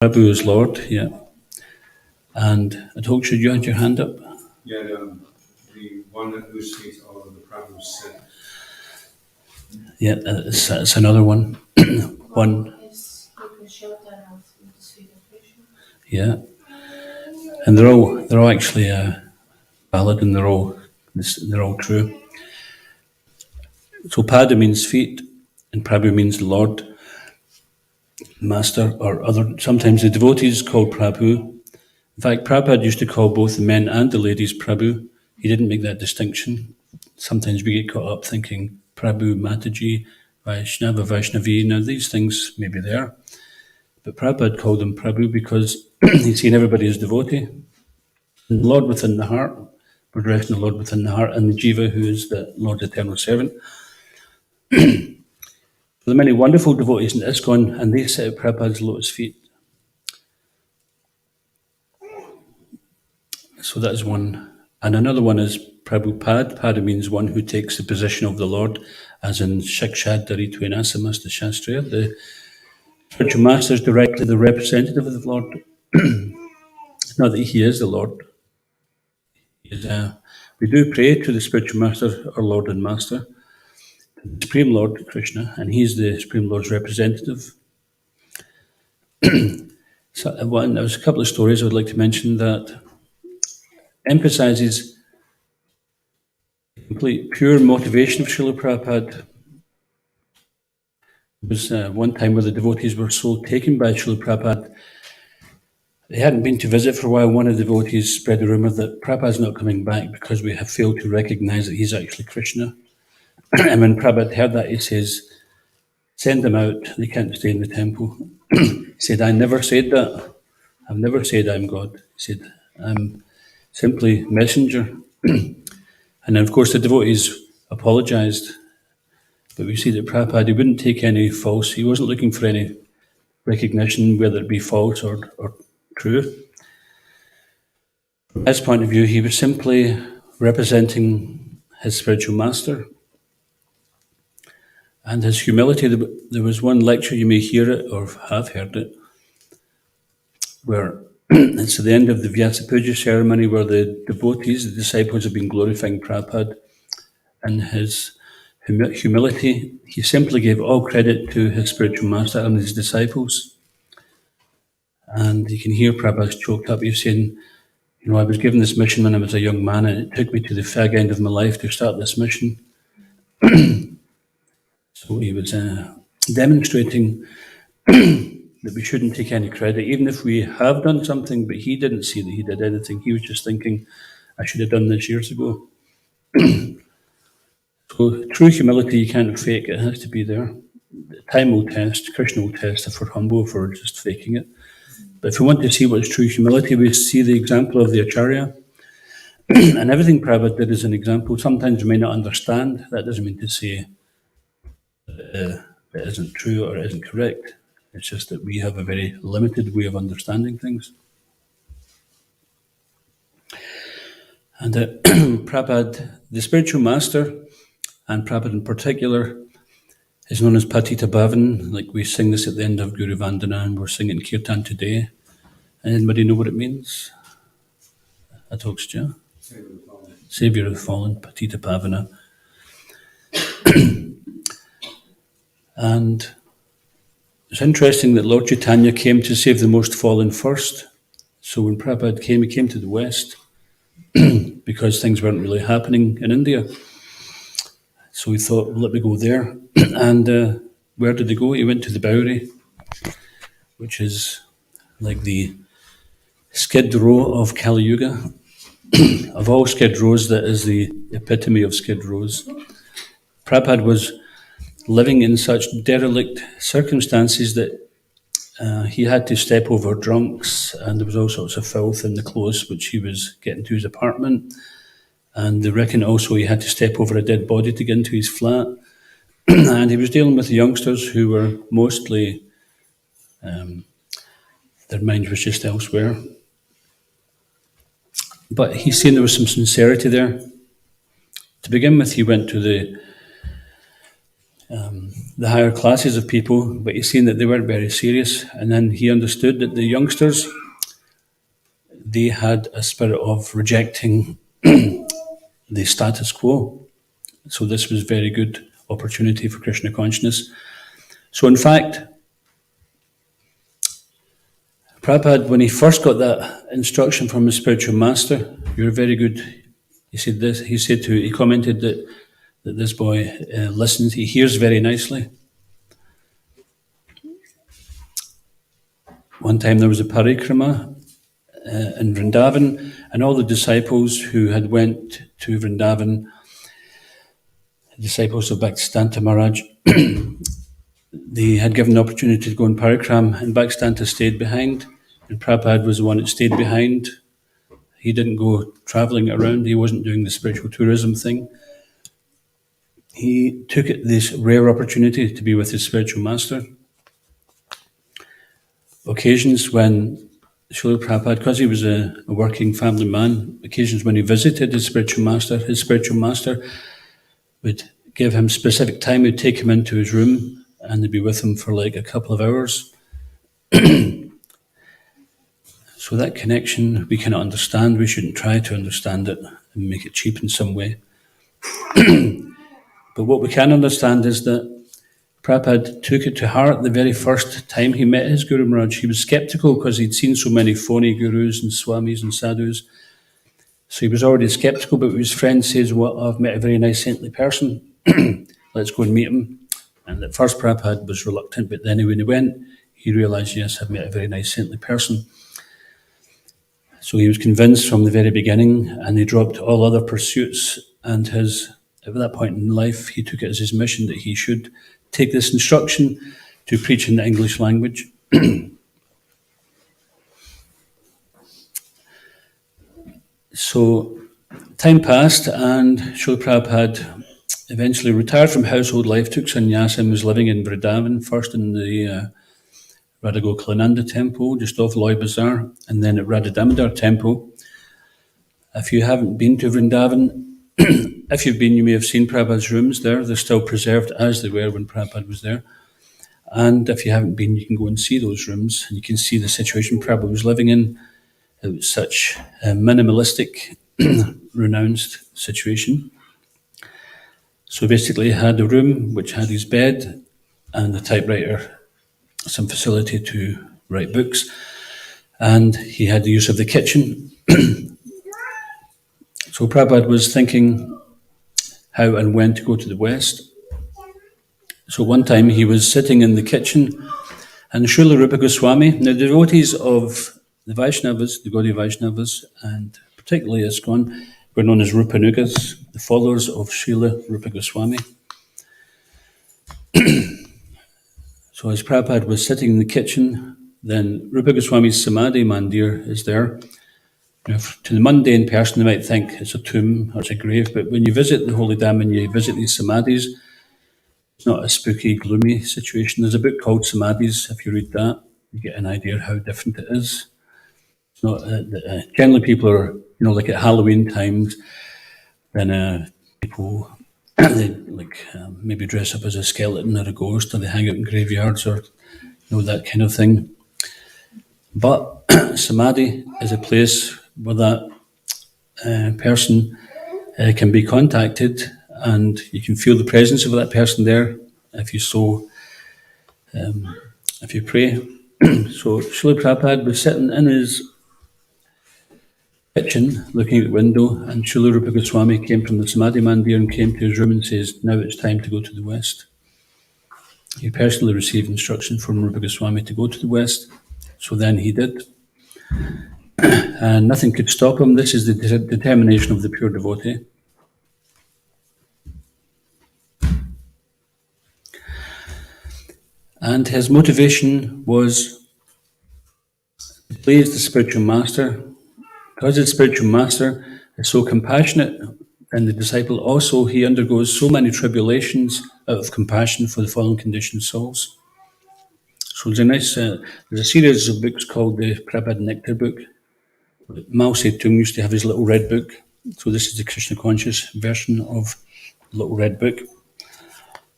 Prabhu is Lord, yeah. And Adhoksha, you had your hand up? Yeah, the one who speaks all of the Prabhu's said. Yeah, it's another one. One. Yeah. And they're all actually valid, and they're all true. So Pada means feet, and Prabhu means Lord, Master, or other. Sometimes the devotees call Prabhu. In fact, Prabhupada used to call both the men and the ladies Prabhu. He didn't make that distinction. Sometimes we get caught up thinking Prabhu, Mataji, Vaishnava, Vaishnavi. Now these things may be there, but Prabhupada called them Prabhu because he's seen everybody as devotee. And the Lord within the heart, we're addressing the Lord within the heart, and the Jiva, who is the Lord's eternal servant. There are many wonderful devotees in ISKCON, and they sit at Prabhupada's lotus feet. So that's one. And another one is Prabhupada. Pada means one who takes the position of the Lord, as in Shikshad Daritvenasamas, the Shastriya. The spiritual master is directly the representative of the Lord. Not that he is the Lord. We do pray to the spiritual master, our Lord and Master, the Supreme Lord Krishna, and he's the Supreme Lord's representative. So, there was a couple of stories I would like to mention that emphasizes the complete pure motivation of Srila Prabhupada. There was one time where the devotees were so taken by Srila Prabhupada, they hadn't been to visit for a while. One of the devotees spread the rumour that Prabhupada's not coming back because we have failed to recognise that he's actually Krishna. And when Prabhupada heard that, he says, send them out, they can't stay in the temple. He said, I never said that. I've never said I'm God. He said, I'm simply messenger. And then, of course, the devotees apologised. But we see that Prabhupada, he wouldn't take any false, he wasn't looking for any recognition, whether it be false or true. From his point of view, he was simply representing his spiritual master. And his humility. There was one lecture, you may hear it or have heard it, where it's at the end of the Vyasa Puja ceremony where the devotees, the disciples, have been glorifying Prabhupada. And his humility, he simply gave all credit to his spiritual master and his disciples. And you can hear Prabhupada choked up. He's saying, I was given this mission when I was a young man, and it took me to the fag end of my life to start this mission. So he was demonstrating that we shouldn't take any credit, even if we have done something, but he didn't see that he did anything. He was just thinking, I should have done this years ago. So true humility, you can't fake it. It has to be there. Time will test, Krishna will test if we're humble, if we're just faking it. But if we want to see what's true humility, we see the example of the Acharya. And everything Prabhupada did is an example. Sometimes we may not understand. That doesn't mean to say that isn't true or isn't correct. It's just that we have a very limited way of understanding things. And Prabhupada, the spiritual master, and Prabhupada in particular, is known as Patita Bhavan. Like we sing this at the end of Guru Vandana, and we're singing Kirtan today. Anybody know what it means? Atokshja? Savior of the fallen, Patita Bhavana. And it's interesting that Lord Chaitanya came to save the most fallen first. So when Prabhupada came, he came to the West because things weren't really happening in India. So he thought, well, let me go there. And where did he go? He went to the Bowery, which is like the Skid Row of Kali Yuga. Of all Skid Rows, that is the epitome of Skid Rows. Prabhupada was living in such derelict circumstances that he had to step over drunks, and there was all sorts of filth in the clothes which he was getting to his apartment. And they reckon also he had to step over a dead body to get into his flat. And he was dealing with youngsters who were mostly, their mind was just elsewhere. But he's seen there was some sincerity there. To begin with, he went to the the higher classes of people, but he's seen that they weren't very serious. And then he understood that the youngsters, they had a spirit of rejecting the status quo. So this was very good opportunity for Krishna consciousness. So in fact, Prabhupada, when he first got that instruction from his spiritual master, "You're very good," he said this. He commented that this boy listens. He hears very nicely. One time there was a parikrama in Vrindavan, and all the disciples who had went to Vrindavan, disciples of Bhaktivedanta Maharaj, they had given the opportunity to go on parikram, and Bhaktivedanta stayed behind, and Prabhupada was the one that stayed behind. He didn't go travelling around. He wasn't doing the spiritual tourism thing. He took it this rare opportunity to be with his spiritual master. Occasions when Srila Prabhupada, because he was a working family man, occasions when he visited his spiritual master would give him specific time. He'd take him into his room and they'd be with him for like a couple of hours. So that connection we cannot understand. We shouldn't try to understand it and make it cheap in some way. But what we can understand is that Prabhupada took it to heart the very first time he met his Guru Maharaj. He was skeptical because he'd seen so many phony gurus and swamis and sadhus. So he was already skeptical, but his friend says, "Well, I've met a very nice saintly person. Let's go and meet him." And at first Prabhupada was reluctant, but then when he went, he realised, yes, I've met a very nice saintly person. So he was convinced from the very beginning, and he dropped all other pursuits, and at that point in life, he took it as his mission that he should take this instruction to preach in the English language. So time passed, and Srila Prabhupada eventually retired from household life, took sannyasa, and was living in Vrindavan, first in the Radha Gokulananda temple, just off Loy Bazaar, and then at Radha Damodar temple. If you haven't been to Vrindavan, if you've been, you may have seen Prabhupada's rooms there. They're still preserved as they were when Prabhupada was there. And if you haven't been, you can go and see those rooms, and you can see the situation Prabhupada was living in. It was such a minimalistic, renounced situation. So basically he had a room which had his bed and a typewriter, some facility to write books, and he had the use of the kitchen. So Prabhupada was thinking how and when to go to the West. So one time he was sitting in the kitchen, and Srila Rupa Goswami, now the devotees of the Vaishnavas, the Gaudiya Vaishnavas, and particularly ISKCON, were known as Rupanugas, the followers of Srila Rupa Goswami. So as Prabhupada was sitting in the kitchen, then Rupa Goswami's Samadhi Mandir is there. You know, to the mundane person, they might think it's a tomb or it's a grave, but when you visit the Holy Dham and you visit these Samadhis, it's not a spooky, gloomy situation. There's a book called Samadhis. If you read that, you get an idea of how different it is. It's not generally people are, like at Halloween times, then people they maybe dress up as a skeleton or a ghost, or they hang out in graveyards, or that kind of thing. But Samadhi is a place where that person can be contacted, and you can feel the presence of that person there if you pray. So Srila Prabhupada was sitting in his kitchen looking at the window, and Srila Rupa Goswami came from the Samadhi Mandir and came to his room and says, "Now it's time to go to the West." He personally received instruction from Rupa Goswami to go to the West, so then he did. And nothing could stop him. This is the determination of the pure devotee. And his motivation was to please the spiritual master. Because the spiritual master is so compassionate, and the disciple also, he undergoes so many tribulations out of compassion for the fallen conditioned souls. So there's a series of books called the Prabhupada Nectar book. Mao Zedong used to have his little red book. So this is the Krishna conscious version of the little red book.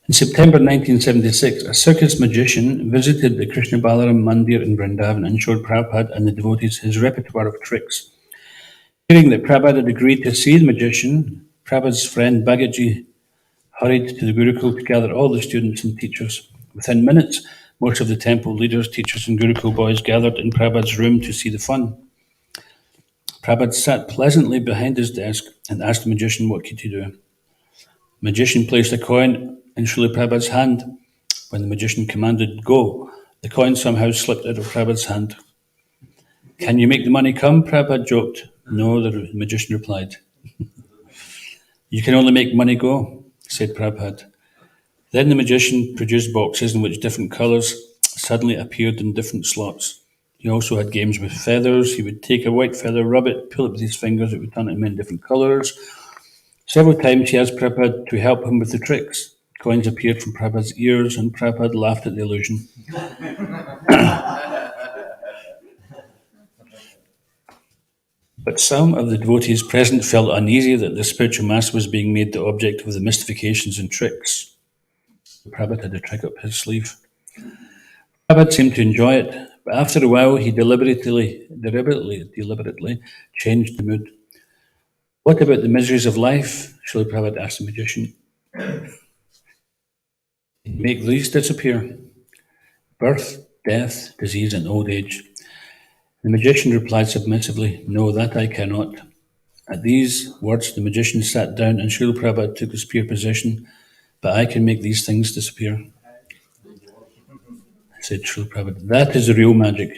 In September 1976, a circus magician visited the Krishna Balaram Mandir in Vrindavan and showed Prabhupada and the devotees his repertoire of tricks. Hearing that Prabhupada had agreed to see the magician, Prabhupada's friend Bhagavad hurried to the Gurukul to gather all the students and teachers. Within minutes, most of the temple leaders, teachers, and Gurukul boys gathered in Prabhupada's room to see the fun. Prabhupada sat pleasantly behind his desk and asked the magician what could he do. The magician placed a coin in Srila Prabhupada's hand. When the magician commanded, "Go," the coin somehow slipped out of Prabhupada's hand. "Can you make the money come?" Prabhupada joked. "No," the magician replied. "You can only make money go," said Prabhupada. Then the magician produced boxes in which different colours suddenly appeared in different slots. He also had games with feathers. He would take a white feather, rub it, pull it with his fingers, it would turn it in many different colours. Several times he asked Prabhupada to help him with the tricks. Coins appeared from Prabhupada's ears, and Prabhupada laughed at the illusion. But some of the devotees present felt uneasy that the spiritual master was being made the object of the mystifications and tricks. Prabhupada had a trick up his sleeve. Prabhupada seemed to enjoy it, but after a while he deliberately changed the mood. "What about the miseries of life?" Srila Prabhupada asked the magician. "Make these disappear: birth, death, disease, and old age." The magician replied submissively, "No, that I cannot." At these words, the magician sat down and Srila Prabhupada took a spear position. "But I can make these things disappear," said Srila Prabhupada. "That is the real magic."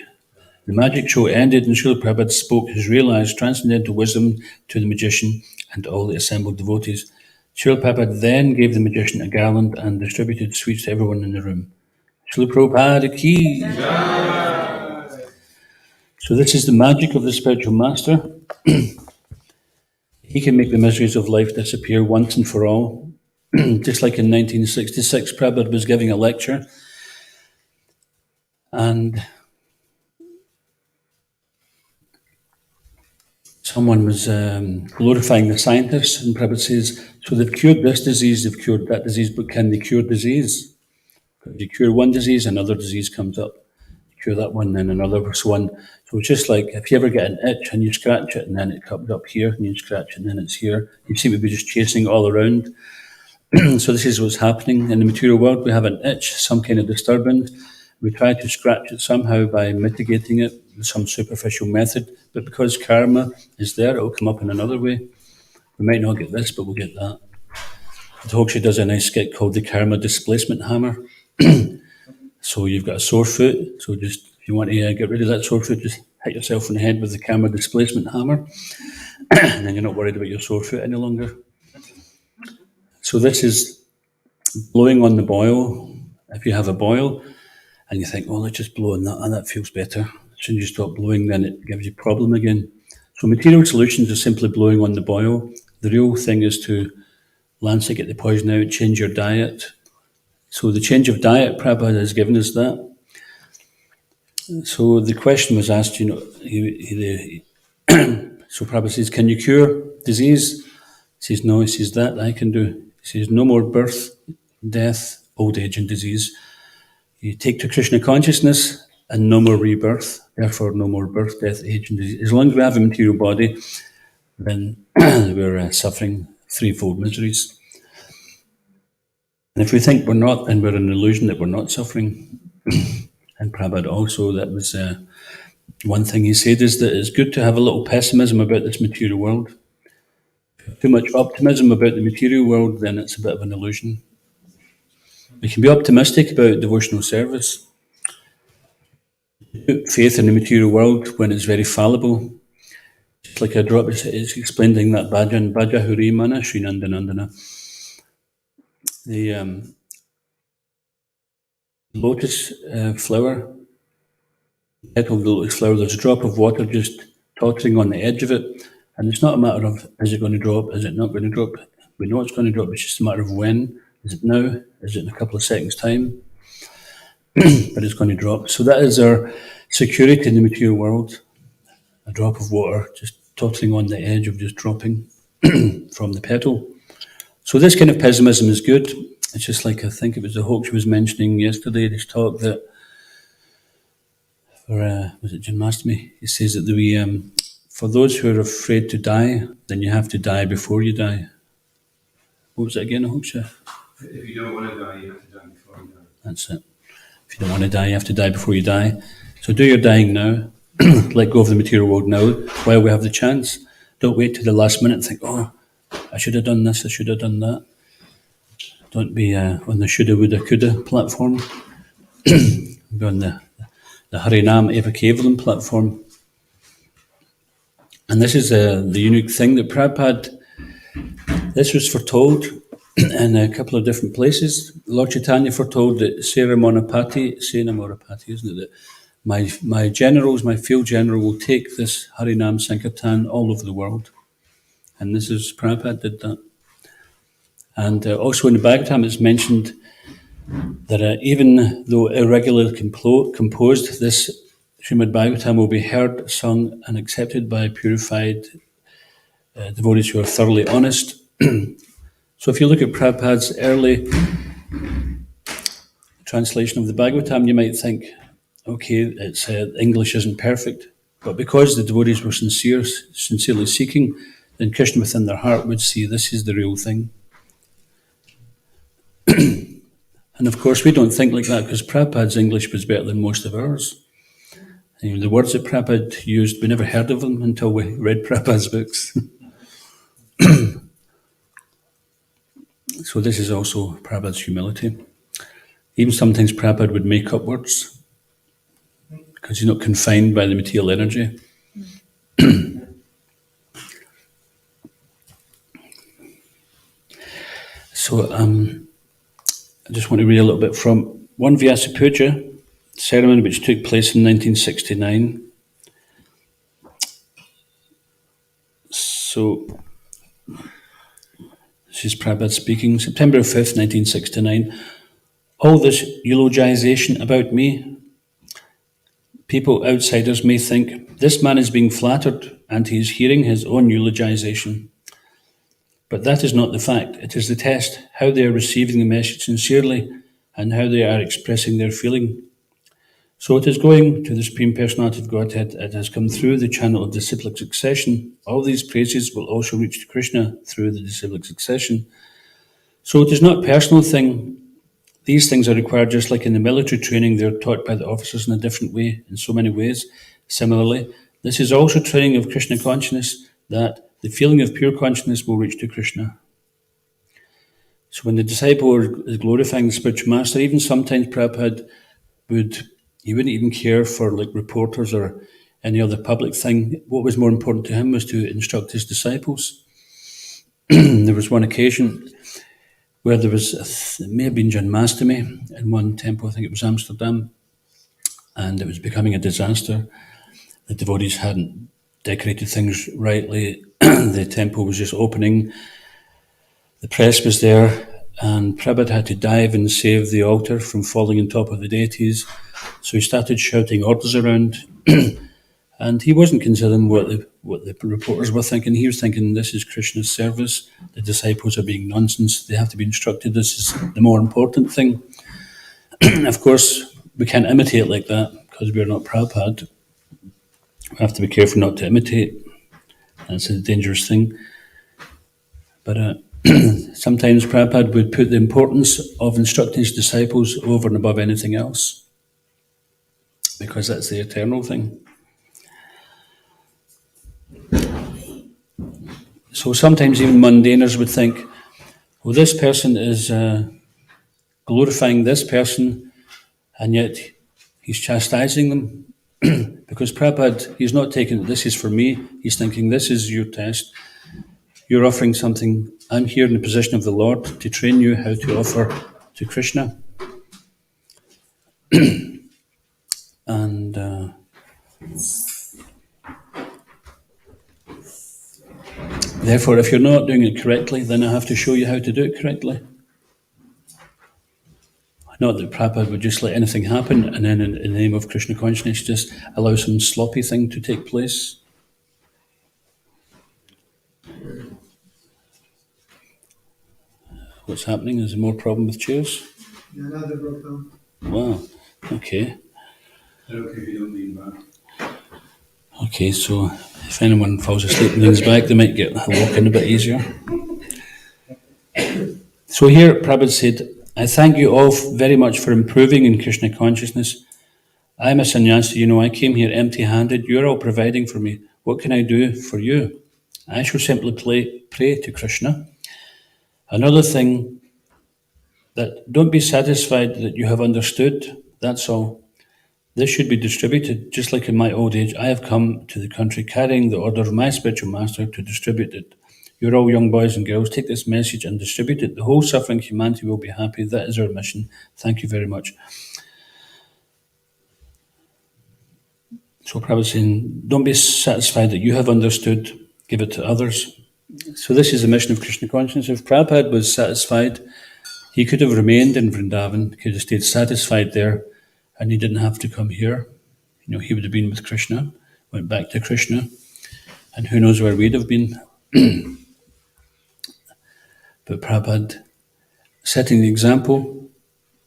The magic show ended and Srila Prabhupada spoke his realized transcendental wisdom to the magician and all the assembled devotees. Srila Prabhupada then gave the magician a garland and distributed sweets to everyone in the room. Srila Prabhupada ki. So this is the magic of the spiritual master. He can make the miseries of life disappear once and for all. Just like in 1966, Prabhupada was giving a lecture and someone was glorifying the scientists, and Prabhupada says, "So they've cured this disease, they've cured that disease, but can they cure disease? If you cure one disease, another disease comes up. You cure that one, then another one." So it's just like if you ever get an itch and you scratch it, and then it comes up here, and you scratch it, and then it's here. You seem to be just chasing it all around. So this is what's happening in the material world. We have an itch, some kind of disturbance. We try to scratch it somehow by mitigating it with some superficial method. But because karma is there, it will come up in another way. We might not get this, but we'll get that. Hoksha does a nice skit called the karma displacement hammer. So you've got a sore foot. So just if you want to get rid of that sore foot, just hit yourself in the head with the karma displacement hammer. And then you're not worried about your sore foot any longer. So this is blowing on the boil. If you have a boil and you think, "Oh, let's just blow on that, and that feels better." As soon as you stop blowing, then it gives you a problem again. So material solutions are simply blowing on the boil. The real thing is to lancet, get the poison out, change your diet. So the change of diet, Prabhupada has given us that. So the question was asked, so Prabhupada says, "Can you cure disease?" He says, "No." He says, "That I can do." He says, "No more birth, death, old age, and disease. You take to Krishna consciousness and no more rebirth. Therefore, no more birth, death, age, and disease. As long as we have a material body, then we're suffering threefold miseries. And if we think we're not, then we're an illusion that we're not suffering." And Prabhupada also, that was one thing he said, is that it's good to have a little pessimism about this material world. Too much optimism about the material world, then it's a bit of an illusion. We can be optimistic about devotional service. Put faith in the material world when it's very fallible. Just like a drop, it's explaining that bhajan, bhaja huri mana Sri Nandanandana. The lotus flower, the petal of the lotus flower, there's a drop of water just tottering on the edge of it. And it's not a matter of, is it going to drop, is it not going to drop? We know it's going to drop, it's just a matter of when. Is it now? Is it in a couple of seconds' time? But it's going to drop. So that is our security in the material world. A drop of water just tottering on the edge of just dropping from the petal. So this kind of pessimism is good. It's just like, I think it was the Hoax was mentioning yesterday, this talk, that for, was it Janmashtami? He says that for those who are afraid to die, then you have to die before you die. What was it again, Hoax? If you don't want to die, you have to die before you die. That's it. If you don't want to die, you have to die before you die. So do your dying now. Let go of the material world now while we have the chance. Don't wait till the last minute and think, oh, I should have done this, I should have done that. Don't be on the shoulda, woulda, coulda platform. Be on the Harinam Eva Kevalam platform. And this is the unique thing that Prabhupada, this was foretold in a couple of different places. Lord Chaitanya foretold that Sena Morapati, isn't it? That my generals, my field general will take this Harinam Sankirtan all over the world. And this is, Prabhupada did that. And also in the Bhagavatam it's mentioned that even though irregularly composed, this Srimad Bhagavatam will be heard, sung and accepted by purified devotees who are thoroughly honest. So if you look at Prabhupada's early translation of the Bhagavatam, you might think, okay, it's English isn't perfect, but because the devotees were sincerely seeking, then Krishna within their heart would see this is the real thing. And of course we don't think like that because Prabhupada's English was better than most of ours. And the words that Prabhupada used, we never heard of them until we read Prabhupada's books. So this is also Prabhupada's humility. Even sometimes Prabhupada would make up words because he's not confined by the material energy. So I just want to read a little bit from one Vyasa Puja ceremony which took place in 1969. So this is Prabhupada speaking, September 5th, 1969. All this eulogization about me, people, outsiders may think, this man is being flattered and he is hearing his own eulogization. But that is not the fact. It is the test, how they are receiving the message sincerely and how they are expressing their feeling. So it is going to the Supreme Personality of Godhead. It has come through the channel of disciplic succession. All these praises will also reach to Krishna through the disciplic succession. So it is not a personal thing. These things are required just like in the military training. They are taught by the officers in a different way, in so many ways. Similarly, this is also training of Krishna consciousness, that the feeling of pure consciousness will reach to Krishna. So when the disciple is glorifying the spiritual master, even sometimes Prabhupada wouldn't even care for like reporters or any other public thing. What was more important to him was to instruct his disciples. There was one occasion where there was, it may have been Janmashtami in one temple, I think it was Amsterdam, and it was becoming a disaster. The devotees hadn't decorated things rightly. The temple was just opening. The press was there, and Prabhupada had to dive and save the altar from falling on top of the deities. So he started shouting orders around, and he wasn't considering what the reporters were thinking. He was thinking, this is Krishna's service. The disciples are being nonsense. They have to be instructed. This is the more important thing. Of course, we can't imitate like that because we're not Prabhupada. We have to be careful not to imitate. That's a dangerous thing. But sometimes Prabhupada would put the importance of instructing his disciples over and above anything else, because that's the eternal thing. So sometimes even mundaners would think, well, this person is glorifying this person, and yet he's chastising them. Because Prabhupada, he's not taking, this is for me, he's thinking, this is your test. You're offering something. I'm here in the position of the Lord to train you how to offer to Krishna. And therefore, if you're not doing it correctly, then I have to show you how to do it correctly. Not that Prabhupada would just let anything happen and then in the name of Krishna consciousness just allow some sloppy thing to take place. What's happening? Is there more problem with chairs? Yeah, now they broke down. Wow. Okay. Okay, if you don't mean that. Okay, so if anyone falls asleep and leans back, they might get walking a bit easier. So here Prabhupada said, I thank you all very much for improving in Krishna consciousness. I'm a sannyasi, I came here empty-handed. You're all providing for me. What can I do for you? I shall simply pray to Krishna. Another thing, that don't be satisfied that you have understood, that's all. This should be distributed, just like in my old age. I have come to the country carrying the order of my spiritual master to distribute it. You're all young boys and girls. Take this message and distribute it. The whole suffering humanity will be happy. That is our mission. Thank you very much. So Prabhupada saying, don't be satisfied that you have understood. Give it to others. So this is the mission of Krishna consciousness. If Prabhupada was satisfied, he could have remained in Vrindavan, could have stayed satisfied there, and he didn't have to come here. He would have been with Krishna, went back to Krishna, and who knows where we'd have been. But Prabhupada, setting the example,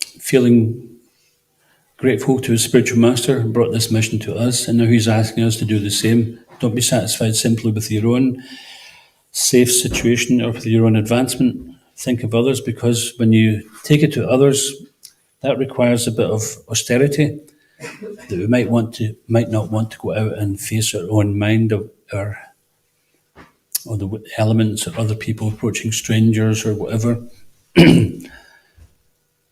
feeling grateful to his spiritual master, brought this mission to us, and now he's asking us to do the same. Don't be satisfied simply with your own safe situation or with your own advancement. Think of others, because when you take it to others, that requires a bit of austerity that we might not want to go out and face our own mind or the elements of other people approaching strangers or whatever.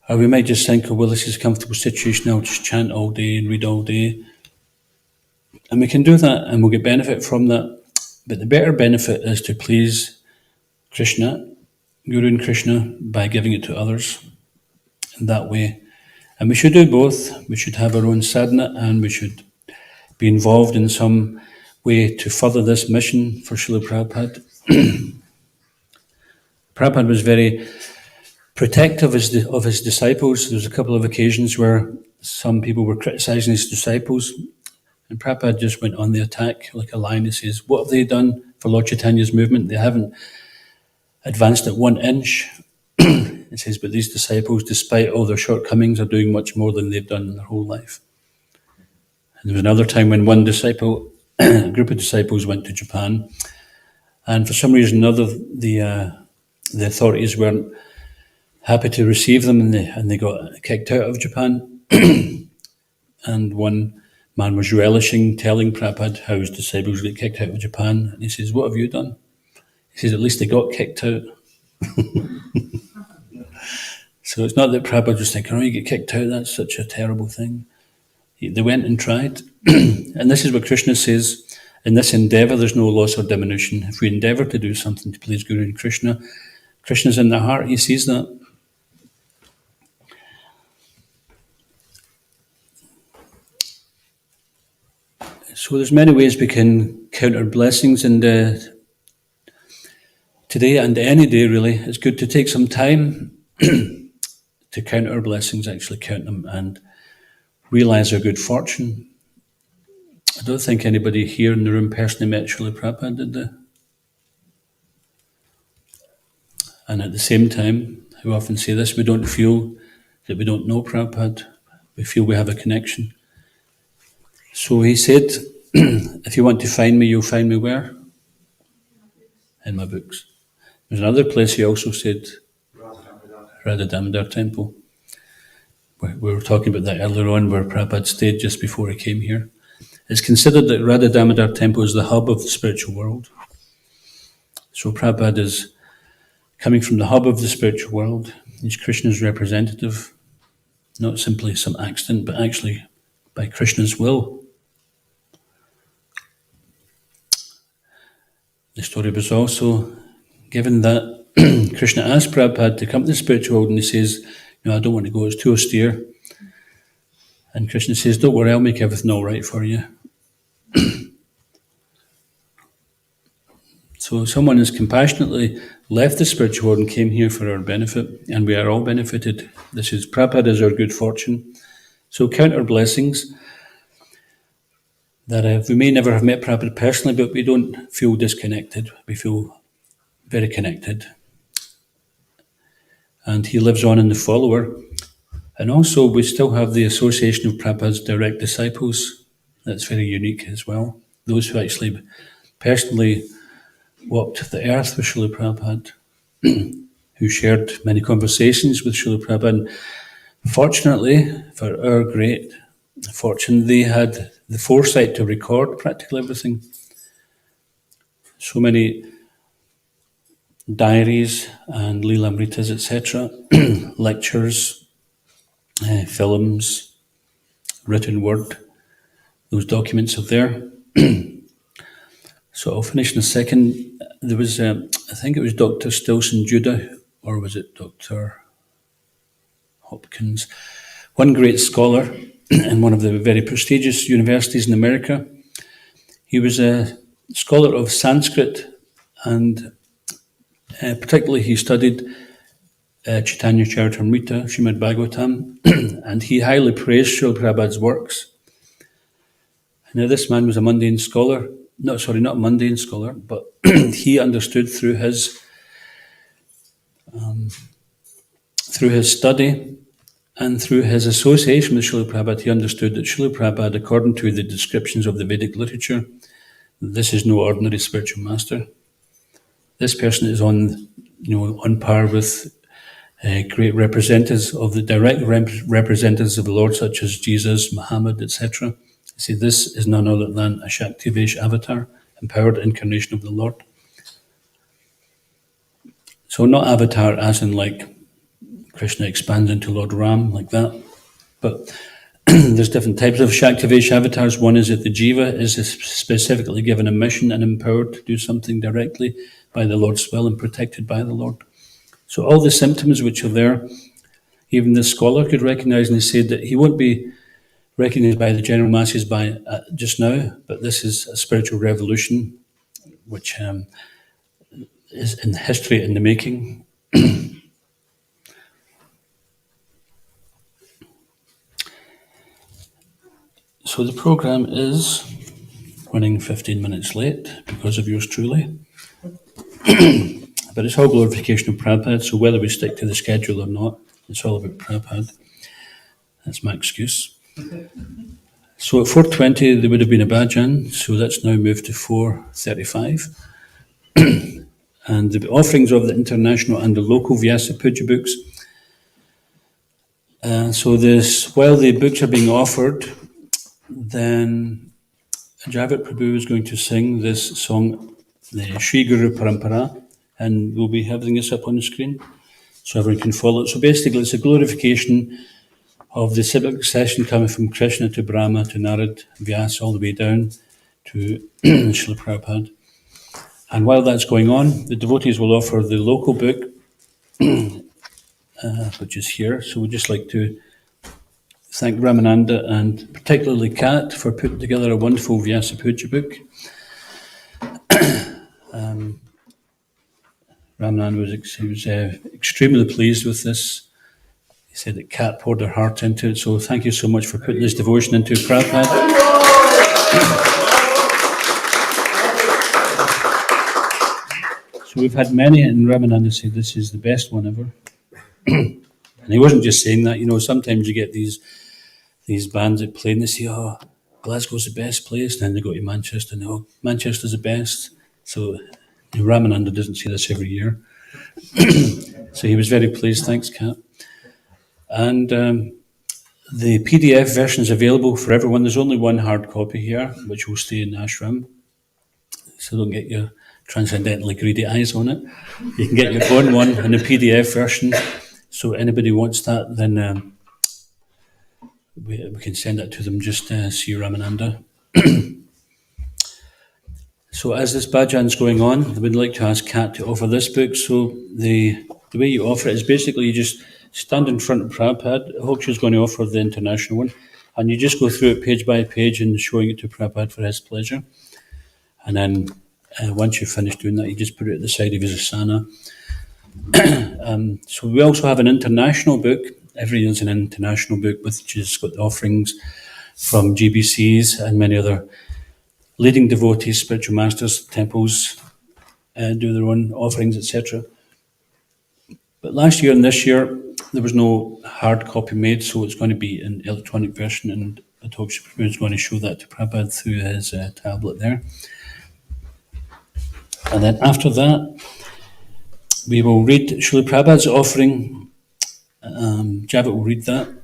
Or we might just think, oh, well, this is a comfortable situation, I'll just chant all day and read all day. And we can do that and we'll get benefit from that. But the better benefit is to please Krishna, Guru and Krishna, by giving it to others in that way. And we should do both. We should have our own sadhana and we should be involved in some way to further this mission for Srila Prabhupada. Prabhupada was very protective of his disciples. There was a couple of occasions where some people were criticizing his disciples, and Prabhupada just went on the attack like a lion. He says, what have they done for Lord Chaitanya's movement? They haven't advanced it 1 inch. It says, but these disciples, despite all their shortcomings, are doing much more than they've done in their whole life. And there was another time when one disciple, a group of disciples went to Japan, and for some reason or other, the authorities weren't happy to receive them, and they got kicked out of Japan. And one man was relishing telling Prabhupada how his disciples get kicked out of Japan, and he says, what have you done? He says, at least they got kicked out. So it's not that Prabhupada was thinking, you get kicked out, that's such a terrible thing. They went and tried. And this is what Krishna says, in this endeavour there's no loss or diminution. If we endeavour to do something to please Guru and Krishna, Krishna's in the heart, he sees that. So there's many ways we can count our blessings, and today and any day really, it's good to take some time to count our blessings, actually count them and realise our good fortune. I don't think anybody here in the room personally met Srila Prabhupada, did they? And at the same time, we often say this, we don't feel that we don't know Prabhupada, we feel we have a connection. So he said, if you want to find me, you'll find me where? In my books. There's another place he also said, Radha Damodar Temple. We were talking about that earlier on, where Prabhupada stayed just before he came here. It's considered that Radha Damodar Temple is the hub of the spiritual world. So Prabhupada is coming from the hub of the spiritual world. He's Krishna's representative, not simply some accident, but actually by Krishna's will. The story was also given that Krishna asked Prabhupada to come to the spiritual world, and he says, I don't want to go, it's too austere. And Krishna says, don't worry, I'll make everything all right for you. So someone has compassionately left the spiritual world and came here for our benefit, and we are all benefited. This is Prabhupada is our good fortune. So count our blessings, that we may never have met Prabhupada personally, but we don't feel disconnected. We feel very connected. and he lives on in the follower. And also we still have the Association of Prabhupada's Direct Disciples. That's very unique as well. Those who actually personally walked the earth with Srila Prabhupada, who shared many conversations with Srila Prabhupada. And fortunately, for our great fortune, they had the foresight to record practically everything. So many diaries and Leelamritas, etc., lectures, films, written word, those documents are there. So I'll finish in a second. There was, I think it was Dr. Stilson Judah, or was it Dr. Hopkins, one great scholar in one of the very prestigious universities in America. He was a scholar of Sanskrit, and particularly he studied Chaitanya Charitamrita, Srimad Bhagavatam, and he highly praised Srila Prabhupada's works. Now this man was a mundane scholar, not a mundane scholar, but he understood through his study and through his association with Srila Prabhupada, he understood that Srila Prabhupada, according to the descriptions of the Vedic literature, this is no ordinary spiritual master. This person is on par with great representatives of the direct representatives of the Lord, such as Jesus, Muhammad, etc. You see, this is none other than a Shaktivesh avatar, empowered incarnation of the Lord. So not avatar as in like Krishna expands into Lord Ram, like that. But there's different types of Shaktivesh avatars. One is that the Jiva is specifically given a mission and empowered to do something directly by the Lord's will and protected by the Lord. So all the symptoms which are there, even the scholar could recognize, and he said that he won't be recognized by the general masses by just now, but this is a spiritual revolution which is in history in the making. So the program is running 15 minutes late because of yours truly. But it's all glorification of Prabhupada, so whether we stick to the schedule or not, it's all about Prabhupada. That's my excuse. So at 4:20 there would have been a bhajan, so that's now moved to 4:35. And the offerings of the international and the local Vyasa Puja books. So while the books are being offered, then Javat Prabhu is going to sing this song, the Sri Guru Parampara, and we'll be having this up on the screen so everyone can follow it. So basically it's a glorification of the cyclic succession coming from Krishna to Brahma to Narad, Vyasa, all the way down to Srila Prabhupada. And while that's going on, the devotees will offer the local book, which is here. So we'd just like to thank Ramananda and particularly Kat for putting together a wonderful Vyasa Puja book. Ramananda was extremely pleased with this. He said that Kat poured her heart into it. So thank you so much for putting this devotion into Prabhupada. So we've had many, and Ramananda said this is the best one ever. And he wasn't just saying that. Sometimes you get these bands that play and they say, oh, Glasgow's the best place. And then they go to Manchester and oh, Manchester's the best. So Ramananda doesn't say this every year. So he was very pleased. Thanks, Kat. And the PDF version is available for everyone. There's only one hard copy here, which will stay in the ashram. So don't get your transcendentally greedy eyes on it. You can get your own one in the PDF version. So anybody wants that, then we can send that to them. Just see Ramananda. So as this bhajan's going on, I would like to ask Kat to offer this book. So the way you offer it is basically you just stand in front of Prabhupada. I hope she's going to offer the international one. And you just go through it page by page and showing it to Prabhupada for his pleasure. And then once you've finished doing that, you just put it at the side of his asana. So we also have an international book. Every year is an international book which has got the offerings from GBCs and many other leading devotees, spiritual masters, temples, do their own offerings, etc. But last year and this year, there was no hard copy made, so it's going to be an electronic version, and Atoksha Prabhu is going to show that to Prabhupada through his tablet there. And then after that, we will read Srila Prabhupada's offering. Javit will read that.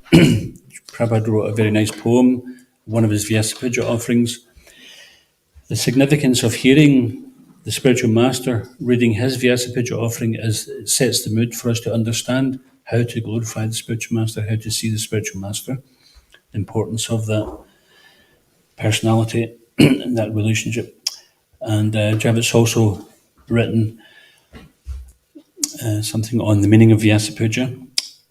Prabhupada wrote a very nice poem, one of his Vyasa Puja offerings. The significance of hearing the spiritual master reading his Vyasa Puja offering it sets the mood for us to understand how to glorify the spiritual master, how to see the spiritual master, the importance of that personality and that relationship. And Javit's also written something on the meaning of Vyasa Puja.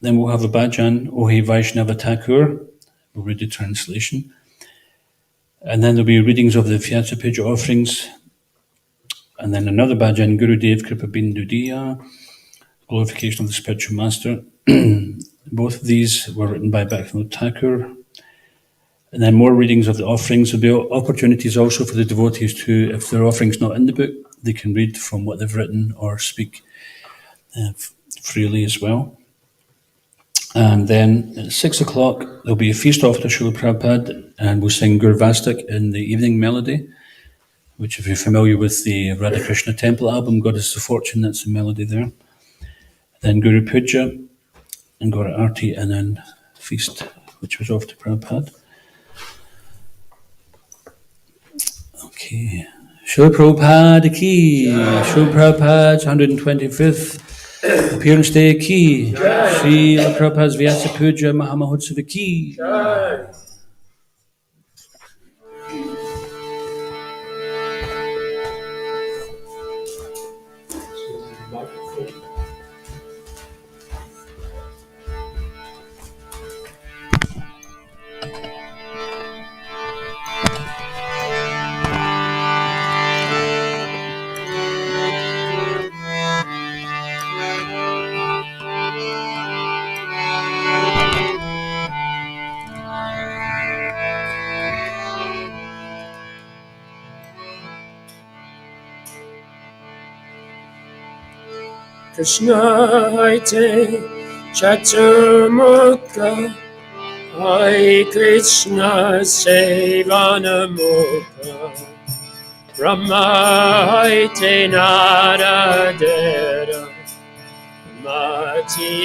Then we'll have a bhajan, Ohe Vaishnava Thakur. We'll read the translation. And then there'll be readings of the Vyasa Puja offerings. And then another bhajan, Gurudev Kripa Bindu Diya, glorification of the spiritual master. Both of these were written by Bhaktivedanta Thakur. And then more readings of the offerings. There'll be opportunities also for the devotees to, if their offering's not in the book, they can read from what they've written or speak freely as well. And then at 6 o'clock, there'll be a feast off to Srila Prabhupada, and we'll sing Gurvastak in the evening melody, which if you're familiar with the Radha Krishna Temple album, God is the Fortune, that's the melody there. Then Guru Puja and Guru Arti, and then feast, which was off to Prabhupada. Okay. Srila Prabhupada ki, Srila Prabhupada's 125th appearance day ki, Srila Prabhupada's Vyasa Puja Mahamahotsava ki. Krishna Haite Chaturmukha Hare Krishna Sevanamukha Brahma Haite Naradera Mati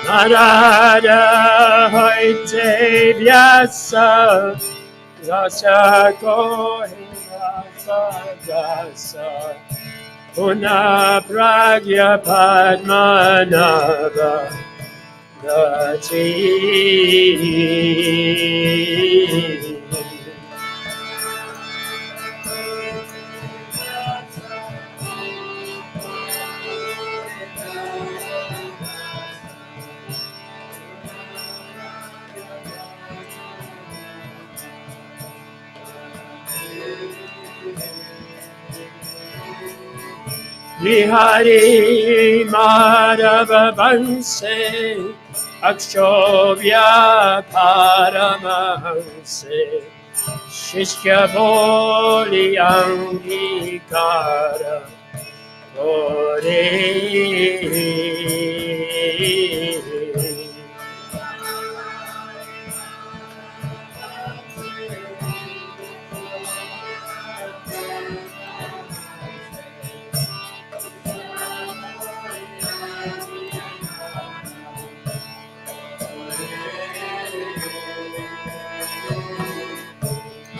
Narada Haite Vyasa Rasa Kohi Rasa Dasa Puna Pragya Padmanava Gati Vihari Madhava Vanse Akshobhya Paramahanse Shishya Boli Angikara Kore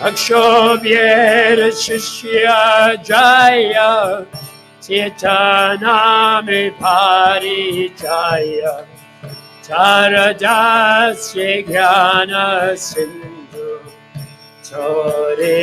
Akshobhya Shishya Jaya Chetanami Parijaya Taradasya Jnana Sindhu Tore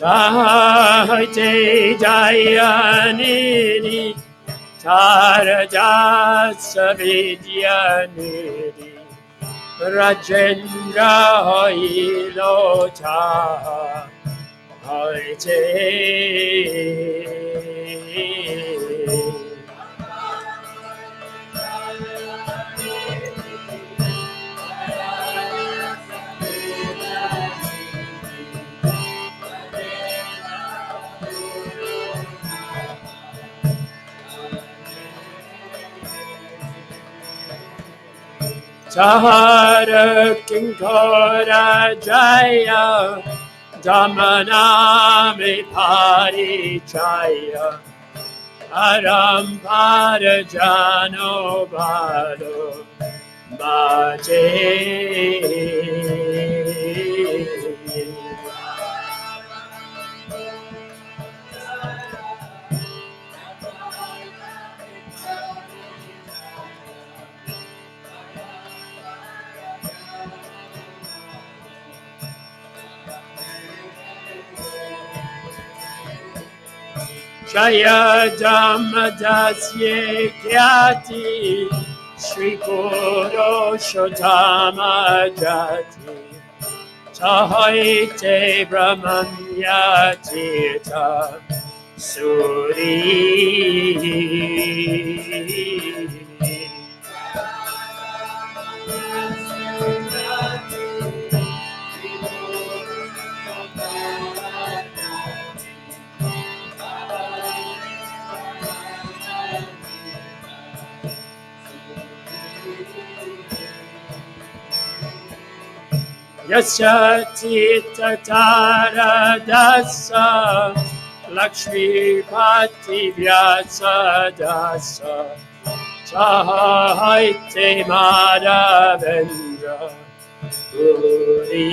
Sahite Dayanidhi Tarajasa Vidyanidhi Rajendra Hoilota Haite. Sahara Kinkora Jaya Damanami Parichaya Arampara Jano Bado Bhaje. Jaya Damadasye Gyati Shri Guru Shodama Jati Sahaite Brahmanya Tirtha Suri. Yasya Tita Tara Dasa Lakshmi Pati Vyasa Dasa Sahaite Madhavendra Puri.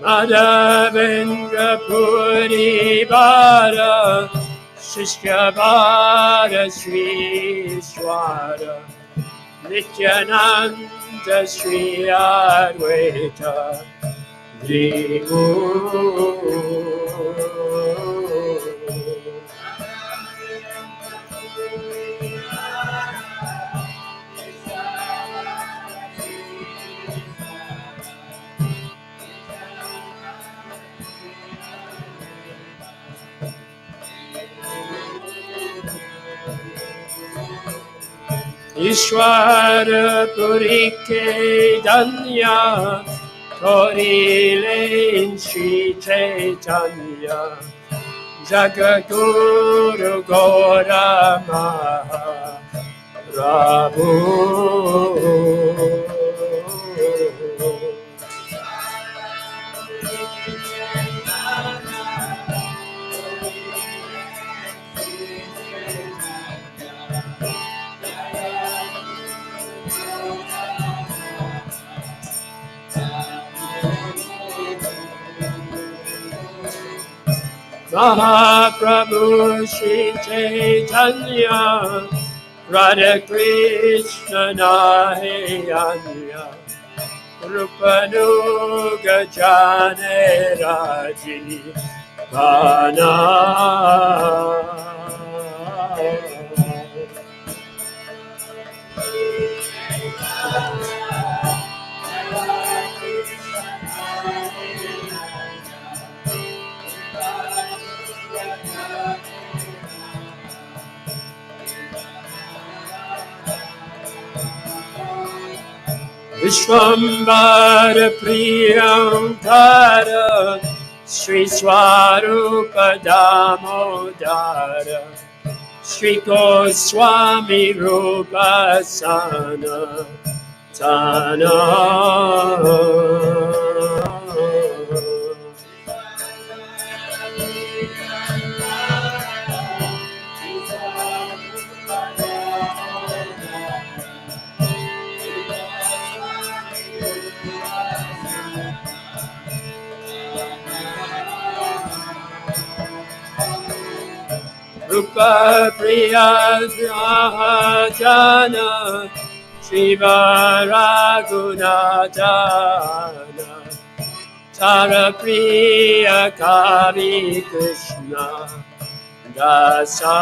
Madhavendra Puri Bada Shishya Bada Shri Swara Nityananda Shri Advaita Vibu. Ishwara Puri ke Danya Korile in Shri Chaitanya Jagadguru Gora Maha Prabhu. Mahaprabhu Shri Chaitanya Radha Krishna Nahiyanya Rupanuga Jane Raji Bana. Vishwambara Priyankara Shri Swarupa Damodara Shri Goswami Rupa Sana Tana. Rupa Priya Jana Shiva Raghunatana Tara Priya Kari Krishna Dasa.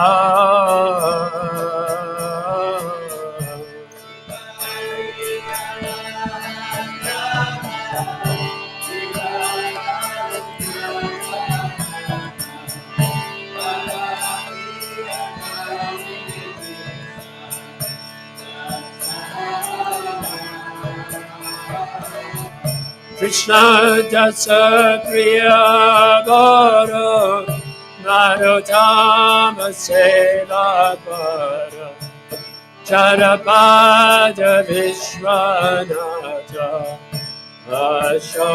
Krishna Dasa Priya Vara Narottama Seva Para Charapada Vishwanatha Asha.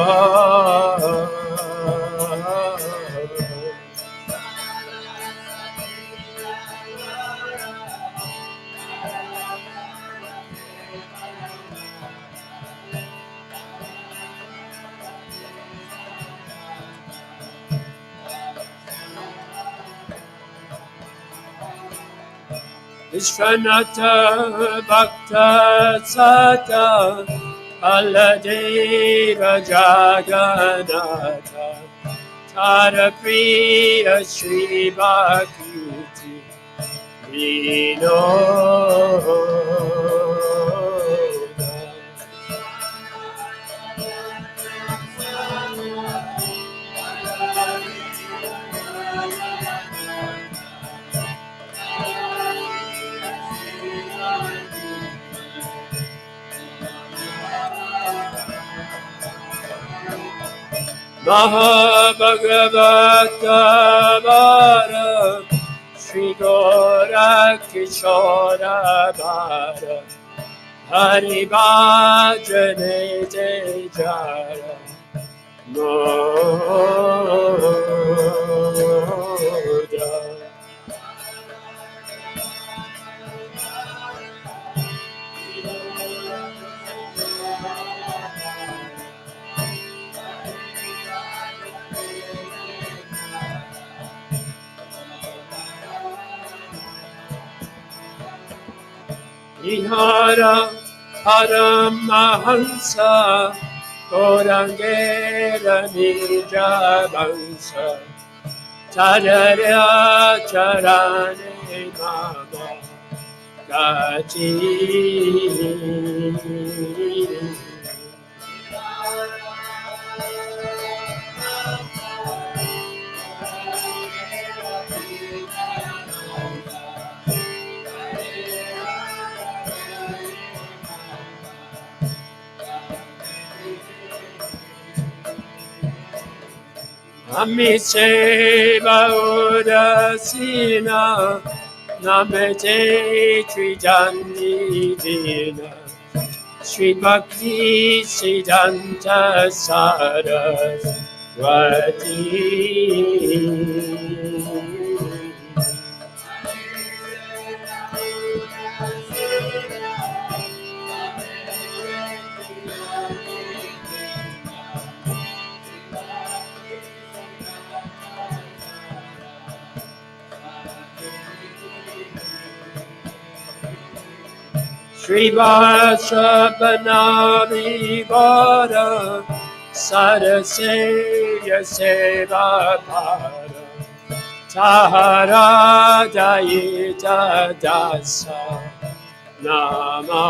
Vishwanatha Bhakta Sata Aladeva Jagannatha Tara Priya Shri Bhakti Vinoda. Mahabhagavata Vara Shri Gora Kishora Vara Hari Bhajane Jara Moda. Ihara Paramahansa Gorangera Nijavansa Tararya Charane Mama Gati. Amiseva Udasina Namete Tridandidina Sri Bhakti Siddhanta Saraswati. Shri Vyasa Puja Saraseya Seva Para Tahara Dayita Dasa Nama.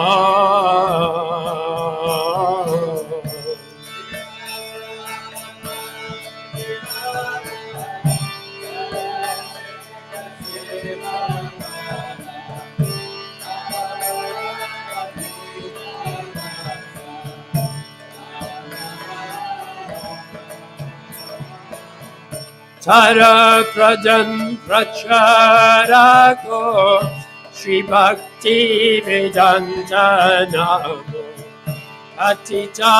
Tara Prajan Pracharako Shri Bhaktivedanta Namo Atita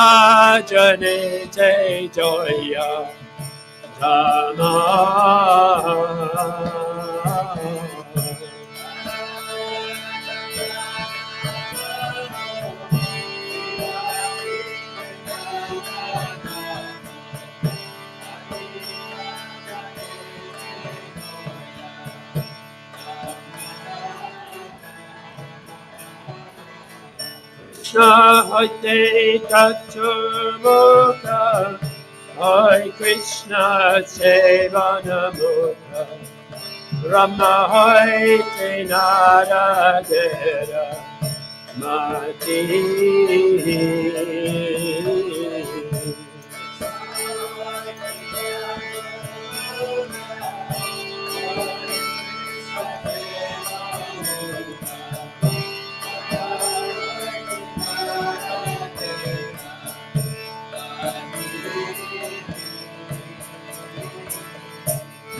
Janete Joya Dhamma. Krishna hoite tattva Hare Krishna sevana mukha Rama hoite naradera mati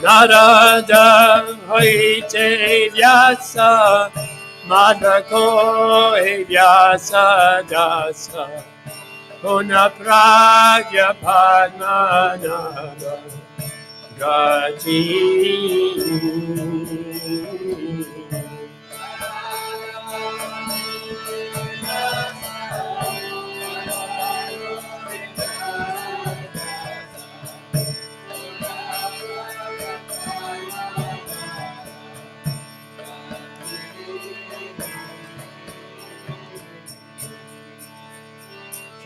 Narada hoite Vyasa Madako Vyasa Dasa Puna Pragya Padmanabha Gati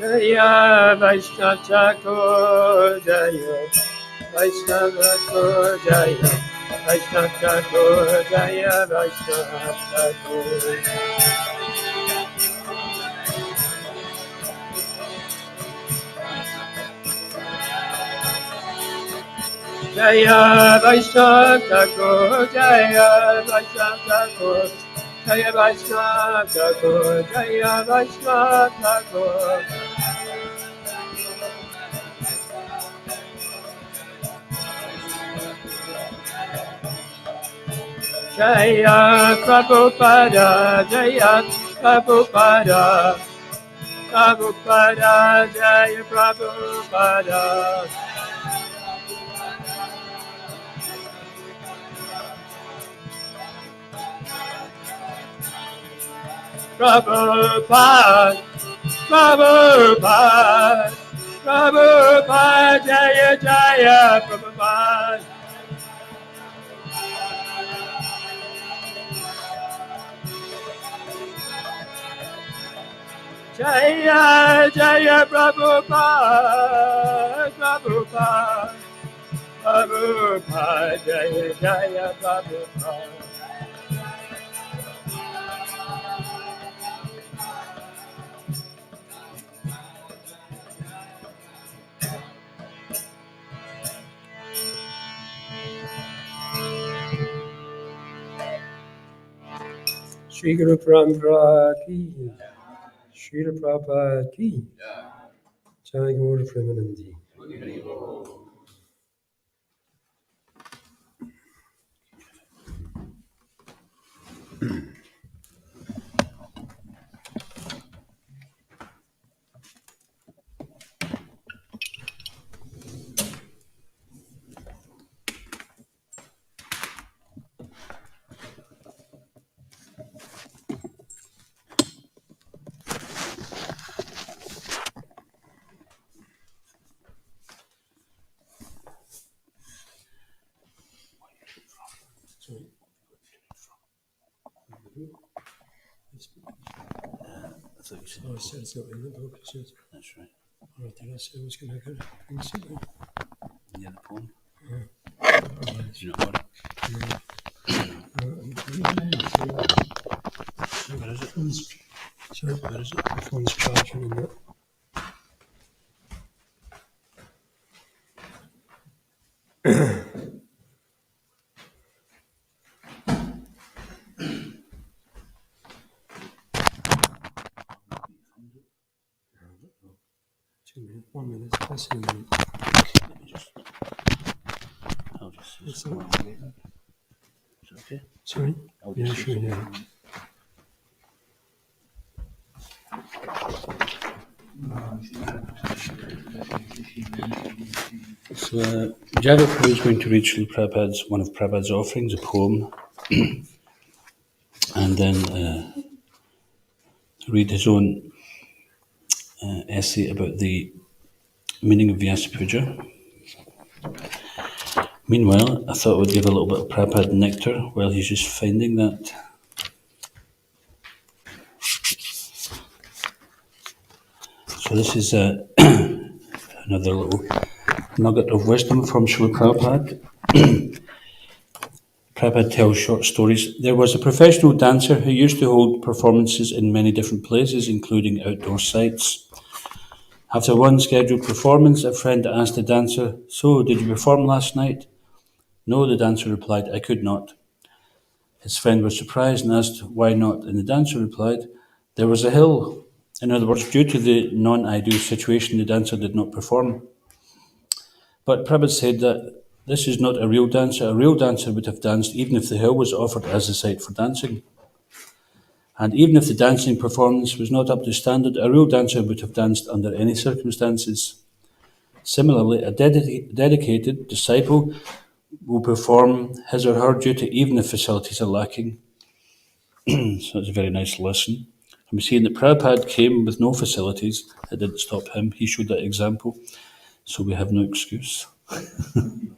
Jaya Vaishnava Thakur Jaya Vaishnava Thakur Jaya Vaishnava Thakur Jaya Vaishnava Thakur Jaya Vaishnava Thakur Jaya Vaishnava Thakur Jaya Vaishnava Thakur Jaya Vaishnava Thakur Jaya Prabhupada Jaya Prabhupada Prabhupada Jaya Prabhupada Prabhupada Prabhupada Prabhupada Jaya Jaya Prabhupada Jaya Jaya Prabhupada Prabhupada Prabhupada Jaya Jaya Prabhupada Shri Guru Parampara ki, Srila Prabhupada ki, Jai Gaura Premanandi. Oh, it says so in the book. It says, That's right. oh, did I say I was going to bring something? Yeah, the poem. Yeah. Did you not want it? Where is it? Sorry, Where is it? the phone's charging in that. Two minutes, 1 minute, less than a minute. Let me just. I'll just see What's some that? more. Is it okay? Sorry? I'll Yeah, just see sure, some yeah. more. So, Java Prabhu is going to read Srila Prabhupada's, one of Prabhupada's offerings, a poem, and then read his own essay about the meaning of Vyasa Puja. Meanwhile, I thought I would give a little bit of Prabhupada nectar while he's just finding that. So this is another little nugget of wisdom from Srila Prabhupada. Prabhupada tells short stories. There was a professional dancer who used to hold performances in many different places, including outdoor sites. After one scheduled performance, a friend asked the dancer, "So, did you perform last night?" "No," the dancer replied, "I could not." His friend was surprised and asked, "Why not?" And the dancer replied, "There was a hill." In other words, due to the non-ideal situation, the dancer did not perform. But Prabhupada said that this is not a real dancer. A real dancer would have danced even if the hill was offered as a site for dancing. And even if the dancing performance was not up to standard, a real dancer would have danced under any circumstances. Similarly, a dedicated disciple will perform his or her duty even if facilities are lacking. So it's a very nice lesson. And we see that Prabhupada came with no facilities. It didn't stop him. He showed that example. So we have no excuse. You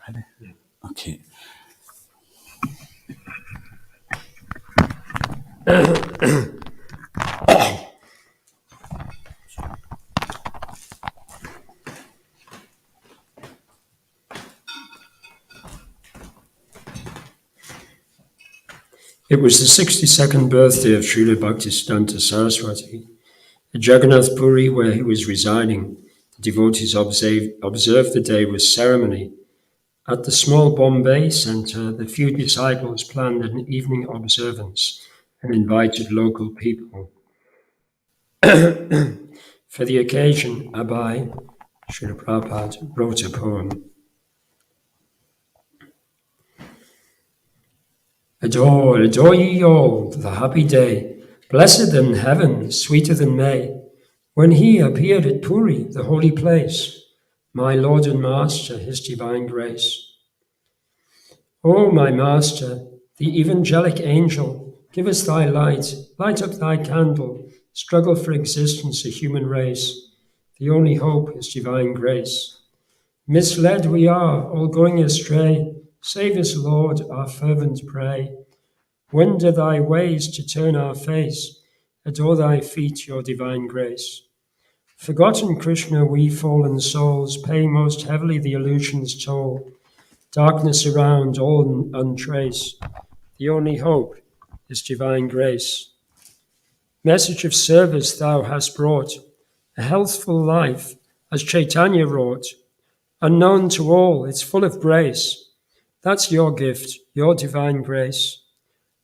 ready? Yeah. Okay. It was the 62nd birthday of Srila Bhaktivedanta Saraswati. At Jagannath Puri, where he was residing, the devotees observed the day with ceremony. At the small Bombay centre, the few disciples planned an evening observance and invited local people. For the occasion, Abai, Srila Prabhupada, wrote a poem. Adore, adore ye all, the happy day, blessed than heaven, sweeter than May, when he appeared at Puri, the holy place, my Lord and Master, His Divine Grace. O my Master, the evangelic angel, give us thy light up thy candle, struggle for existence, a human race. The only hope is divine grace. Misled we are, all going astray, save us, Lord, our fervent pray. Wonder thy ways to turn our face, adore thy feet, your divine grace. Forgotten Krishna, we fallen souls, pay most heavily the illusion's toll. Darkness around, all untraced. The only hope is divine grace. Message of service thou hast brought, a healthful life, as Chaitanya wrought. Unknown to all, it's full of grace. That's your gift, your divine grace.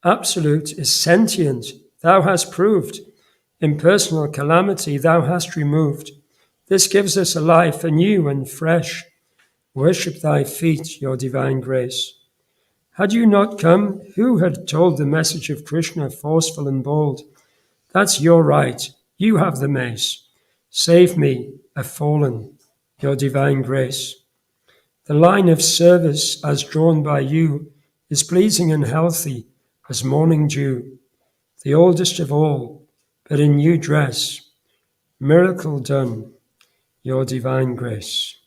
Absolute is sentient, thou hast proved. Impersonal calamity thou hast removed. This gives us a life anew and fresh. Worship thy feet, your divine grace. Had you not come, who had told the message of Krishna forceful and bold? That's your right, you have the mace. Save me, a fallen, your divine grace. The line of service as drawn by you is pleasing and healthy as morning dew. The oldest of all, but in new dress, miracle done, your divine grace.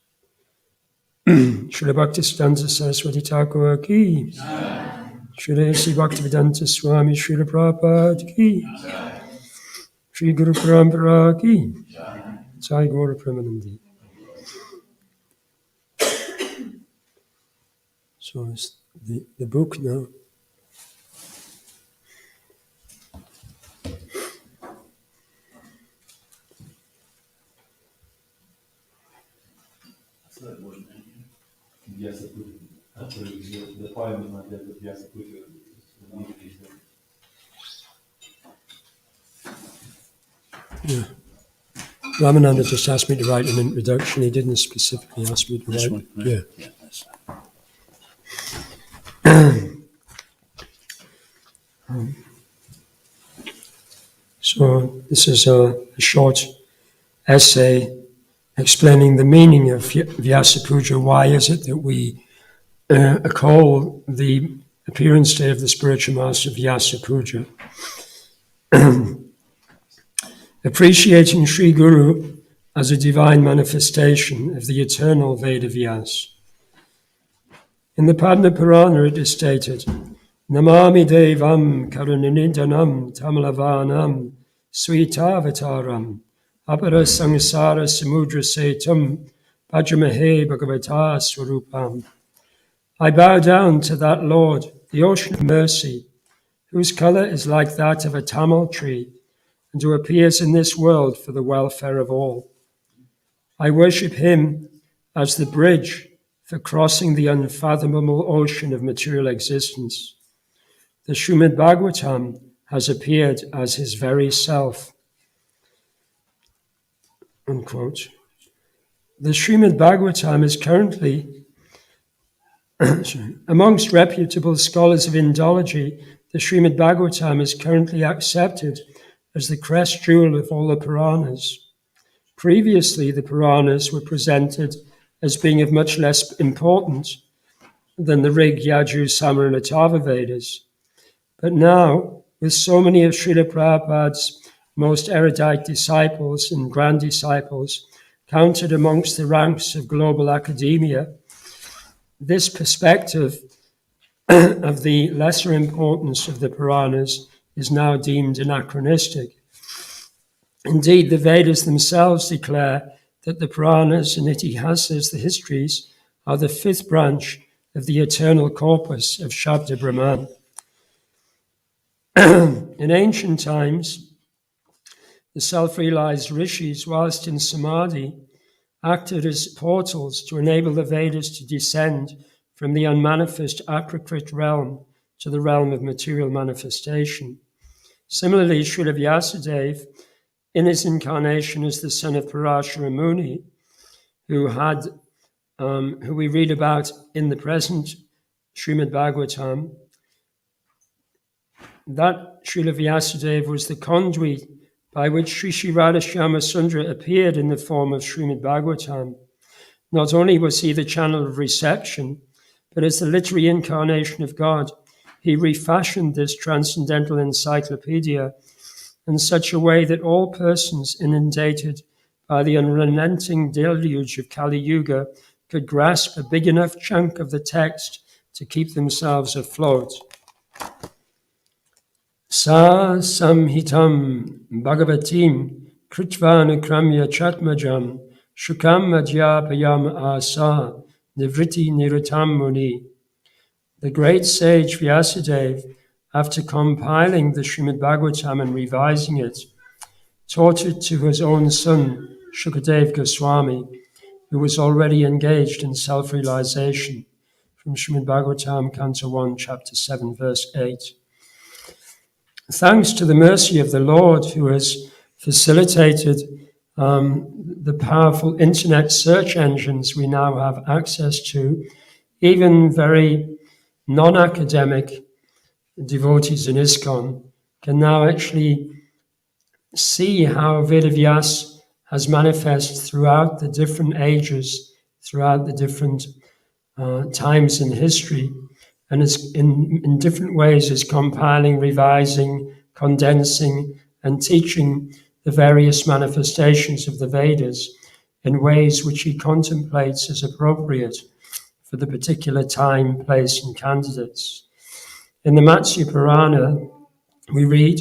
Srila Bhaktivedanta Saraswati Thakur ki, Srila A.C. Bhaktivedanta Swami Srila Prabhupada ki, Sri Guru Parampara ki, Sai Gaura Premanandi. So it's the book now. That wasn't Vyasa Puja. That's what it was. The poem was not there, but Vyasa Puja is there. Yeah. Ramananda just asked me to write an introduction. He didn't specifically ask me to This write. one, right? Yeah. Yeah, that's So this is a short essay explaining the meaning of Vyasa Puja. Why is it that we call the appearance day of the spiritual master Vyasa Puja? Appreciating Sri Guru as a divine manifestation of the eternal Veda Vyasa. In the Padma Purana it is stated, Namami Devam Karuninidanam Tamalavanam Sweetavataram, Apara Sangsara Samudra Setum, Bhajamahe Bhagavata Swarupam. I bow down to that Lord, the ocean of mercy, whose colour is like that of a tamil tree, and who appears in this world for the welfare of all. I worship him as the bridge for crossing the unfathomable ocean of material existence. The Srimad Bhagavatam has appeared as his very self. Unquote. The Srimad Bhagavatam is currently, amongst reputable scholars of Indology, the Srimad Bhagavatam is currently accepted as the crest jewel of all the Puranas. Previously, the Puranas were presented as being of much less importance than the Rig, Yajur, Samar, and Atharva Vedas. But now, with so many of Srila Prabhupada's most erudite disciples and grand disciples counted amongst the ranks of global academia, this perspective of the lesser importance of the Puranas is now deemed anachronistic. Indeed, the Vedas themselves declare that the Puranas and Itihasas, the histories, are the fifth branch of the eternal corpus of Shabda Brahman. In ancient times, the self-realized rishis, whilst in samadhi, acted as portals to enable the Vedas to descend from the unmanifest Aprakrit realm to the realm of material manifestation. Similarly, Srila Vyasadeva, in his incarnation as the son of Parashara Muni, who we read about in the present Srimad Bhagavatam, that Srila Vyasadeva was the conduit by which Sri Sri Radhashyama Sundara appeared in the form of Srimad Bhagavatam. Not only was he the channel of reception, but as the literary incarnation of God, he refashioned this transcendental encyclopedia in such a way that all persons inundated by the unrelenting deluge of Kali Yuga could grasp a big enough chunk of the text to keep themselves afloat. Sa samhitam bhagavatim kritvana kramya chatmajam shukam adhyapayam asa nivriti nirutam muni. The great sage Vyasadeva, after compiling the Srimad Bhagavatam and revising it, taught it to his own son, Shukadeva Goswami, who was already engaged in self-realization, from Srimad Bhagavatam, Canto 1, Chapter 7, Verse 8. Thanks to the mercy of the Lord, who has facilitated the powerful internet search engines we now have access to, even very non-academic devotees in ISKCON can now actually see how Vedavyas has manifested throughout the different ages, throughout the different times in history, and is in different ways is compiling, revising, condensing, and teaching the various manifestations of the Vedas in ways which he contemplates as appropriate for the particular time, place, and candidates. In the Matsya Purana, we read,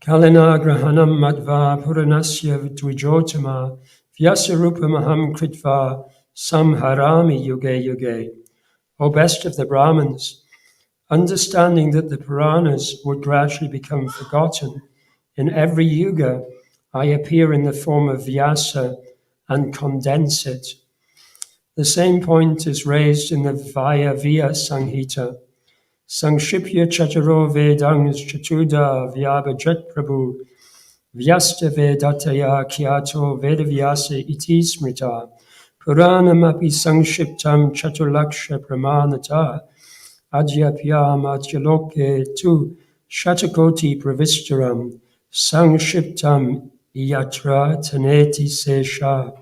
Kalina grahanam madva puranasya dvijotama vyasarupamaham kritva samharami yuge yuge. O best of the Brahmins, understanding that the Puranas would gradually become forgotten, in every yuga I appear in the form of Vyasa and condense it. The same point is raised in the Vaya Sanghita. Sangshipya Chataro Vedangs Chatuda Vyabhajat Prabhu Vyasta Vedataya Kyato Vedavyasa Iti Smrita Puranamapi Sangshiptam Chatulaksha Pramanata Adyapyam Adyaloke Tu Shatakoti Pravistaram Sangshiptam Yatra Taneti Sesha.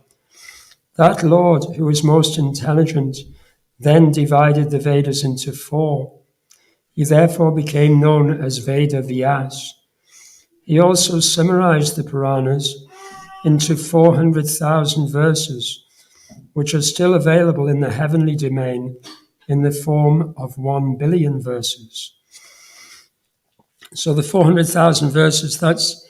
That Lord, who is most intelligent, then divided the Vedas into four. He therefore became known as Veda Vyas. He also summarized the Puranas into 400,000 verses, which are still available in the heavenly domain in the form of 1 billion verses. So the 400,000 verses, that's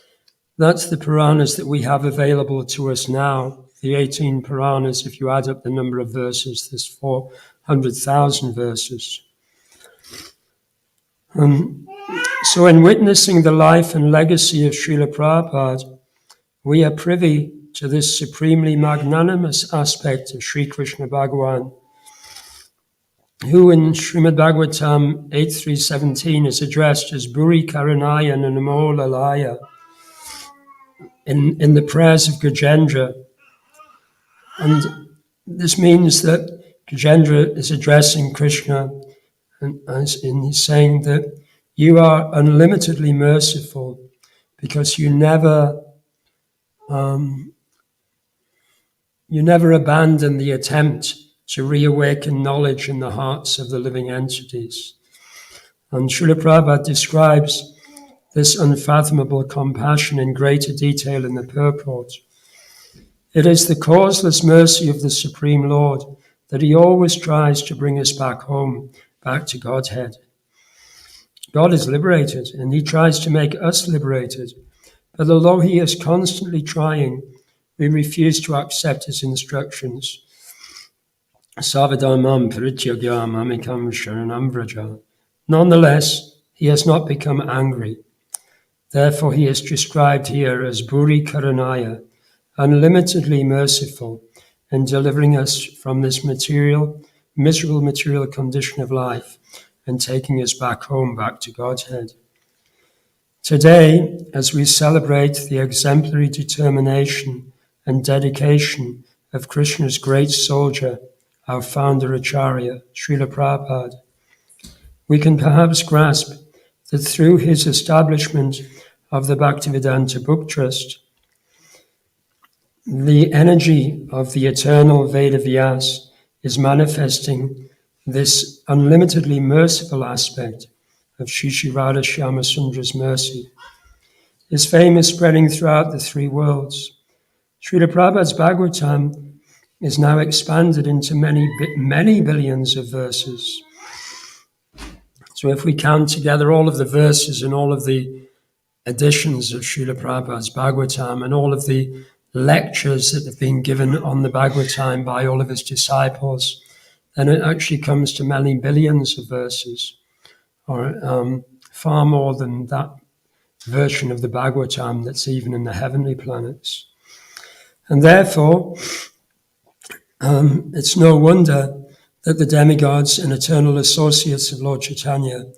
That's the Puranas that we have available to us now. The 18 Puranas, if you add up the number of verses, there's 400,000 verses. So in witnessing the life and legacy of Srila Prabhupada, we are privy to this supremely magnanimous aspect of Sri Krishna Bhagavan, who in Srimad Bhagavatam 8.3.17 is addressed as Bhuri Karanaya Namo Lalaya in the prayers of Gajendra. And this means that Gajendra is addressing Krishna and he's saying that you are unlimitedly merciful because you never abandon the attempt to reawaken knowledge in the hearts of the living entities. And Srila Prabhupada describes this unfathomable compassion in greater detail in the Purport. It is the causeless mercy of the Supreme Lord that he always tries to bring us back home, back to Godhead. God is liberated, and he tries to make us liberated. But although he is constantly trying, we refuse to accept his instructions. Savadhamam parityagya mamikam sharanam vraja. Nonetheless, he has not become angry. Therefore, he is described here as Bhuri Karanaya, unlimitedly merciful in delivering us from this miserable material condition of life and taking us back home, back to Godhead. Today, as we celebrate the exemplary determination and dedication of Krishna's great soldier, our founder-acarya, Srila Prabhupada, we can perhaps grasp that through his establishment of the Bhaktivedanta Book Trust, the energy of the eternal Veda Vyas is manifesting this unlimitedly merciful aspect of Shri Radha Shyama Sundra's mercy. His fame is spreading throughout the three worlds. Srila Prabhupada's Bhagavatam is now expanded into many billions of verses. So if we count together all of the verses and all of the editions of Srila Prabhupada's Bhagavatam and all of the lectures that have been given on the Bhagavatam by all of his disciples, then it actually comes to many billions of verses, or far more than that version of the Bhagavatam that's even in the heavenly planets. And therefore, it's no wonder that the demigods and eternal associates of Lord Chaitanya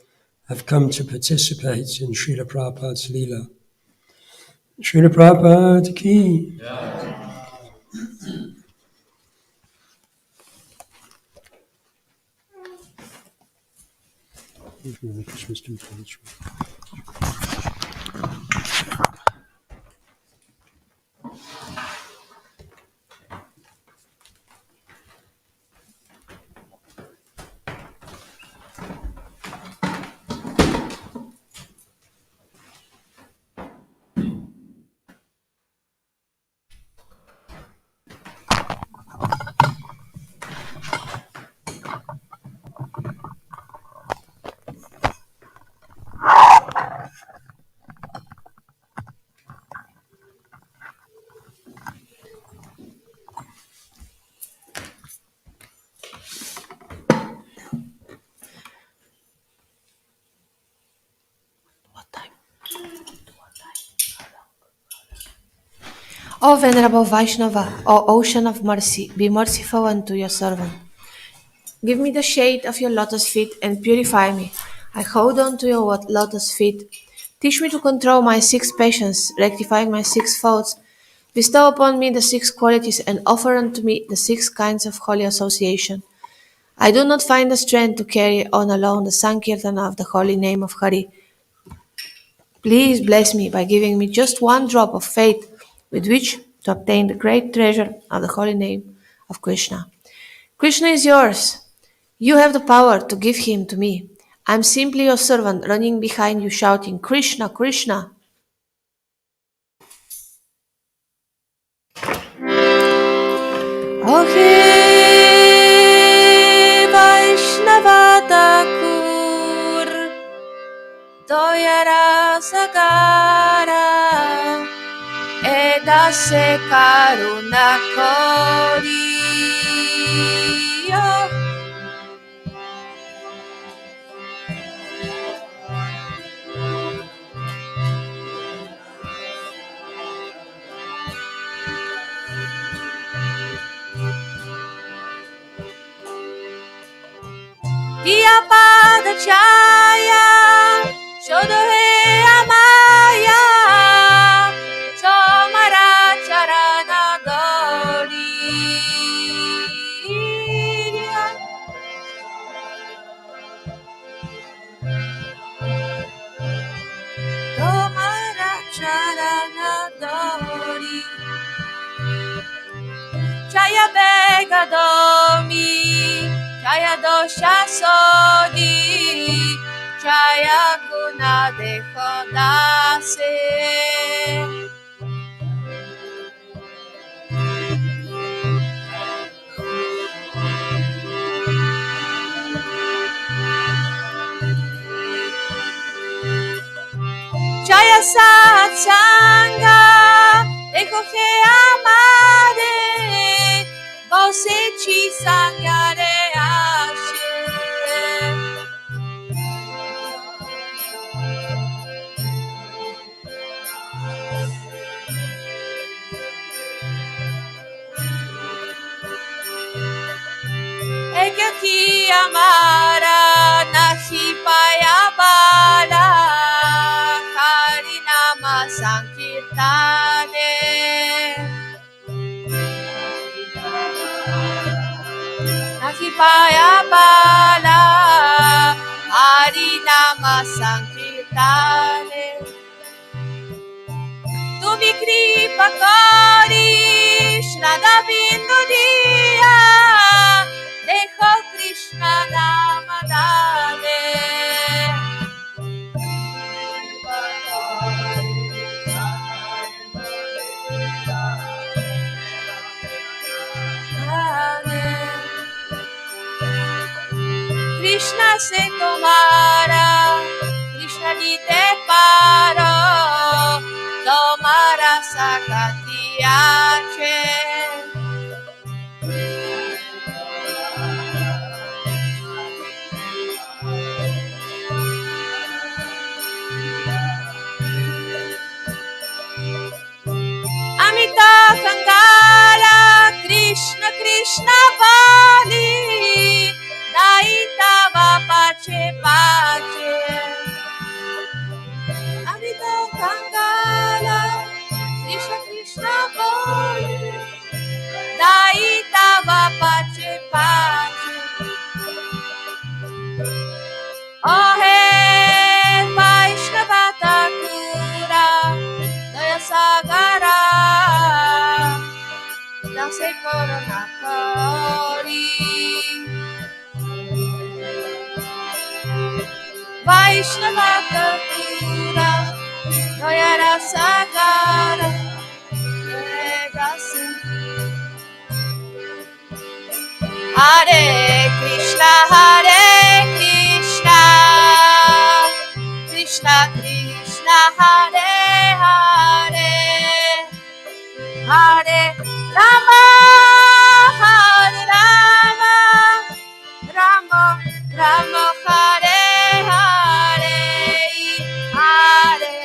have come to participate in Srila Prabhupada's Leela. Srila Prabhupada ki. O Venerable Vaishnava, O Ocean of Mercy, be merciful unto your servant. Give me the shade of your lotus feet and purify me. I hold on to your lotus feet. Teach me to control my 6 passions, rectify my 6 faults. Bestow upon me the 6 qualities and offer unto me the 6 kinds of holy association. I do not find the strength to carry on alone the Sankirtana of the holy name of Hari. Please bless me by giving me just 1 drop of faith with which to obtain the great treasure of the holy name of Krishna. Krishna is yours. You have the power to give him to me. I am simply your servant running behind you shouting, Krishna, Krishna. Ohe Vaishnava Thakur Doyara Sagara se karuna kori. Diya pada chaya, shodohe amaya, chomara charana gori. Chomara charana gori. Chaya bega domi, chaya dosha sodi, chaya guna dekho dase. Jaya satsanga, dekho ke amare, bose chi sangare ashe. Ekyo ki amara, nahi paya bala, harinama sankirtane. Nahi paya bala, harinama sankirtane. Tumi kripa kari, Shraddha bindu diya, dekho Krishna nama dane. Krishna se tomara, Krishna dite paro, tomara sakati ache. Amita Kangala, Krishna Krishna Bali, Daitava pache pache. Amita Kangala, Krishna Krishna Bali, Daitava pache pache. Oh hey, Vaishnava Thakura, Daya Sagara, Dase Corona Kori. Vaishnava Thakura, Daya Sagara, Dase. Hare Krishna, Krishna Krishna, Hare Hare, Hare Rama, Hare Rama, Rama Rama, Hare Hare, Hare.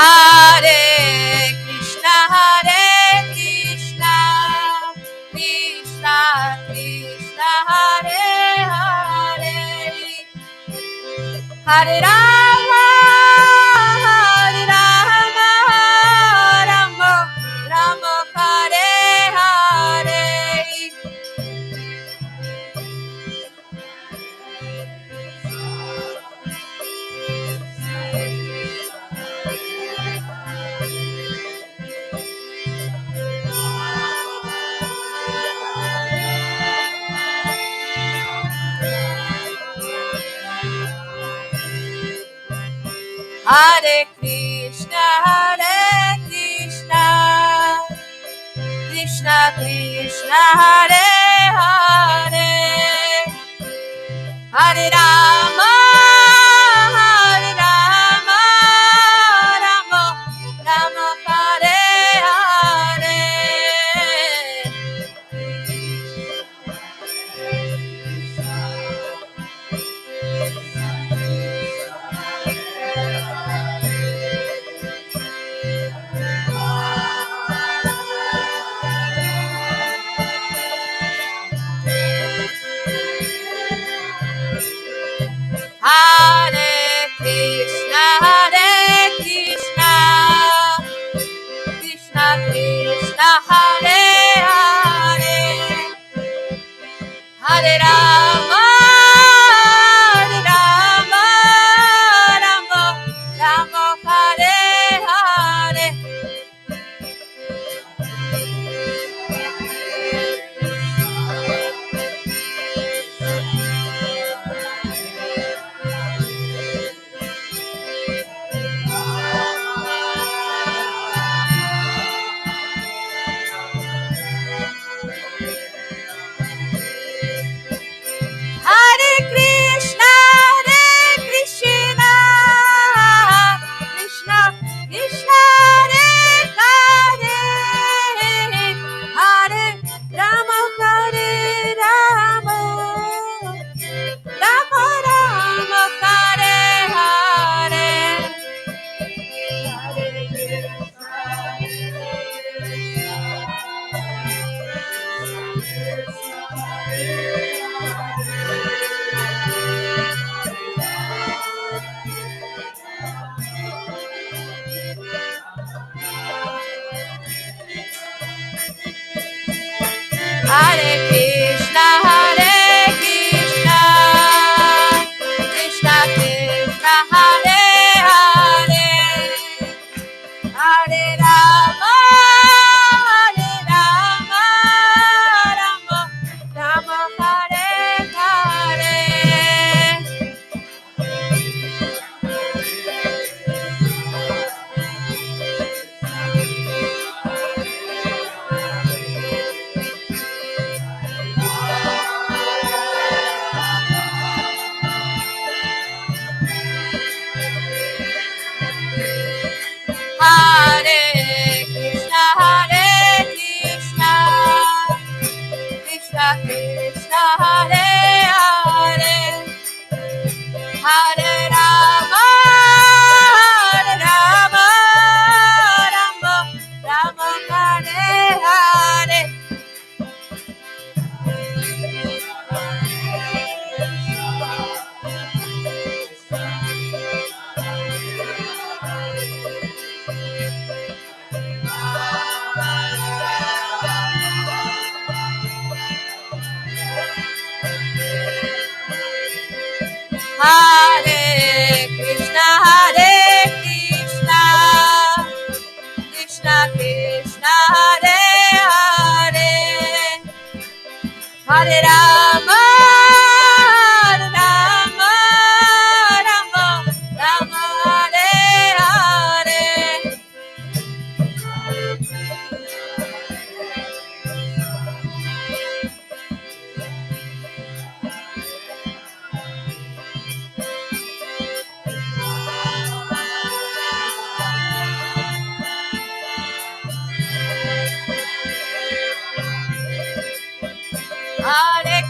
Hare Krishna, Krishna Krishna, Hare Hare, Hare Rama, Rama Rama, Hare Hare. Hare Krishna, Krishna Krishna, Hare Hare, Hare Rama, Rama Rama, Hare Hare. Hare Krishna, Krishna Krishna, Hare Hare, Hare Rama, Rama Rama, Hare Hare. Hare Krishna, Krishna Krishna, Hare Hare, Hare Rama, Rama Rama, Hare Hare. Hare Krishna, Krishna Krishna, Hare Hare, Hare Rama, Rama Rama, Hare Hare. Hare Krishna, Krishna Krishna, Hare Hare, Hare Rama, Rama Rama, Hare Hare. Hare Krishna, Krishna Krishna, Hare Hare, Hare Rama, Rama Rama, Hare Hare. Hare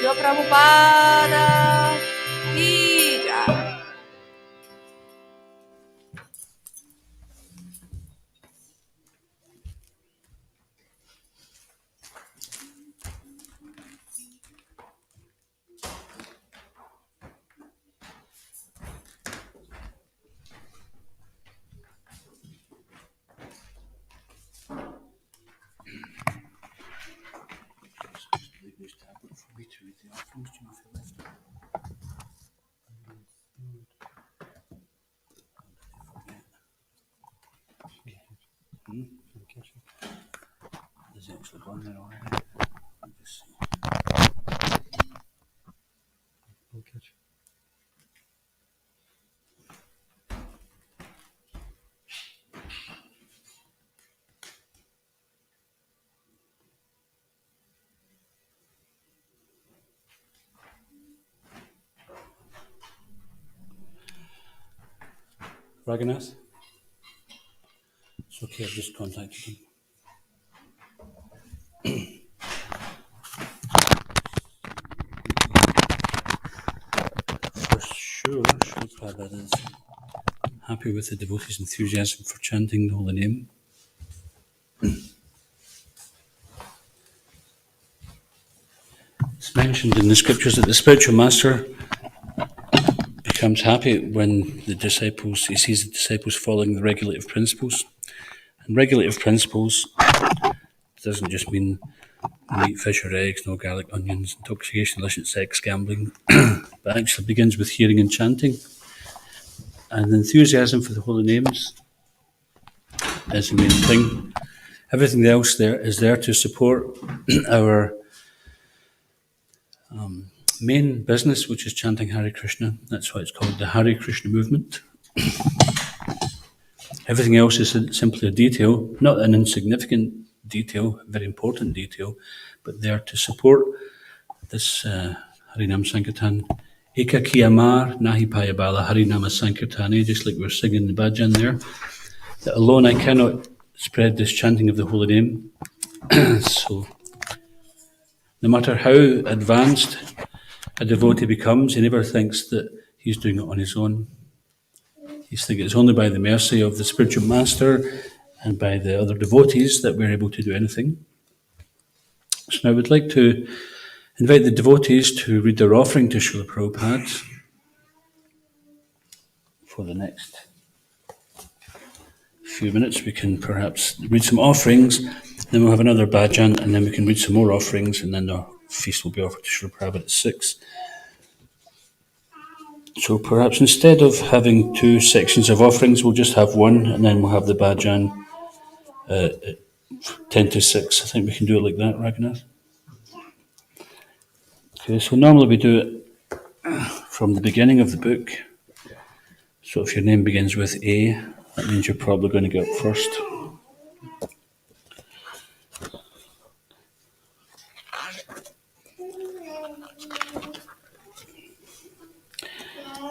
Srila Prabhupada ki jai. There's actually one there already. Let me just see. Raghunath? It's okay, I've just contacted him. For sure, Srila Prabhupada is happy with the devotees' enthusiasm for chanting the holy name. It's mentioned in the scriptures that the spiritual master becomes happy when he sees the disciples following the regulative principles. And regulative principles doesn't just mean meat, fish or eggs, no garlic, onions, intoxication, illicit sex, gambling, but actually begins with hearing and chanting. And the enthusiasm for the holy names is the main thing. Everything else there is there to support our main business, which is chanting Hare Krishna. That's why it's called the Hare Krishna movement. Everything else is simply a detail, not an insignificant detail, a very important detail, but there to support this Harinam Sankirtan. Eka ki amar nahi payabala Harinama Sankirtani, just like we're singing the bhajan there. That alone I cannot spread this chanting of the holy name. So, no matter how advanced a devotee becomes, he never thinks that he's doing it on his own. He's thinking it's only by the mercy of the spiritual master and by the other devotees that we're able to do anything. So I would like to invite the devotees to read their offering to Srila Prabhupada for the next few minutes. We can perhaps read some offerings, then we'll have another bhajan, and then we can read some more offerings, and then the feast will be offered to Srila Prabhupada at 6. So perhaps instead of having 2 sections of offerings, we'll just have one, and then we'll have the bhajan at 10 to 6. I think we can do it like that, Raghunath. Okay, so normally we do it from the beginning of the book. So if your name begins with A, that means you're probably going to get up first.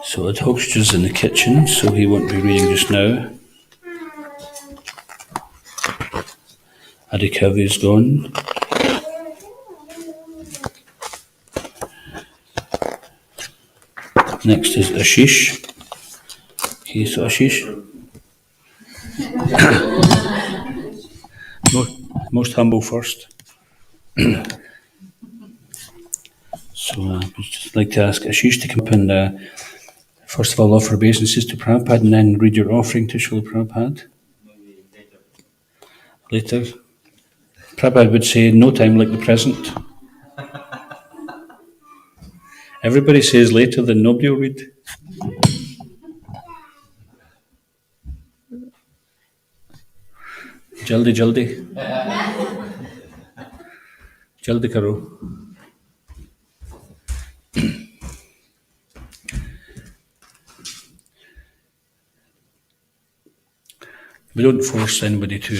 So Adhoksha's in the kitchen, so he won't be reading just now. Adikavi is gone. Next is Ashish. Okay, so Ashish. most humble first. So I'd just like to ask Ashish to come up and first of all offer obeisances to Prabhupada and then read your offering to Srila Prabhupada. Maybe later. Later. Prabhupada would say, no time like the present. Everybody says later, then nobody will read. Jaldi, jaldi. Jaldi karo. We don't force anybody to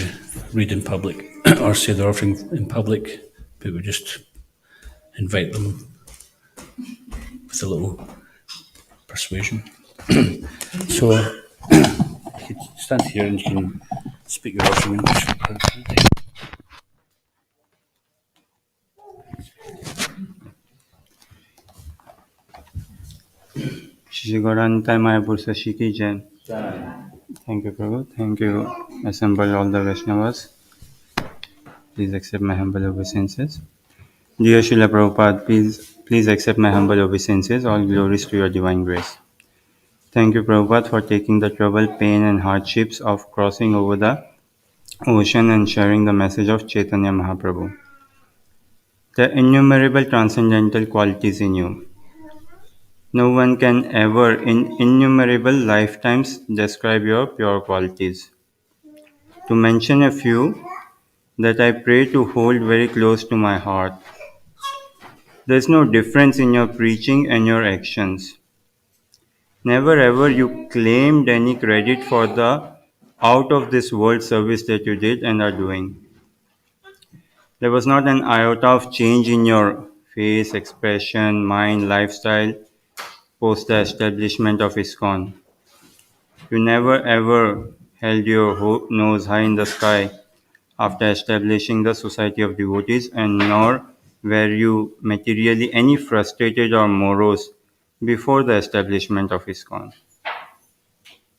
read in public or say their offering in public, but we just invite them with a little persuasion. So you can stand here and you can speak your offering in English. Shri Gauranta Maya Bursashi ki Jai. Thank you, Prabhu. Thank you, assemble all the Vaishnavas. Please accept my humble obeisances. Dear Srila Prabhupada, please accept my humble obeisances. All glories to your divine grace. Thank you, Prabhupada, for taking the trouble, pain, and hardships of crossing over the ocean and sharing the message of Chaitanya Mahaprabhu. The innumerable transcendental qualities in you. No one can ever, in innumerable lifetimes, describe your pure qualities. To mention a few that I pray to hold very close to my heart. There is no difference in your preaching and your actions. Never ever you claimed any credit for the out of this world service that you did and are doing. There was not an iota of change in your face, expression, mind, lifestyle post the establishment of ISKCON. You never ever held your nose high in the sky after establishing the Society of Devotees, and nor were you materially any frustrated or morose before the establishment of ISKCON.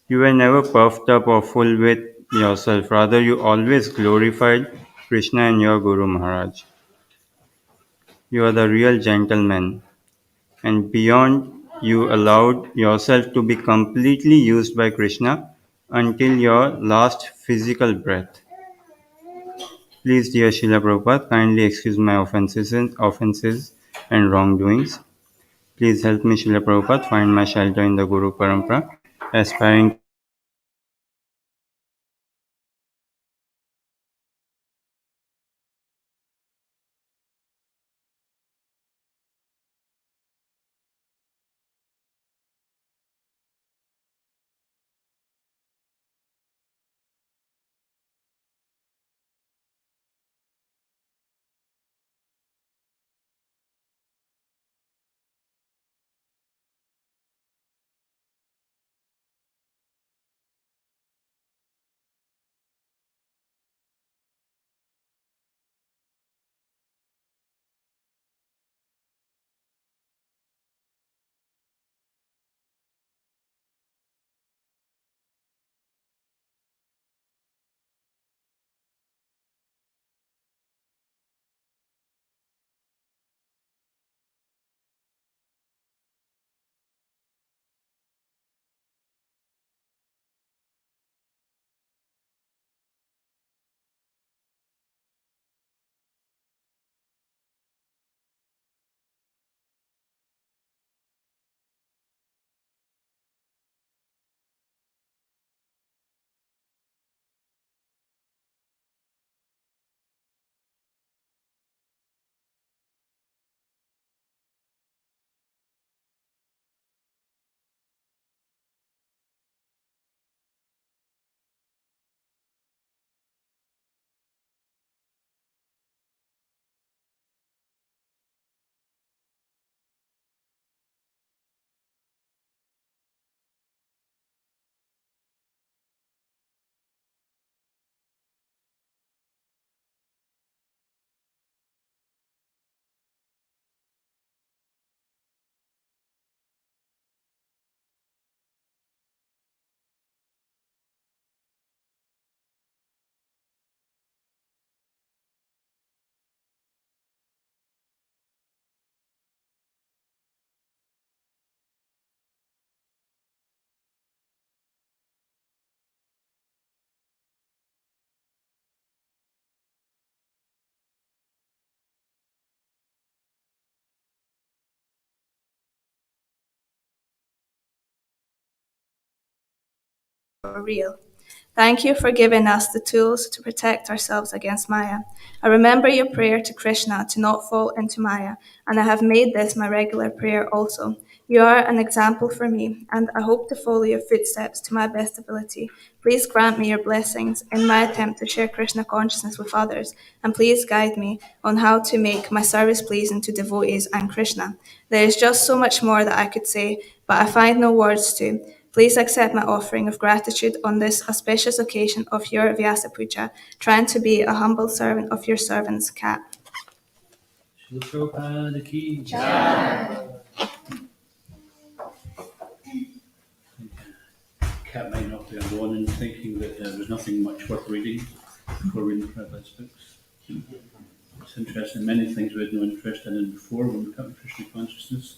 You were never puffed up or full with yourself, rather, you always glorified Krishna and your Guru Maharaj. You are the real gentleman, and beyond, you allowed yourself to be completely used by Krishna until your last physical breath. Please, dear Srila Prabhupada, kindly excuse my offenses and wrongdoings. Please help me, Srila Prabhupada, find my shelter in the Guru Parampara, aspiring for real. Thank you for giving us the tools to protect ourselves against Maya. I remember your prayer to Krishna to not fall into Maya, and I have made this my regular prayer also. You are an example for me, and I hope to follow your footsteps to my best ability. Please grant me your blessings in my attempt to share Krishna consciousness with others, and please guide me on how to make my service pleasing to devotees and Krishna. There is just so much more that I could say, but I find no words to. Please accept my offering of gratitude on this auspicious occasion of your Vyasa Puja, trying to be a humble servant of your servant's cat. Srila Prabhupada ki Jai. kept mine up there going and thinking that there was nothing much worth reading before reading Prabhupada's books. It's interesting, many things we had no interest in before when we come to Krishna consciousness.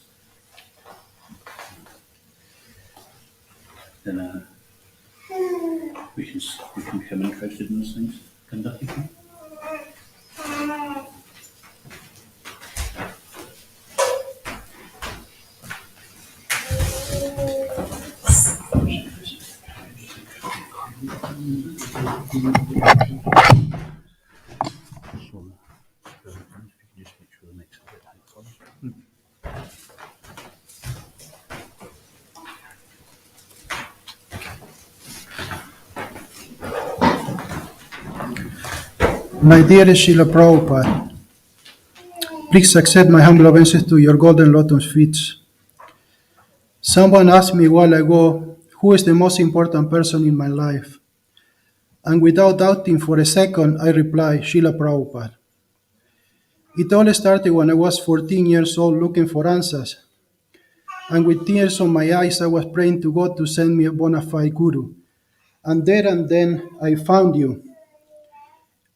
Then we can become interested in those things. Kandaki. My dear Srila Prabhupada, please accept my humble obeisances to your golden lotus feet. Someone asked me a while ago, who is the most important person in my life? And without doubting for a second, I replied, Srila Prabhupada. It all started when I was 14 years old looking for answers. And with tears on my eyes, I was praying to God to send me a bona fide guru. And there and then, I found you.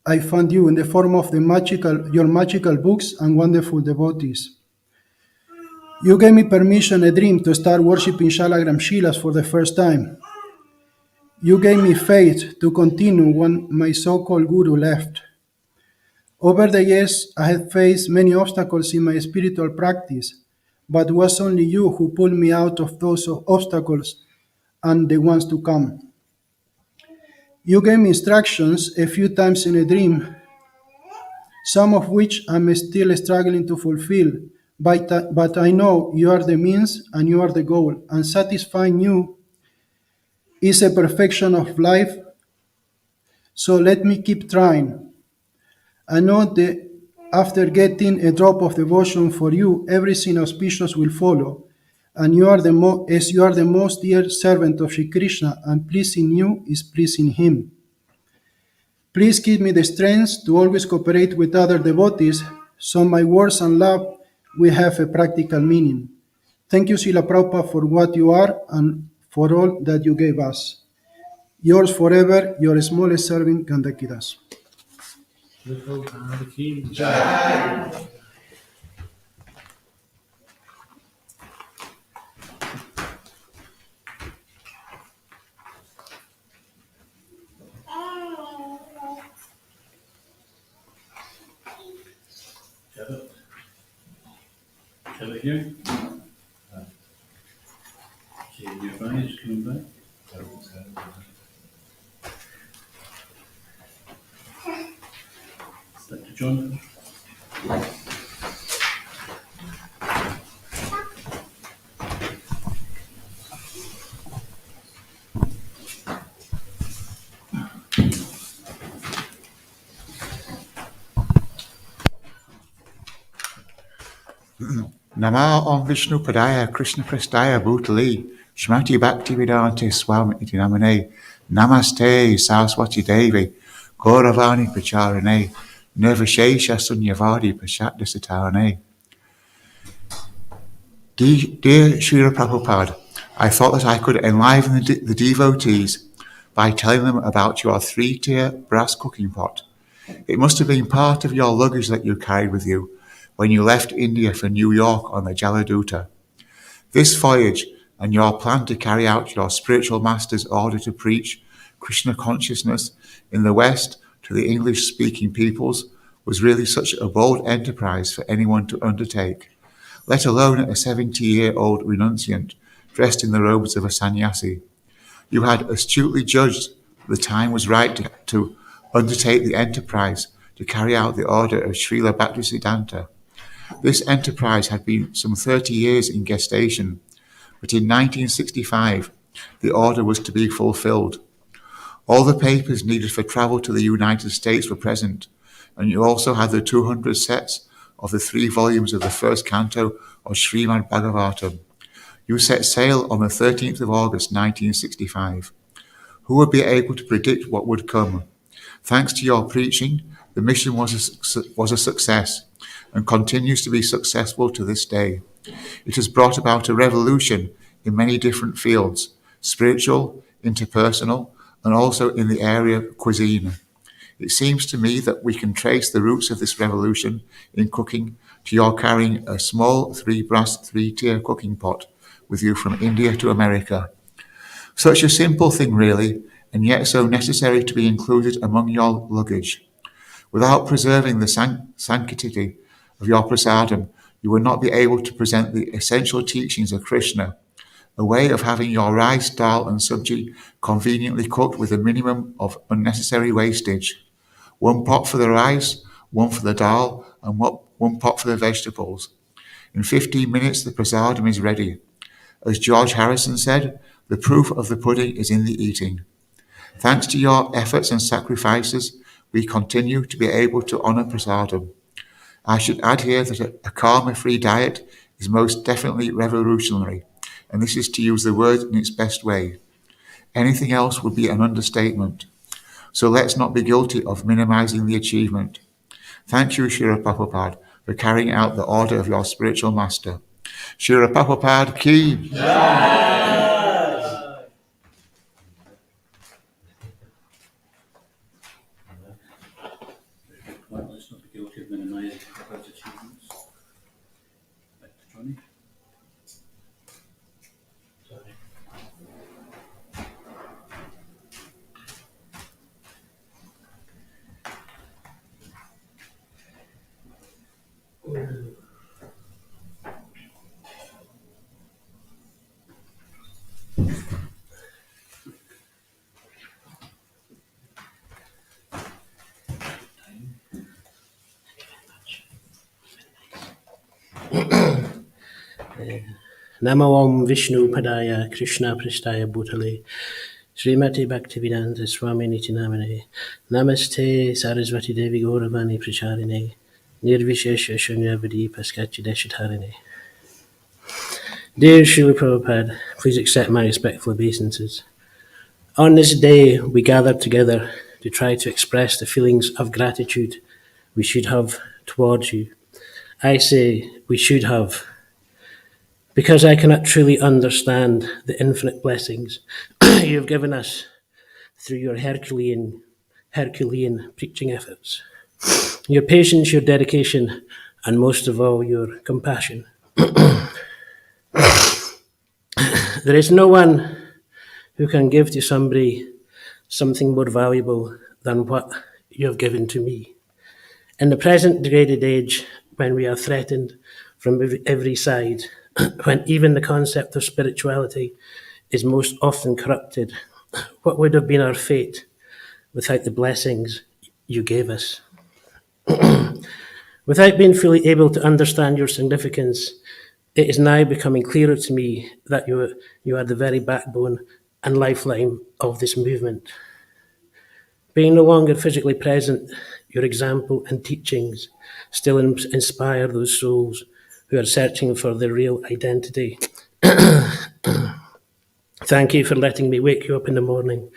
I found you in the form of your magical books and wonderful devotees. You gave me permission, a dream, to start worshipping Shalagram Shilas for the first time. You gave me faith to continue when my so-called guru left. Over the years, I had faced many obstacles in my spiritual practice, but it was only you who pulled me out of those obstacles and the ones to come. You gave me instructions a few times in a dream, some of which I'm still struggling to fulfill, but I know you are the means and you are the goal, and satisfying you is a perfection of life, so let me keep trying. I know that after getting a drop of devotion for you, everything auspicious will follow, and you are the most dear servant of Sri Krishna, and pleasing you is pleasing him. Please give me the strength to always cooperate with other devotees, so my words and love will have a practical meaning. Thank you, Srila Prabhupada, for what you are and for all that you gave us. Yours forever, your smallest servant, Gandaki Das. Shall we hear? See your eyes coming back. Dr. John. Namo Om Vishnu Padaya Krishna Prestaya Bhutali Shmati Bhaktivedanta Swami Namane Namaste Saraswati Devi Gauravani Pracharane Nirvishesha Sunyavadi Pashat Desitarane. Dear Srila Prabhupada, I thought that I could enliven the devotees by telling them about your 3-tier brass cooking pot. It must have been part of your luggage that you carried with you when you left India for New York on the Jaladuta. This voyage and your plan to carry out your spiritual master's order to preach Krishna consciousness in the West to the English-speaking peoples was really such a bold enterprise for anyone to undertake, let alone a 70-year-old renunciant dressed in the robes of a sannyasi. You had astutely judged the time was right to undertake the enterprise to carry out the order of Srila Bhaktisiddhanta. This enterprise had been some 30 years in gestation, but in 1965 the order was to be fulfilled. All the papers needed for travel to the United States were present, and you also had the 200 sets of the 3 volumes of the first canto of Srimad Bhagavatam. You set sail on the 13th of August 1965. Who would be able to predict what would come? Thanks to your preaching, the mission was a success and continues to be successful to this day. It has brought about a revolution in many different fields: spiritual, interpersonal, and also in the area of cuisine. It seems to me that we can trace the roots of this revolution in cooking to your carrying a small 3-brass 3-tier cooking pot with you from India to America. Such a simple thing really, and yet so necessary to be included among your luggage. Without preserving the sanctity of your prasadam, you would not be able to present the essential teachings of Krishna, a way of having your rice, dal and sabji conveniently cooked with a minimum of unnecessary wastage. 1 pot for the rice, 1 for the dal, and 1 pot for the vegetables. In 15 minutes, the prasadam is ready. As George Harrison said, the proof of the pudding is in the eating. Thanks to your efforts and sacrifices, we continue to be able to honour prasadam. I should add here that a karma-free diet is most definitely revolutionary, and this is to use the word in its best way. Anything else would be an understatement. So let's not be guilty of minimizing the achievement. Thank you, Srila Prabhupada, for carrying out the order of your spiritual master. Srila Prabhupada ki. Let's not be guilty of minimizing Prabhupada's achievements. Back to Johnny. Namo Om Vishnu Padaya Krishna Pristaya Bhutale Srimati Bhaktivedanta Swami Namane Namaste Saraswati Devi Gauravani Pracharine Nirvishesha Shunyavadi Paskachi Deshatharine. Dear Srila Prabhupada, please accept my respectful obeisances. On this day, we gather together to try to express the feelings of gratitude we should have towards you. I say we should have, because I cannot truly understand the infinite blessings you have given us through your Herculean preaching efforts, your patience, your dedication, and most of all, your compassion. There is no one who can give to somebody something more valuable than what you have given to me. In the present degraded age, when we are threatened from every side, when even the concept of spirituality is most often corrupted, what would have been our fate without the blessings you gave us? Without being fully able to understand your significance, it is now becoming clearer to me that you are the very backbone and lifeline of this movement. Being no longer physically present, your example and teachings still inspire those souls who are searching for their real identity. Thank you for letting me wake you up in the morning.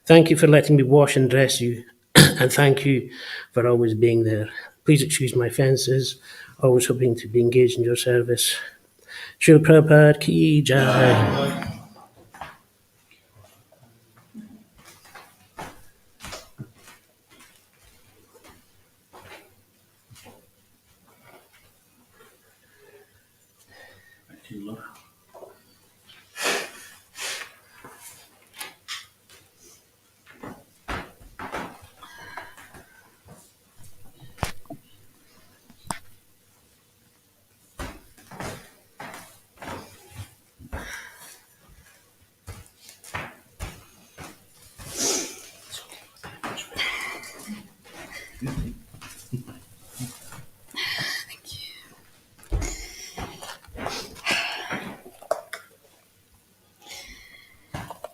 Thank you for letting me wash and dress you. And thank you for always being there. Please excuse my offences, always hoping to be engaged in your service. Srila Prabhupada ki jai.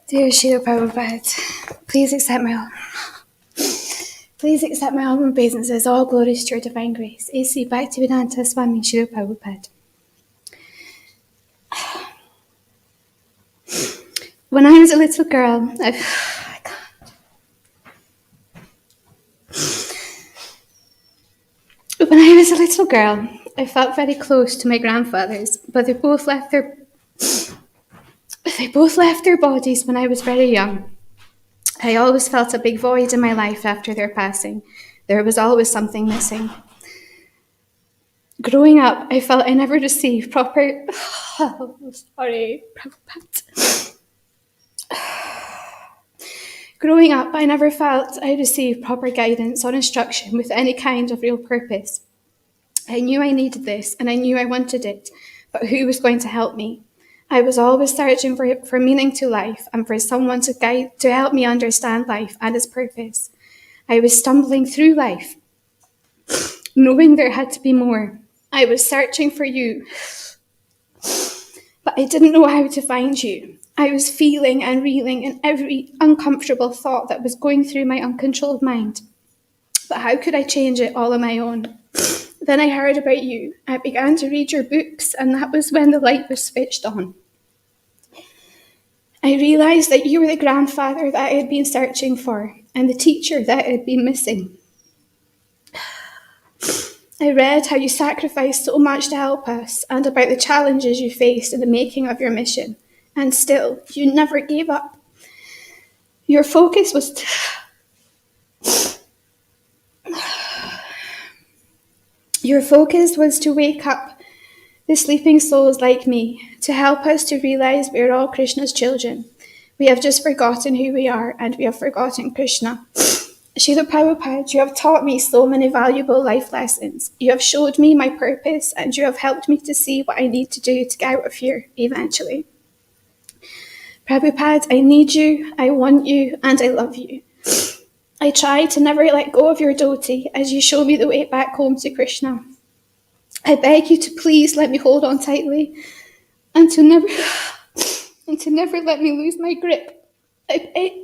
Dear Srila Prabhupada, please accept my humble obeisances. All glories to your divine grace. A.C. Bhaktivedanta Swami Prabhupada. When I was a little girl, I felt very close to my grandfathers, but they both left their They both left their bodies when I was very young. I always felt a big void in my life after their passing. There was always something missing. Growing up, I felt I never received proper... Sorry, Prabhupada. Growing up, I never felt I received proper guidance or instruction with any kind of real purpose. I knew I needed this, and I knew I wanted it, but who was going to help me? I was always searching for meaning to life and for someone to help me understand life and its purpose. I was stumbling through life, knowing there had to be more. I was searching for you, but I didn't know how to find you. I was feeling and reeling in every uncomfortable thought that was going through my uncontrolled mind. But how could I change it all on my own? Then I heard about you. I began to read your books, and that was when the light was switched on. I realised that you were the grandfather that I had been searching for, and the teacher that I had been missing. I read how you sacrificed so much to help us, and about the challenges you faced in the making of your mission. And still, you never gave up. Your focus was to wake up the sleeping souls like me, to help us to realise we are all Krishna's children. We have just forgotten who we are, and we have forgotten Krishna. Srila Prabhupada, you have taught me so many valuable life lessons. You have showed me my purpose, and you have helped me to see what I need to do to get out of here eventually. Prabhupada, I need you, I want you, and I love you. I try to never let go of your devotee as you show me the way back home to Krishna. I beg you to please let me hold on tightly and to never let me lose my grip. I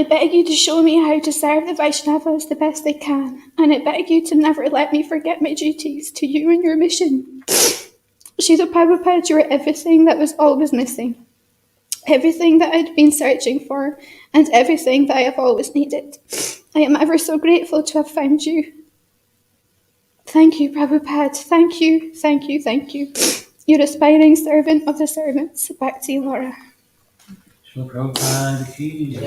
beg you to show me how to serve the Vaishnavas the best I can, and I beg you to never let me forget my duties to you and your mission. Srila Prabhupada, you are everything that was always missing, everything that I'd been searching for, and everything that I have always needed. I am ever so grateful to have found you. Thank you, Prabhupada. Thank you, thank you, thank you. Your aspiring servant of the servants, Bhakti Laura. Prabhupada ki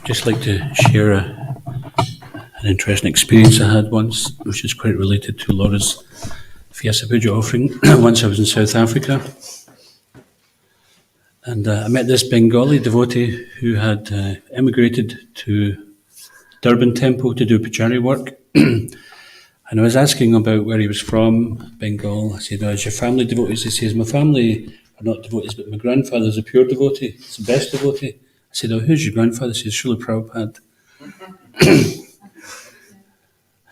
just like to share an interesting experience I had once, which is quite related to Laura's Vyasa Puja offering. Once I was in South Africa, and I met this Bengali devotee who had emigrated to Durban Temple to do pujaari work. And I was asking about where he was from, Bengal. I said, is your family devotees? He says, my family are not devotees, but my grandfather's a pure devotee. It's the best devotee. I said, who's your grandfather? He says, Srila Prabhupada.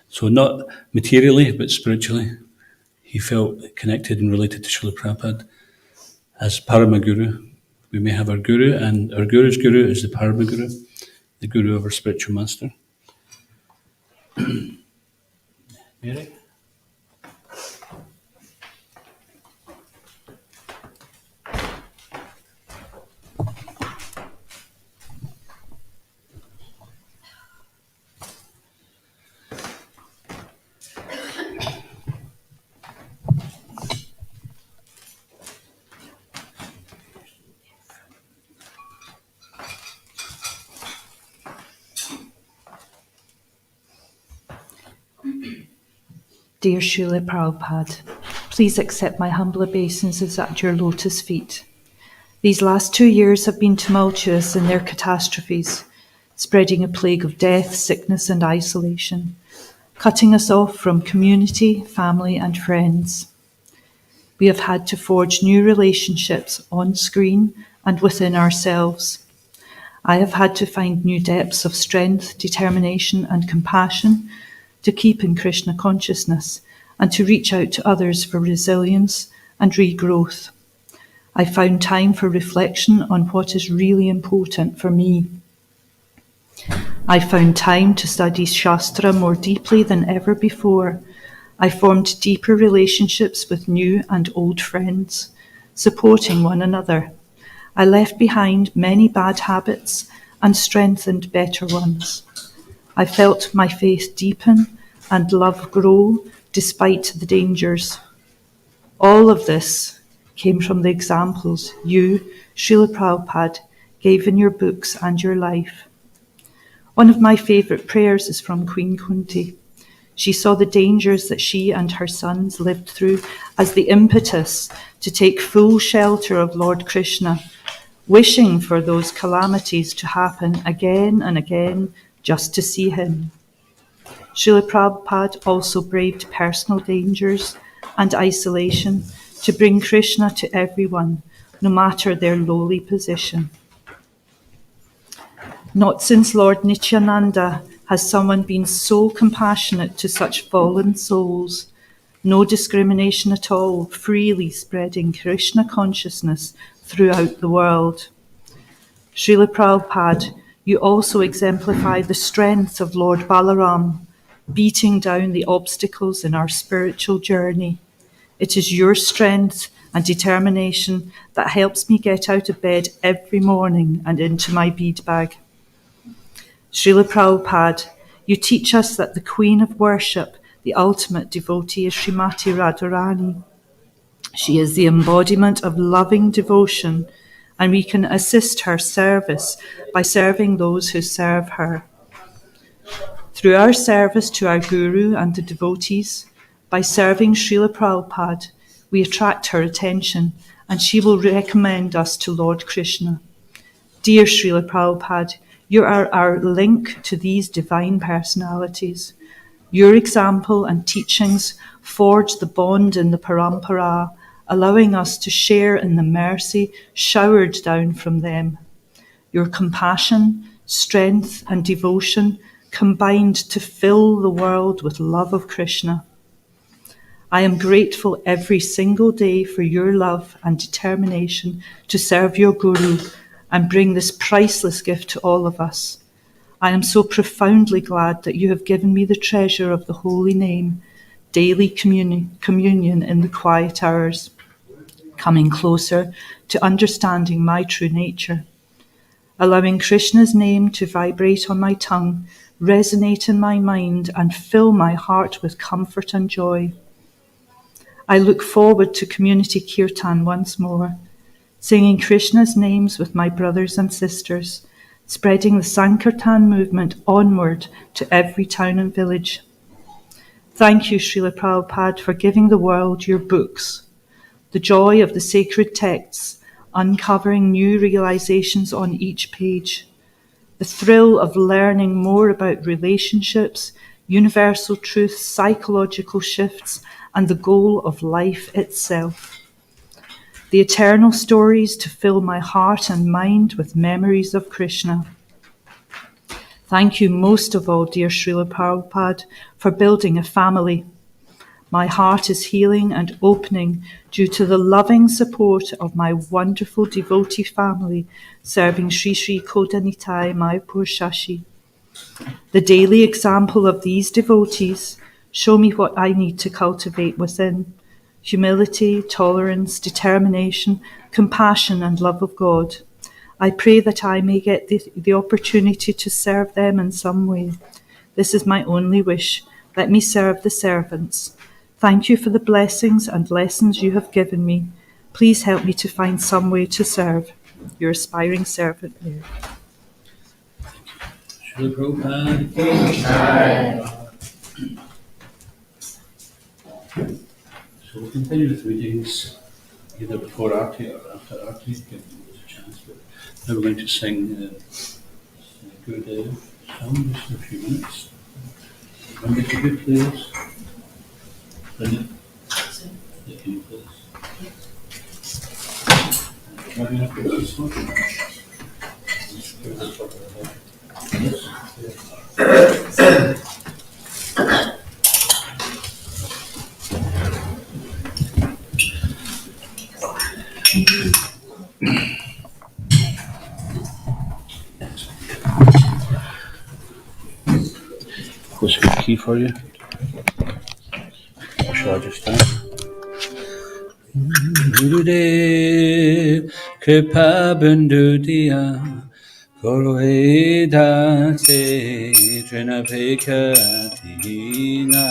So not materially, but spiritually, he felt connected and related to Srila Prabhupada as Parama Guru. We may have our Guru, and our Guru's Guru is the Parama Guru, the Guru of our spiritual master. Mary? Dear Srila Prabhupada, please accept my humble obeisances at your lotus feet. These last 2 years have been tumultuous in their catastrophes, spreading a plague of death, sickness and isolation, cutting us off from community, family and friends. We have had to forge new relationships on screen and within ourselves. I have had to find new depths of strength, determination and compassion to keep in Krishna consciousness and to reach out to others for resilience and regrowth. I found time for reflection on what is really important for me. I found time to study Shastra more deeply than ever before. I formed deeper relationships with new and old friends, supporting one another. I left behind many bad habits and strengthened better ones. I felt my faith deepen and love grow despite the dangers. All of this came from the examples you, Srila Prabhupada, gave in your books and your life. One of my favourite prayers is from Queen Kunti. She saw the dangers that she and her sons lived through as the impetus to take full shelter of Lord Krishna, wishing for those calamities to happen again and again just to see him. Srila Prabhupada also braved personal dangers and isolation to bring Krishna to everyone, no matter their lowly position. Not since Lord Nityananda has someone been so compassionate to such fallen souls. No discrimination at all, freely spreading Krishna consciousness throughout the world. Srila Prabhupada, you also exemplify the strength of Lord Balaram, beating down the obstacles in our spiritual journey. It is your strength and determination that helps me get out of bed every morning and into my bead bag. Srila Prabhupada, you teach us that the Queen of Worship, the ultimate devotee, is Srimati Radharani. She is the embodiment of loving devotion, and we can assist her service by serving those who serve her. Through our service to our Guru and the devotees, by serving Srila Prabhupada, we attract her attention, and she will recommend us to Lord Krishna. Dear Srila Prabhupada, you are our link to these divine personalities. Your example and teachings forge the bond in the parampara, allowing us to share in the mercy showered down from them. Your compassion, strength, and devotion combined to fill the world with love of Krishna. I am grateful every single day for your love and determination to serve your Guru and bring this priceless gift to all of us. I am so profoundly glad that you have given me the treasure of the holy name, daily communion in the quiet hours, coming closer to understanding my true nature, allowing Krishna's name to vibrate on my tongue, resonate in my mind, and fill my heart with comfort and joy. I look forward to community kirtan once more, singing Krishna's names with my brothers and sisters, spreading the Sankirtan movement onward to every town and village. Thank you, Srila Prabhupada, for giving the world your books, the joy of the sacred texts, uncovering new realizations on each page, the thrill of learning more about relationships, universal truths, psychological shifts, and the goal of life itself. The eternal stories to fill my heart and mind with memories of Krishna. Thank you most of all, dear Srila Prabhupada, for building a family. My heart is healing and opening due to the loving support of my wonderful devotee family serving Sri Sri Kodanitai Mayapur Shashi. The daily example of these devotees show me what I need to cultivate within: humility, tolerance, determination, compassion, and love of God. I pray that I may get the opportunity to serve them in some way. This is my only wish. Let me serve the servants. Thank you for the blessings and lessons you have given me. Please help me to find some way to serve. Your aspiring servant there. Srila Prabhupada. So we'll continue with readings either before Arti or after Arti, give them a chance. But now we're going to sing Gurudev song just in a few minutes. Remember to good players. Linda, yeah, can you play this? Maybe not put this one. What's a good key for you? Or shall I just start? Gurudev Kripa Bindu Diya Korvedase Trinapekatina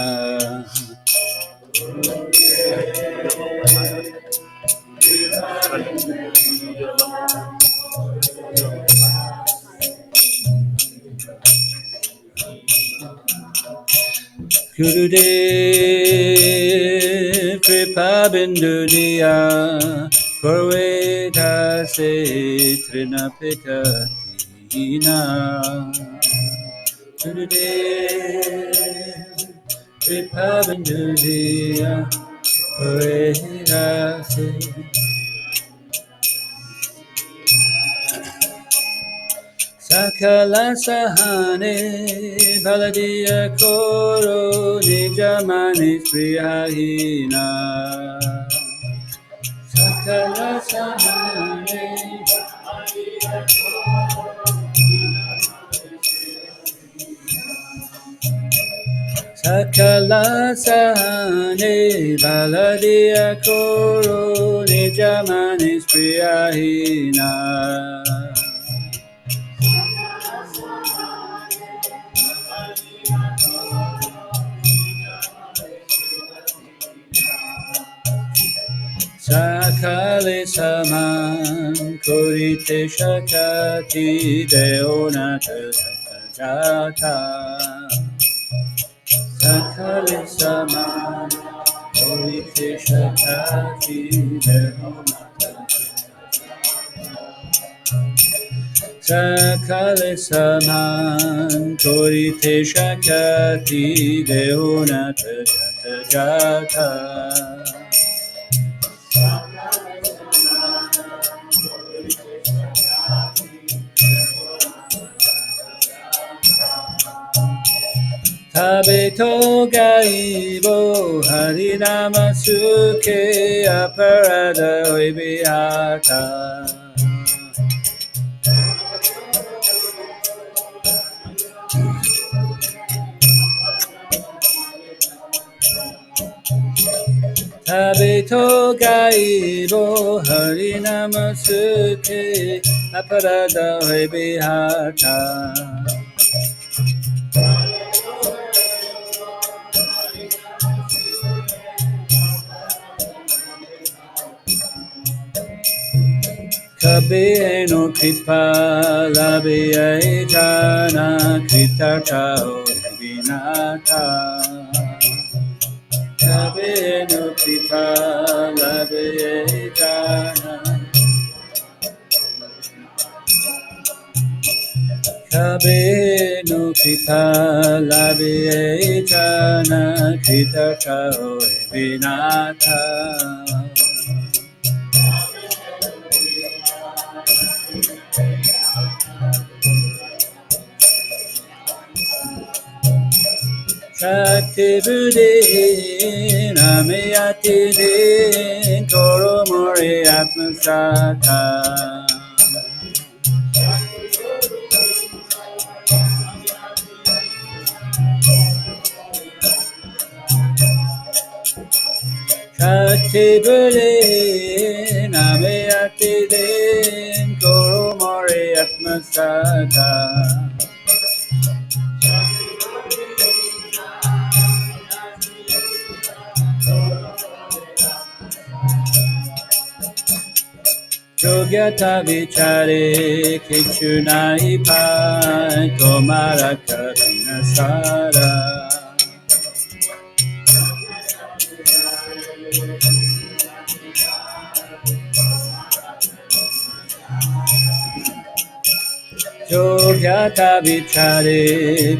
Gurudev Kripabindudiya Korvedase Trinapekatina Gurudev Kripabindudiya Korvedase Sakala Sahane Baladiya Koro Nijamani Priyahina Sakala Sahane Sakala Sahane Baladiya Koro Nijamani Priyahina Sakale saman kurite shakati deonata jata. Sakale saman kurite shakati deonata. Sakale saman kurite shakati deonata jata. Tabeto gaibo harinama suke aparada oibihata. Tabeto gaibo harinama suke aparada oibihata. Kabeno kripa labia jana kritata vinata. Kabeno kripa labia jana. Kabeno kripa labia jana kritata vinata. Shakti Buddhi Namayati Din Koro Mori Atmasata. Shakti Buddhi Namayati Din Koro Mori Atmasata. Yogyata vichare kichunai pai tomara karuna sara. Yogyata vichare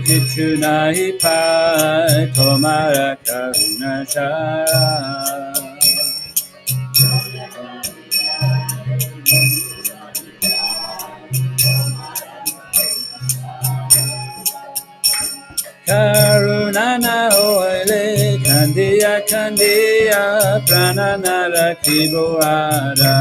kichunai pai tomara karuna sara. Karunana oile kandiya kandiya pranana rakiboara.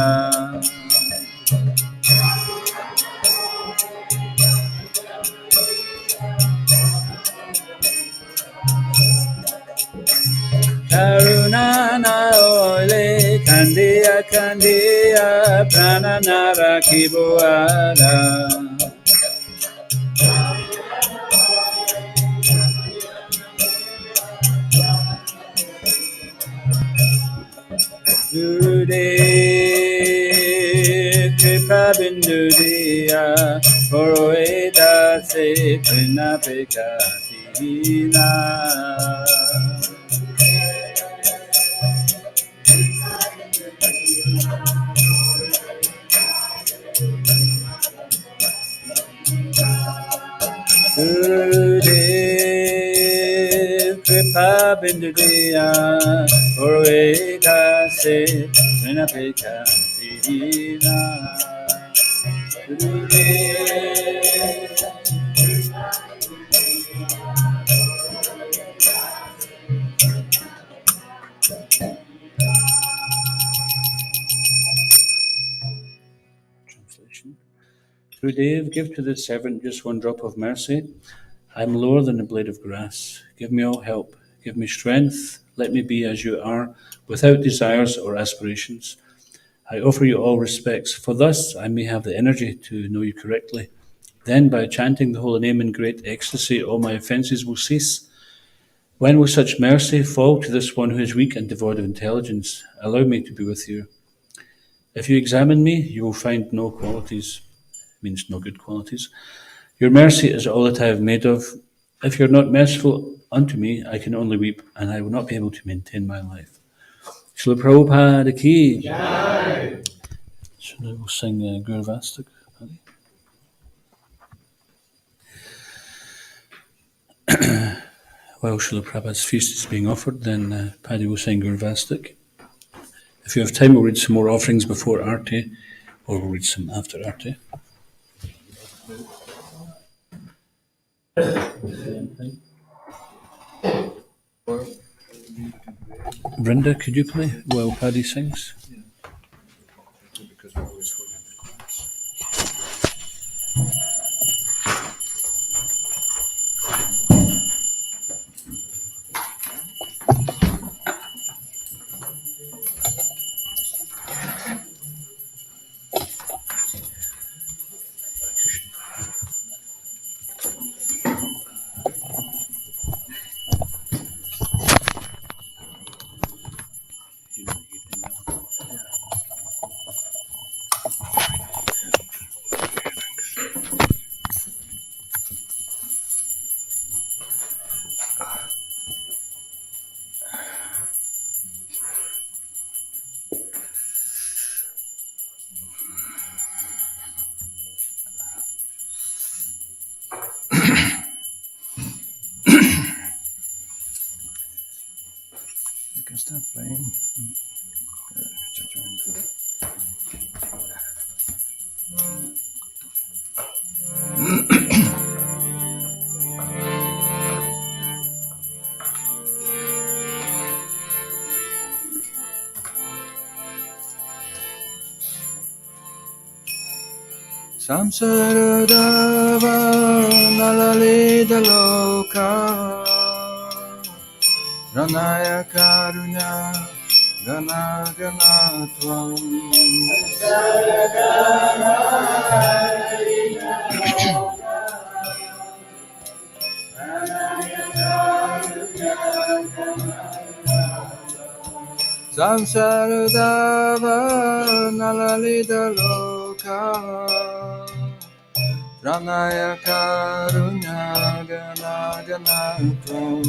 Karunana oile kandiya kandiya pranana rakiboara. Gurudev Kripa Bindu Diya Purveda Se Prinapikatina. Gurudev Kripa Bindu Diya Purveda Se Prinapikatina. Translation. Gurudev, give to this servant just one drop of mercy. I am lower than a blade of grass. Give me all help. Give me strength. Let me be as you are, without desires or aspirations. I offer you all respects, for thus I may have the energy to know you correctly. Then, by chanting the holy name in great ecstasy, all my offences will cease. When will such mercy fall to this one who is weak and devoid of intelligence? Allow me to be with you. If you examine me, you will find no qualities, means no good qualities. Your mercy is all that I have made of. If you are not merciful unto me, I can only weep, and I will not be able to maintain my life. Srila Prabhupada ki Jai. So now we'll sing Guruvastak. While Srila Prabhupada's feast is being offered, then Paddy will sing Guruvastak. If you have time, we'll read some more offerings before Arti, or we'll read some after Arti. Brenda, could you play while Paddy sings? You can start playing. Samsaradava nalaleda loka Ranaya karunya gana gana tvam Samsaradava nalaleda loka Ranaya karunya gana gana tvam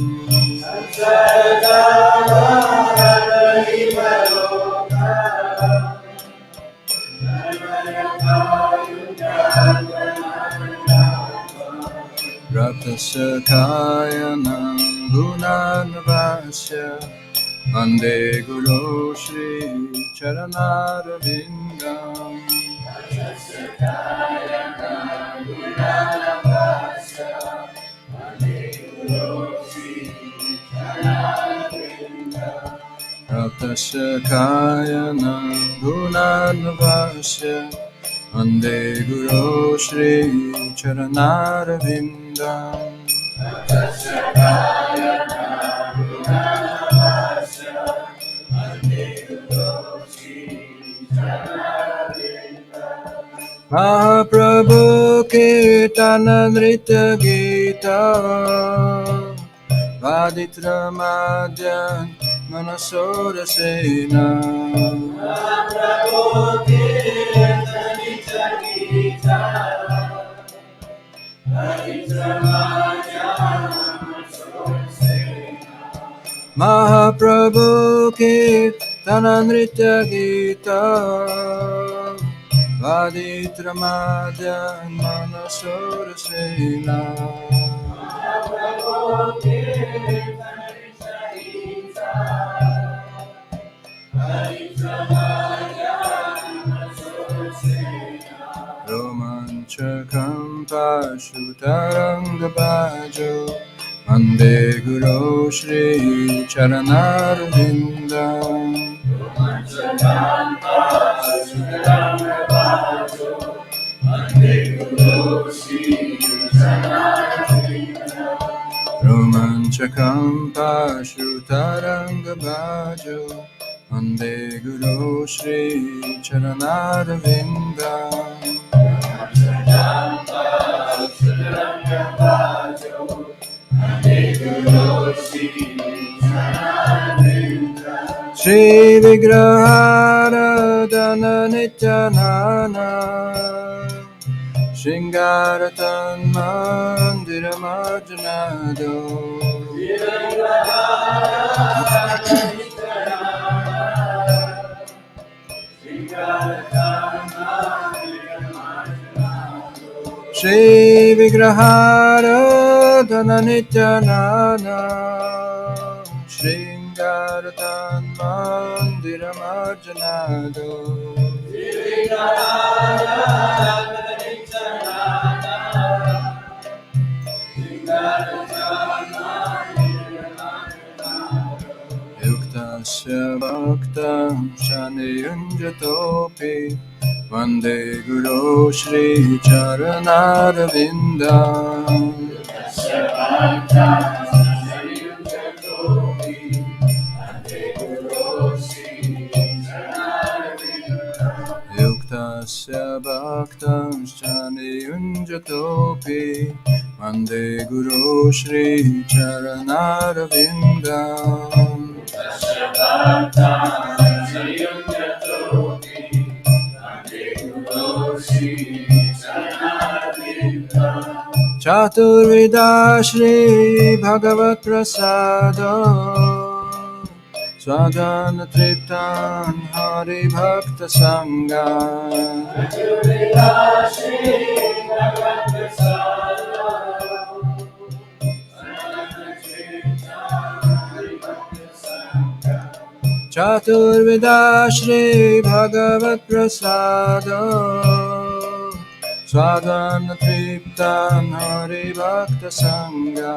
Ratasakayanam gunanvasya Ande Guru Shri Charanarvindam Ratasakayanam gunanvasya Ande Guru Shri Charanarvindam Mahaprabhu Kirtana Nrita Gita Vaditra Madhyan Manasora Sena Mahaprabhu Kirtana Nritya Gita Vaditra Madhya Manasura Sena Romanchakam Pashutaranga Bhajo Vande Guru Shri Charanarvinda Romanchakam Pashutaranga Bhajo Vande Guru Shri Charanarvinda Shri Vigrahara Nityanana Shingaratan Mandira Marjanado Shri Vigrahara Nityanana Shingaratan Mandira Marjanado Yuktasya Bhaktam Shaniyunjatopi Vande Guru Shri Charanarvindam Yuktasya Bhaktam Shaniyunjatopi Vande Guru Shri Charanarvindam Chaturvida Shri Bhagavat Prasada Swadhana Triptan Hari Bhakta Sangha Chaturvida Shri Bhagavat Prasada Swadhana Triptan Hari Bhakta Sangha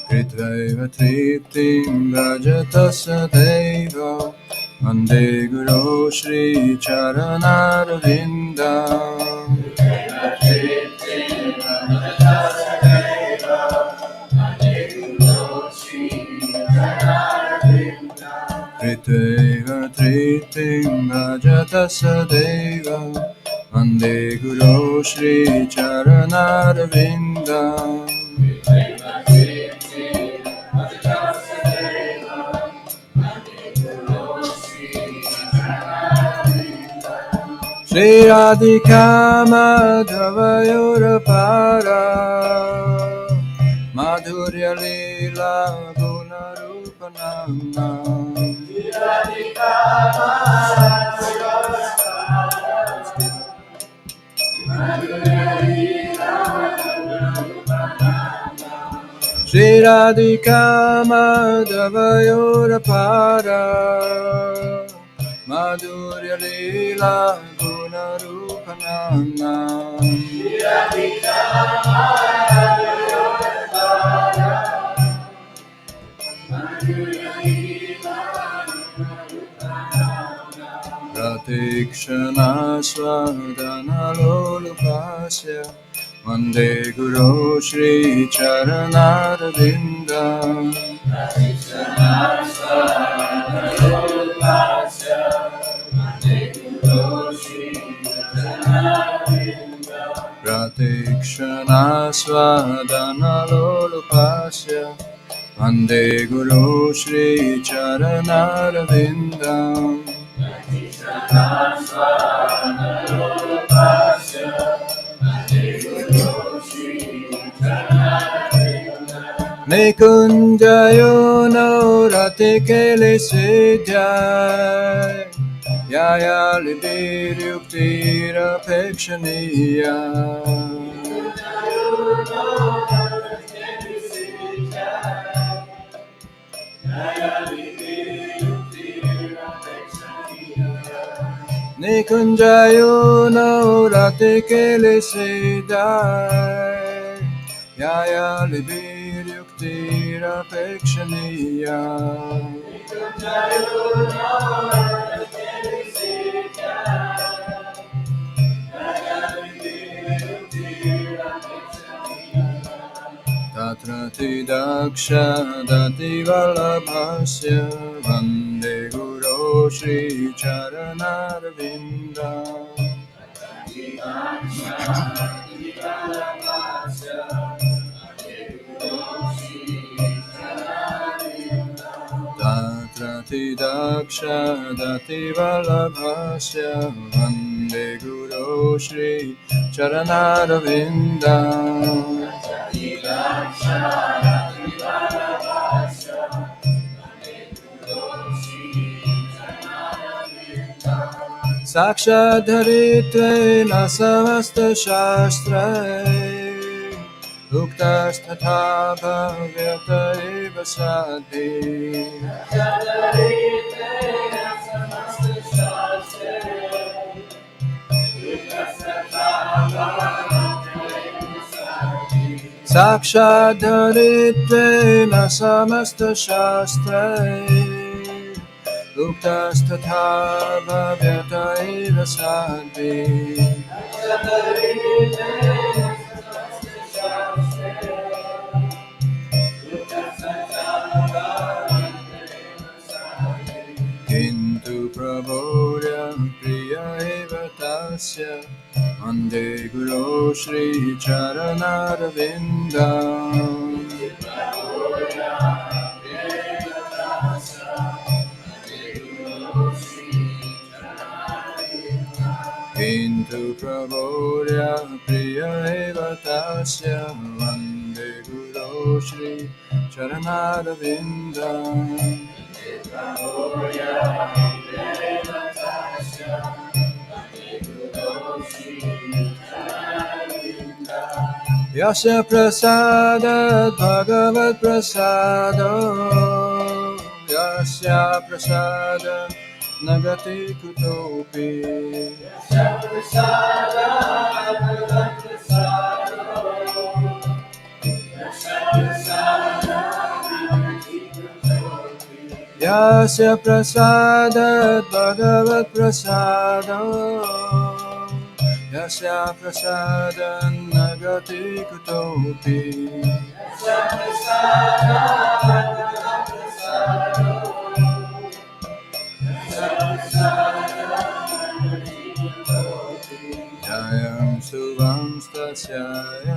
Kritvaiva Triptim Bhajata Sadaiva Vande Guru Shri Charanarvindam Kritvaiva Triptim Bhajata Sadaiva Vande Guru Shri Charanarvindam Shri Radhika Madhavayorapara Madhurya Lila Gunarupanamna Shri Radhika Madhavayorapara Madhurya Lila Gunarupanamna Pratikshana Swadhana Lolupasya Vande Guru Shri Charanarvindam Swadana Lolupasya Vande Guru Shri Charanarvindam Nikunjayo no ratikele siddhai Yaya libir yuktira pekshaniya Nikunjayo no ratikele siddhai Yaya libir yuktira pekshaniya Tatrati daksha dati vallabhasya Vande Guru Shri Charanarvinda Tatrati daksha dati vallabhasya Vande Guru Shri Charanarvinda Sakshadharittvena samasta shastrai Uktastatha bhavyata eva sadhi Sakshadharitvena samasta shastrai Uktastatha bhavyata eva sadhi Kintu prabodya priya eva tasya Vande Guru Shri Charanarvindam Kintu prabodya priya eva tasya Vande Guru Shri Charanarvindam Yasya prasada bhagavad prasada Yasya prasada nagati kutopi Yasya prasada bhagavad prasada Yasya prasada nagati kutopi Yasya prasada bhagavad prasada Yasya prasada nagati kutopi Yasya prasada bhagavad prasada Yasya prasada nagati kutopi Jayam subham stasya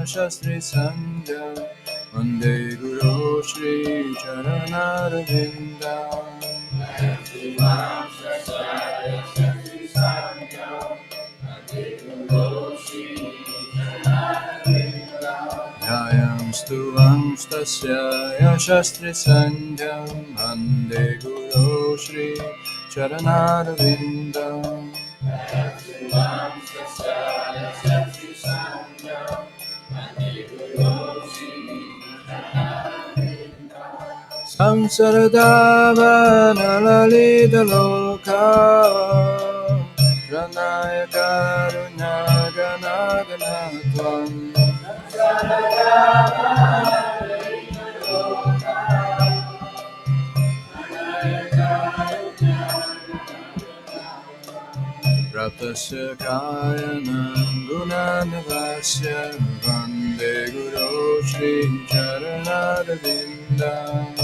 shastri sandhya Vande Guru Shri Charanarvindam Jayam subham stasya shastri sandhya Jayam stuvam stasya shastri sandhyam Vande Guru Shri Charanarvindam Samsaradava lalita loka Pranaya karunya ganaganatvam Pratasya kayanam gunanavasya Vande Guru Shri Charanarvindam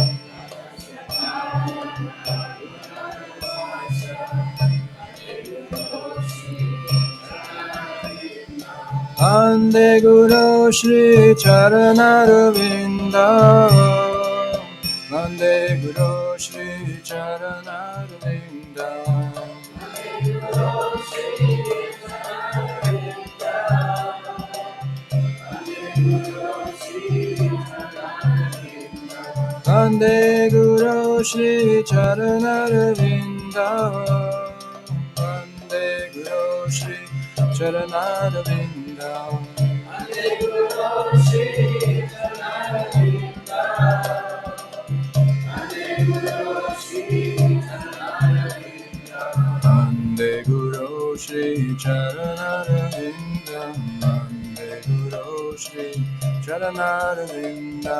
Vande Guru Shri Charanaravinda. Vande Guru Shri Charanaravinda. Vande Guru Shri Charanaravinda. Vande Guru Shri Charanaravinda. Vande Guru Shri Charanaravinda. Vande Guru Shri Charanaravinda. Vande Guru Shri Charanaravinda. Vande Guru Shri Charanaravinda.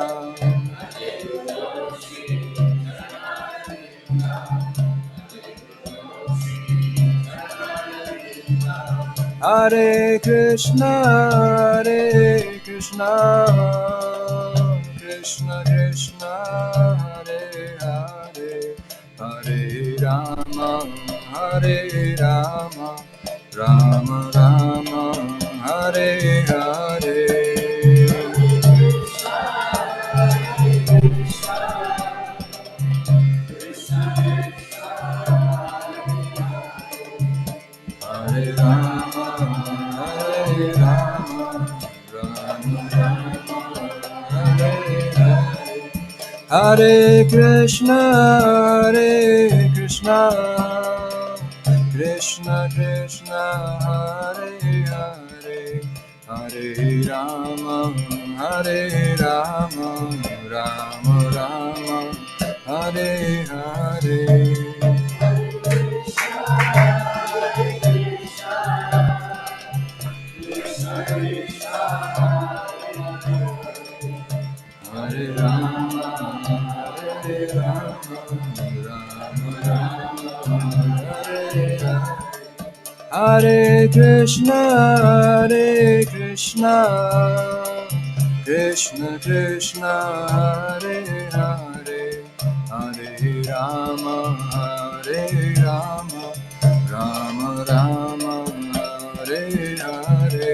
Hare Krishna, Hare Krishna, Krishna Krishna, Hare Hare, Hare Rama, Hare Rama, Rama Rama, Hare Hare. Hare Rama, Hare Rama, Rama Rama, Hare Hare. Hare Krishna, Hare Krishna, Krishna Krishna, Hare Hare, Hare Rama, Hare Rama, Rama Rama, Hare Hare. Hare Rama, Hare Rama, Rama Rama, Hare Hare. Hare Krishna, Hare Krishna, Krishna Krishna, Hare Hare, Hare Rama, Hare Rama, Rama Rama, Hare Hare.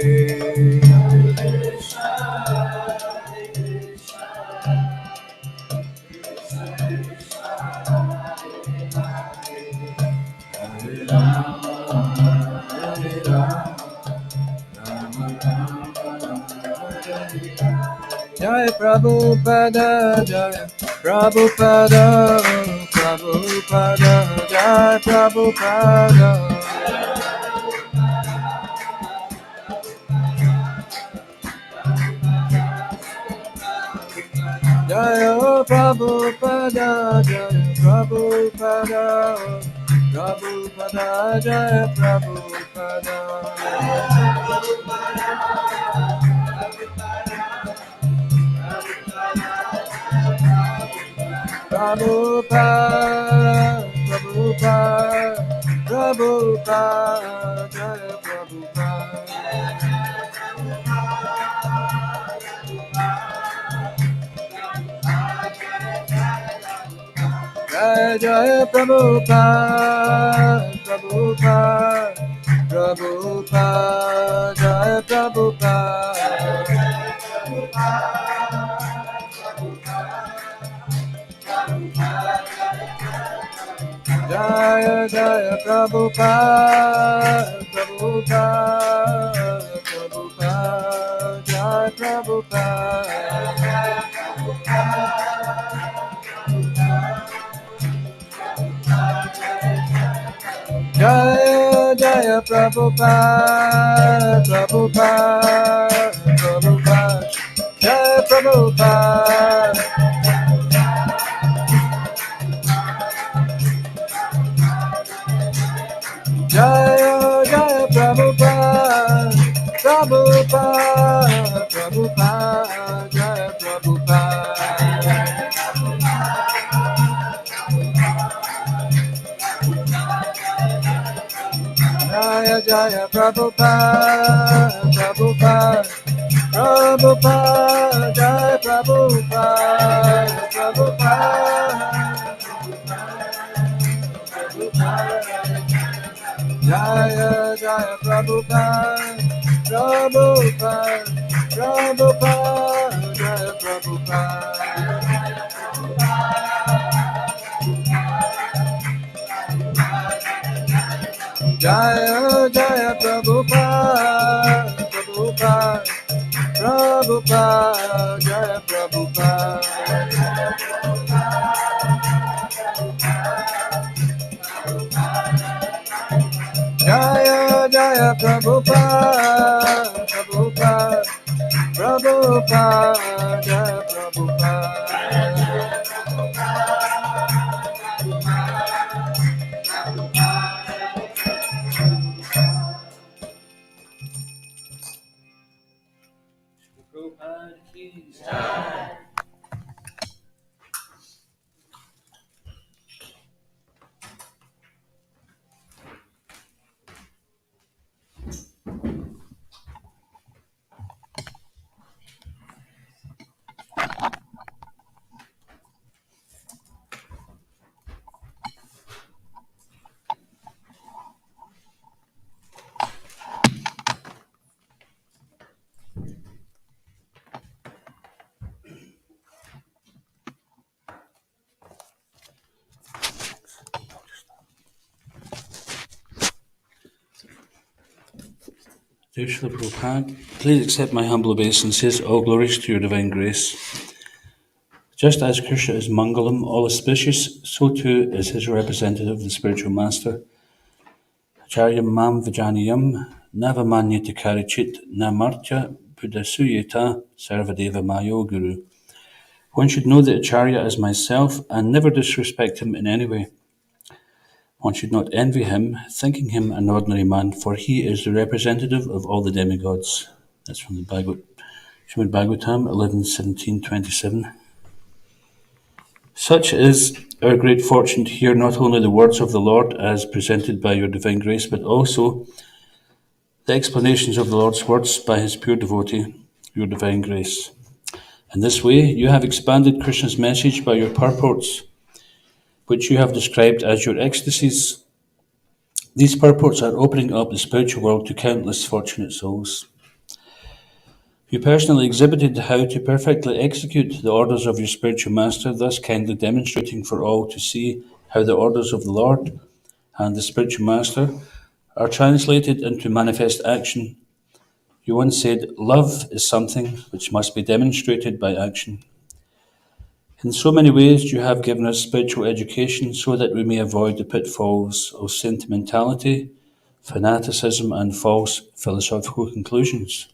Jai Prabhupada, Jai Prabhupada, Prabhupada, Jai Prabhupada. Jai Prabhupada, Jai Prabhupada, Prabhupada, Jai Prabhupada. Prabhupada, Prabhupada, Prabhupada, Jai Prabhupada. Jai Jai Prabhupada, Prabhupada, Prabhupada, Jai Prabhupada. Jaya Jaya Prabhupada, Prabhupada, Prabhupada, Jaya Prabhupada. Jaya Jaya Prabhupada, Prabhupada, Prabhupada, Jaya Prabhupada. Jaya Jaya Prabhupada, Prabhupada, Prabhupada, Jaya Prabhupada. Jaya Jaya Prabhupada, Prabhupada, Prabhupada, Jaya Prabhupada, Prabhupada. Jaya Jaya Prabhupada, Prabhupada, Prabhupada, Jaya Prabhupada. Jaya Jaya Prabhupada, Prabhupada, Prabhupada, Jaya Prabhupada. Jaya Jaya Prabhupada, Prabhupada, Prabhupada, Jaya Prabhupada. Dear Srila Prabhupada, please accept my humble obeisances. All glories to your divine grace. Just as Krishna is Mangalam, all auspicious, so too is his representative, the spiritual master. Acharyam mam vijaniyam navamanyata karichit namartya pudasuyeta sarvadeva mayo guru. One should know the Acharya as myself and never disrespect him in any way. One should not envy him, thinking him an ordinary man, for he is the representative of all the demigods. That's from the Srimad Bhagavatam 11:17-27. Such is our great fortune to hear not only the words of the Lord as presented by your divine grace, but also the explanations of the Lord's words by his pure devotee, your divine grace. In this way, you have expanded Krishna's message by your purports, which you have described as your ecstasies. These purports are opening up the spiritual world to countless fortunate souls. You personally exhibited how to perfectly execute the orders of your spiritual master, thus kindly demonstrating for all to see how the orders of the Lord and the spiritual master are translated into manifest action. You once said, love is something which must be demonstrated by action. In so many ways you have given us spiritual education so that we may avoid the pitfalls of sentimentality, fanaticism, and false philosophical conclusions.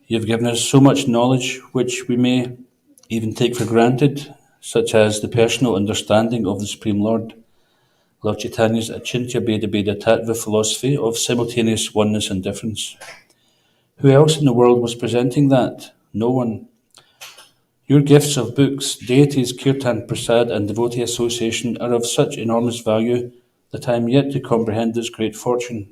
You have given us so much knowledge which we may even take for granted, such as the personal understanding of the Supreme Lord, Lord Chaitanya's Achintya Bheda Bheda Tattva philosophy of simultaneous oneness and difference. Who else in the world was presenting that? No one. Your gifts of books, deities, kirtan, prasad, and devotee association are of such enormous value that I am yet to comprehend this great fortune.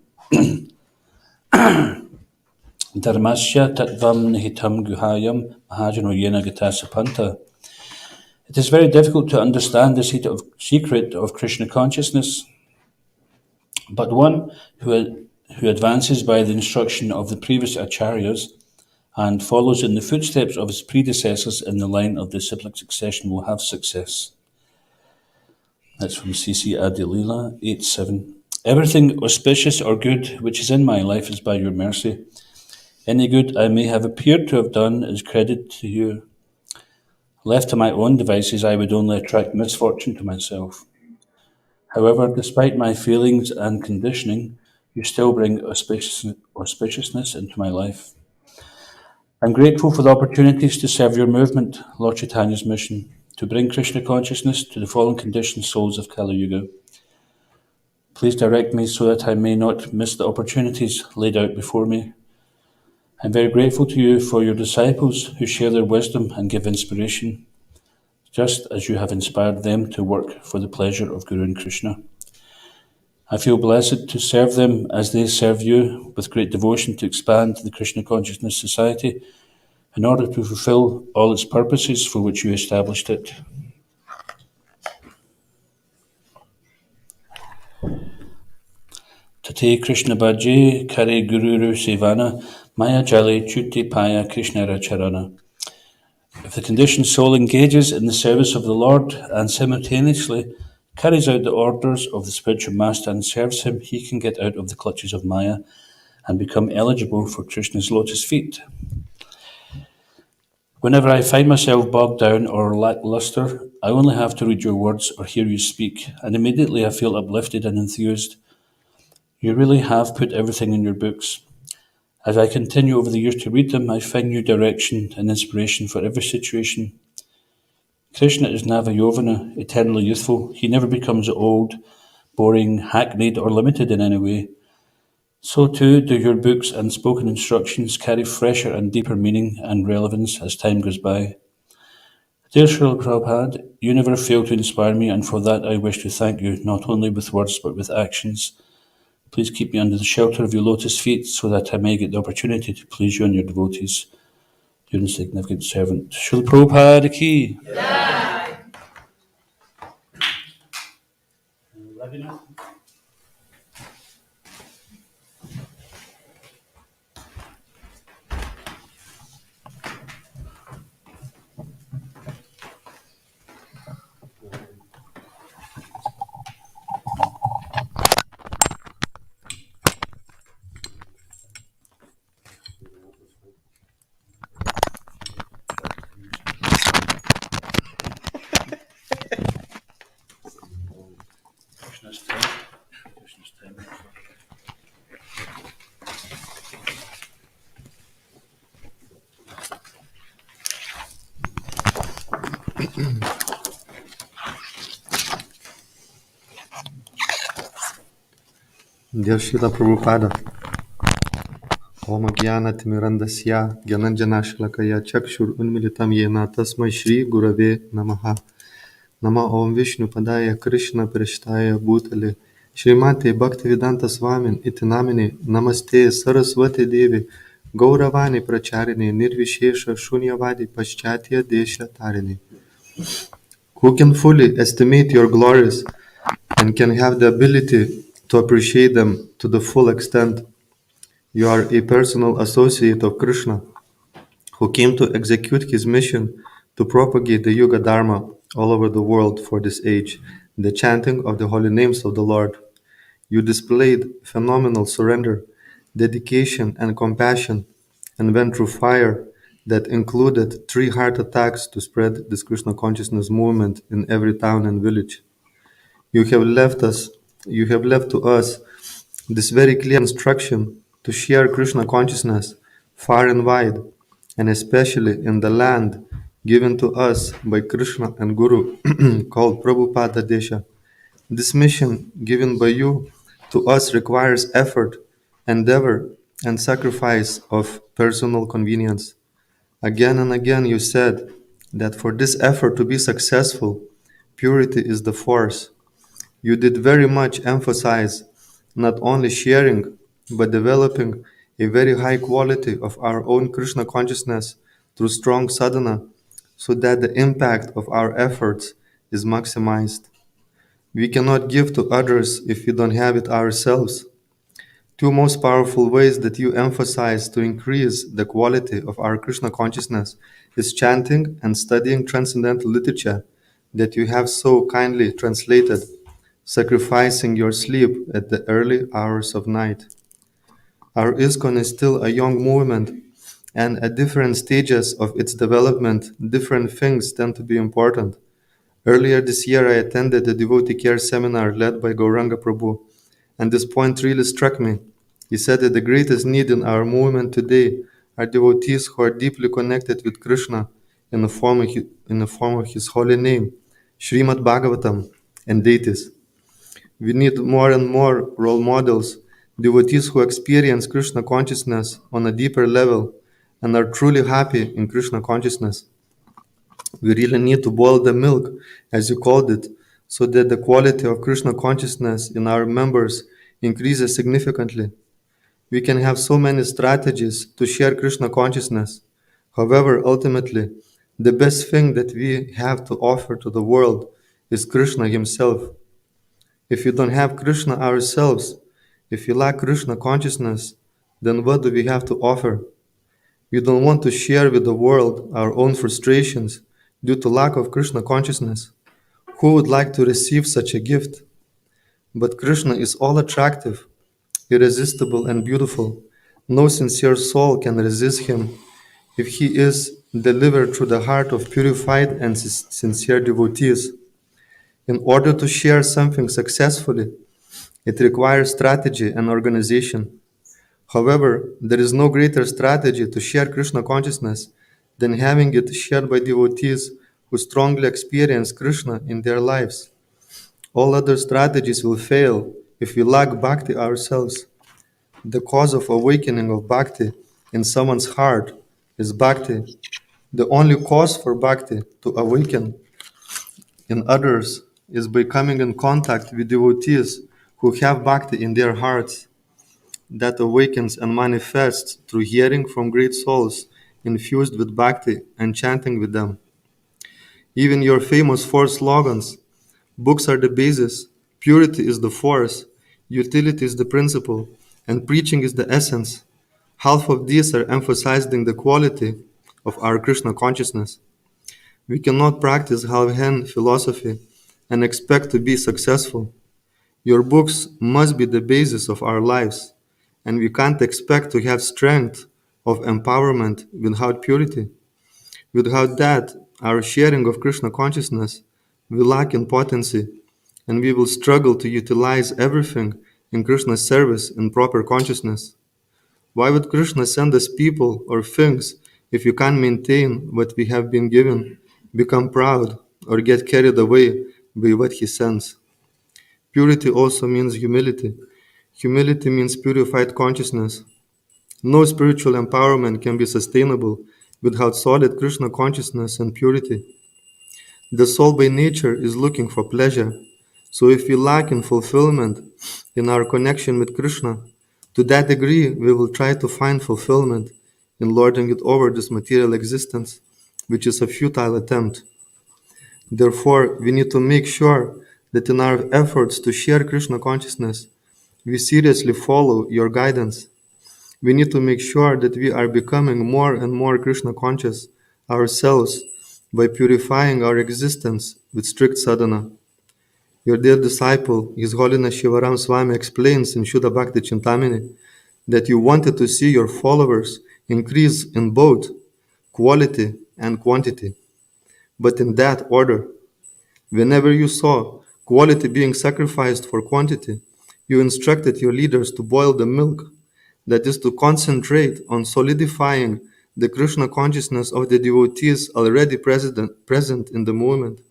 Dharmasya tattvam nihitam guhayam mahajano yena gatasapanta. It is very difficult to understand the secret of Krishna consciousness, but one who advances by the instruction of the previous acharyas and follows in the footsteps of his predecessors in the line of disciplic succession will have success. That's from C.C. Adilila 8:7. Everything auspicious or good which is in my life is by your mercy. Any good I may have appeared to have done is credit to you. Left to my own devices, I would only attract misfortune to myself. However, despite my feelings and conditioning, you still bring auspiciousness into my life. I'm grateful for the opportunities to serve your movement, Lord Chaitanya's mission, to bring Krishna consciousness to the fallen conditioned souls of Kali Yuga. Please direct me so that I may not miss the opportunities laid out before me. I'm very grateful to you for your disciples who share their wisdom and give inspiration, just as you have inspired them to work for the pleasure of Guru and Krishna. I feel blessed to serve them as they serve you with great devotion to expand the Krishna Consciousness Society in order to fulfill all its purposes for which you established it. Tate Krishna Bhaje Kare Gururu Sevana Maya Jale Chuti Paya Krishna Racharana. If the conditioned soul engages in the service of the Lord and simultaneously carries out the orders of the spiritual master and serves him, he can get out of the clutches of Maya and become eligible for Krishna's lotus feet. Whenever I find myself bogged down or lackluster, I only have to read your words or hear you speak, and immediately I feel uplifted and enthused. You really have put everything in your books. As I continue over the years to read them, I find new direction and inspiration for every situation. Krishna is Navayovana, eternally youthful. He never becomes old, boring, hackneyed, or limited in any way. So too do your books and spoken instructions carry fresher and deeper meaning and relevance as time goes by. Dear Srila Prabhupada, you never fail to inspire me, and for that I wish to thank you, not only with words but with actions. Please keep me under the shelter of your lotus feet so that I may get the opportunity to please you and your devotees. Your insignificant servant, Srila Prabhupada Ki. Dear Srila Prabhupada, Om Gyana Timirandasya Gyananjana Shlakaya Chakshur Unmilitam Yena Tasmai Shri Gurave Namaha. Nama Om Vishnu Padaya Krishna Prishtaya Bhutale Srimate Bhaktivedanta Swami Itinamine Namaste Saraswati Devi Gauravani Pracharini Nirvishesha Shunyavadi Paschatya Desha Tarini. Who can fully estimate your glories and can have the ability to appreciate them to the full extent? You are a personal associate of Krishna who came to execute his mission to propagate the Yuga Dharma all over the world for this age, the chanting of the holy names of the Lord. You displayed phenomenal surrender, dedication, and compassion, and went through fire that included 3 heart attacks to spread this Krishna consciousness movement in every town and village. You have left to us this very clear instruction to share Krishna consciousness far and wide, and especially in the land given to us by Krishna and Guru called Prabhupada Desha. This mission given by you to us requires effort, endeavor, and sacrifice of personal convenience. Again and again you said that for this effort to be successful, purity is the force. You did very much emphasize not only sharing, but developing a very high quality of our own Krishna consciousness through strong sadhana, so that the impact of our efforts is maximized. We cannot give to others if we don't have it ourselves. 2 most powerful ways that you emphasize to increase the quality of our Krishna consciousness is chanting and studying transcendental literature that you have so kindly translated, sacrificing your sleep at the early hours of night. Our ISKCON is still a young movement, and at different stages of its development, different things tend to be important. Earlier this year, I attended a devotee care seminar led by Gauranga Prabhu, and this point really struck me. He said that the greatest need in our movement today are devotees who are deeply connected with Krishna in the form of his holy name, Srimad Bhagavatam, and deities. We need more and more role models, devotees who experience Krishna consciousness on a deeper level and are truly happy in Krishna consciousness. We really need to boil the milk, as you called it, so that the quality of Krishna consciousness in our members increases significantly. We can have so many strategies to share Krishna consciousness. However, ultimately, the best thing that we have to offer to the world is Krishna himself. If we don't have Krishna ourselves, If we lack Krishna consciousness, then what do we have to offer? We don't want to share with the world our own frustrations due to lack of Krishna consciousness. Who would like to receive such a gift? But Krishna is all attractive, irresistible, and beautiful. No sincere soul can resist him if he is delivered through the heart of purified and sincere devotees. In order to share something successfully, it requires strategy and organization. However, there is no greater strategy to share Krishna consciousness than having it shared by devotees who strongly experience Krishna in their lives. All other strategies will fail if we lack bhakti ourselves. The cause of awakening of bhakti in someone's heart is bhakti. The only cause for bhakti to awaken in others is by coming in contact with devotees who have bhakti in their hearts. That awakens and manifests through hearing from great souls infused with bhakti and chanting with them. Even your famous four slogans, books are the basis, purity is the force, utility is the principle, and preaching is the essence. Half of these are emphasizing the quality of our Krishna consciousness. We cannot practice half-hand philosophy and expect to be successful. Your books must be the basis of our lives, and we can't expect to have strength of empowerment without purity. Without that, our sharing of Krishna consciousness will lack in potency, and we will struggle to utilize everything in Krishna's service in proper consciousness. Why would Krishna send us people or things if you can't maintain what we have been given, become proud, or get carried away by what he sends? Purity also means humility. Humility means purified consciousness. No spiritual empowerment can be sustainable without solid Krishna consciousness and purity. The soul by nature is looking for pleasure. So if we lack in fulfillment in our connection with Krishna, to that degree we will try to find fulfillment in lording it over this material existence, which is a futile attempt. Therefore, we need to make sure that in our efforts to share Krishna consciousness, we seriously follow your guidance. We need to make sure that we are becoming more and more Krishna conscious ourselves by purifying our existence with strict sadhana. Your dear disciple, His Holiness Shivaram Swami, explains in Shuddha Bhakti Chintamani that you wanted to see your followers increase in both quality and quantity, but in that order. Whenever you saw quality being sacrificed for quantity, you instructed your leaders to boil the milk, that is, to concentrate on solidifying the Krishna consciousness of the devotees already present in the movement.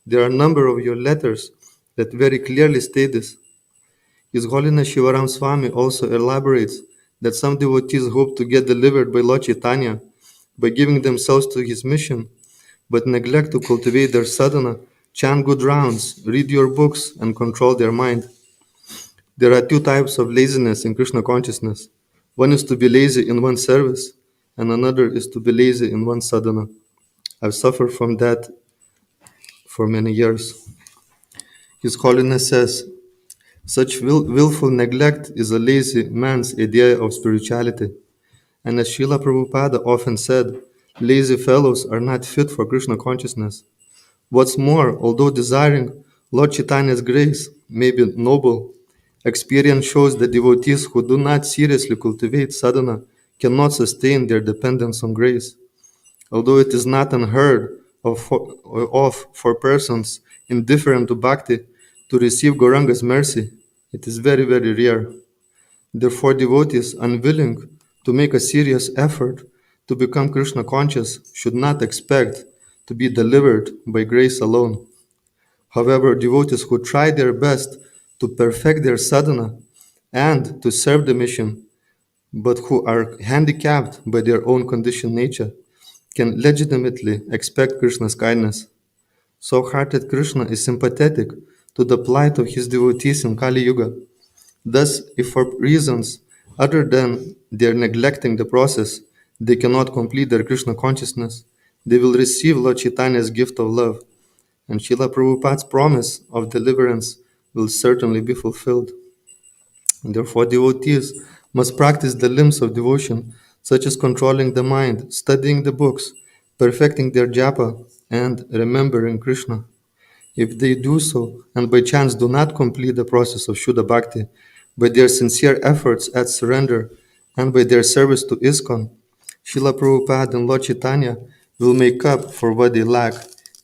There are a number of your letters that very clearly state this. His Holiness Shivaram Swami also elaborates that some devotees hope to get delivered by Lord Chaitanya by giving themselves to his mission, but neglect to cultivate their sadhana, chant good rounds, read your books, and control their mind. There are two types of laziness in Krishna consciousness. One is to be lazy in one's service, and another is to be lazy in one's sadhana. I've suffered from that for many years. His Holiness says, such willful neglect is a lazy man's idea of spirituality. And as Srila Prabhupada often said, lazy fellows are not fit for Krishna consciousness. What's more, although desiring Lord Chaitanya's grace may be noble, experience shows that devotees who do not seriously cultivate sadhana cannot sustain their dependence on grace. Although it is not unheard of for persons indifferent to bhakti to receive Gauranga's mercy, it is very, very rare. Therefore, devotees unwilling to make a serious effort to become Krishna conscious should not expect to be delivered by grace alone. However, devotees who try their best to perfect their sadhana and to serve the mission, but who are handicapped by their own conditioned nature, can legitimately expect Krishna's kindness. Soul-hearted Krishna is sympathetic to the plight of his devotees in Kali Yuga. Thus, if for reasons other than their neglecting the process, they cannot complete their Krishna consciousness, they will receive Lord Chaitanya's gift of love, and Srila Prabhupada's promise of deliverance will certainly be fulfilled. And therefore, devotees must practice the limbs of devotion, such as controlling the mind, studying the books, perfecting their japa, and remembering Krishna. If they do so, and by chance do not complete the process of Shuddha Bhakti, by their sincere efforts at surrender, and by their service to ISKCON, Srila Prabhupada and Lord Chaitanya will make up for what they lack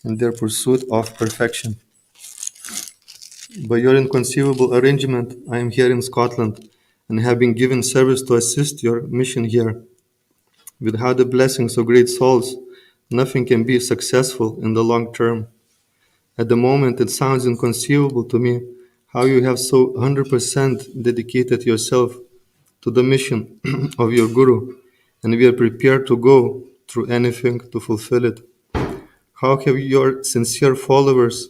in their pursuit of perfection. By your inconceivable arrangement, I am here in Scotland and have been given service to assist your mission here. Without the blessings of great souls, nothing can be successful in the long term. At the moment, it sounds inconceivable to me how you have so 100% dedicated yourself to the mission of your Guru, and we are prepared to go through anything to fulfill it. How have your sincere followers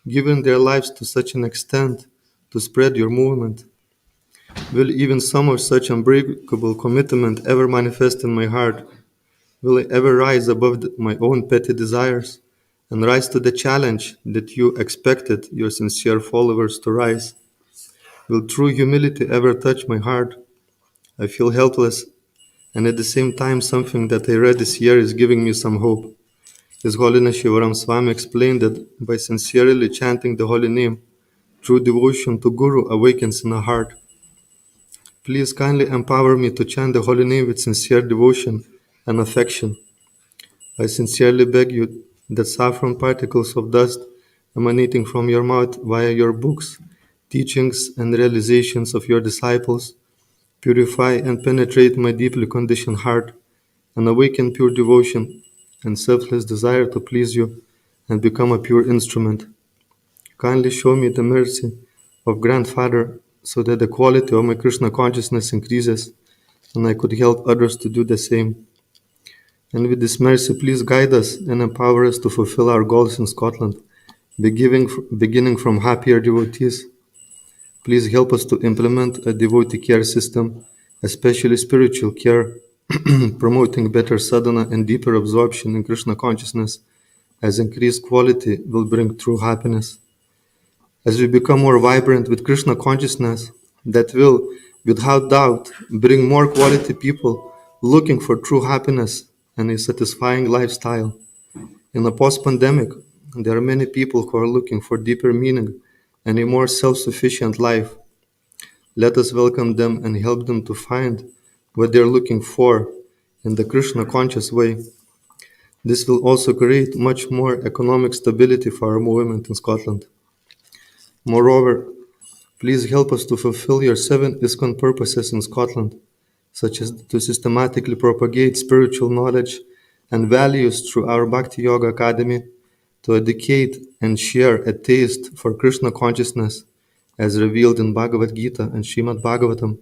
given their lives to such an extent to spread your movement? Will even some of such unbreakable commitment ever manifest in my heart? Will I ever rise above my own petty desires and rise to the challenge that you expected your sincere followers to rise? Will true humility ever touch my heart? I feel helpless, and at the same time something that I read this year is giving me some hope. His Holiness Shivaram Swami explained that by sincerely chanting the holy name, true devotion to Guru awakens in the heart. Please kindly empower me to chant the holy name with sincere devotion and affection. I sincerely beg you that saffron particles of dust emanating from your mouth via your books, teachings, and realizations of your disciples purify and penetrate my deeply conditioned heart and awaken pure devotion and selfless desire to please you and become a pure instrument. Kindly show me the mercy of Grandfather so that the quality of my Krishna consciousness increases and I could help others to do the same. And with this mercy, please guide us and empower us to fulfill our goals in Scotland, beginning from happier devotees. Please help us to implement a devotee care system, especially spiritual care, promoting better sadhana and deeper absorption in Krishna consciousness, as increased quality will bring true happiness. As we become more vibrant with Krishna consciousness, that will, without doubt, bring more quality people looking for true happiness and a satisfying lifestyle. In a post-pandemic, there are many people who are looking for deeper meaning and a more self-sufficient life. Let us welcome them and help them to find what they are looking for in the Krishna conscious way. This will also create much more economic stability for our movement in Scotland. Moreover, please help us to fulfill your 7 ISKCON purposes in Scotland, such as to systematically propagate spiritual knowledge and values through our Bhakti Yoga Academy, to educate and share a taste for Krishna consciousness as revealed in Bhagavad-gita and Srimad Bhagavatam,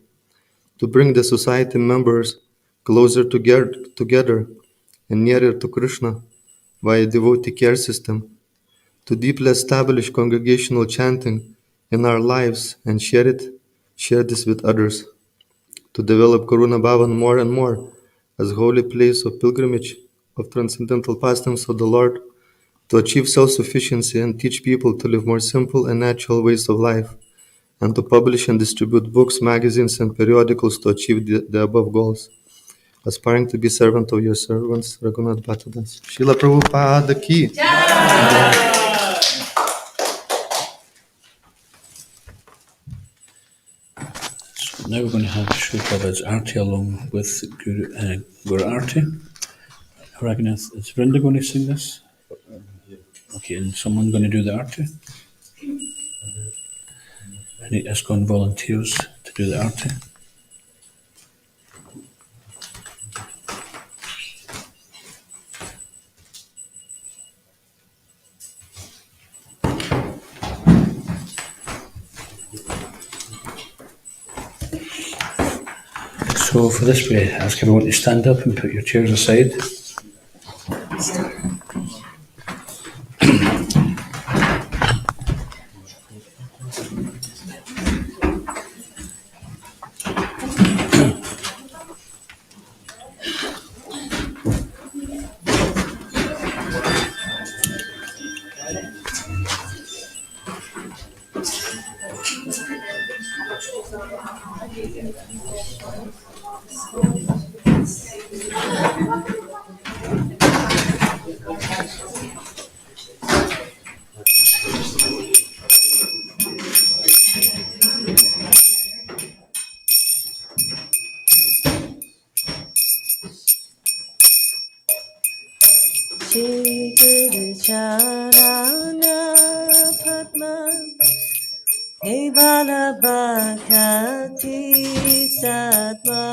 to bring the society members closer together and nearer to Krishna via devotee care system, to deeply establish congregational chanting in our lives and share this with others, to develop Karuna Bhavan more and more as holy place of pilgrimage of transcendental pastimes of the Lord, to achieve self-sufficiency and teach people to live more simple and natural ways of life, and to publish and distribute books, magazines, and periodicals to achieve the above goals. Aspiring to be servant of your servants, Raghunath Bhattadas. Srila Prabhupada ki. So now we're going to have Sri Prabhupada's Arti along with Guru Arti. Raghunath, is Vrinda going to sing this? Okay, and someone going to do the Arti? Any ISKCON volunteers to do the Arti? So for this, we ask everyone to stand up and put your chairs aside. Guru Charana Padma Kevala Bhakti Sattva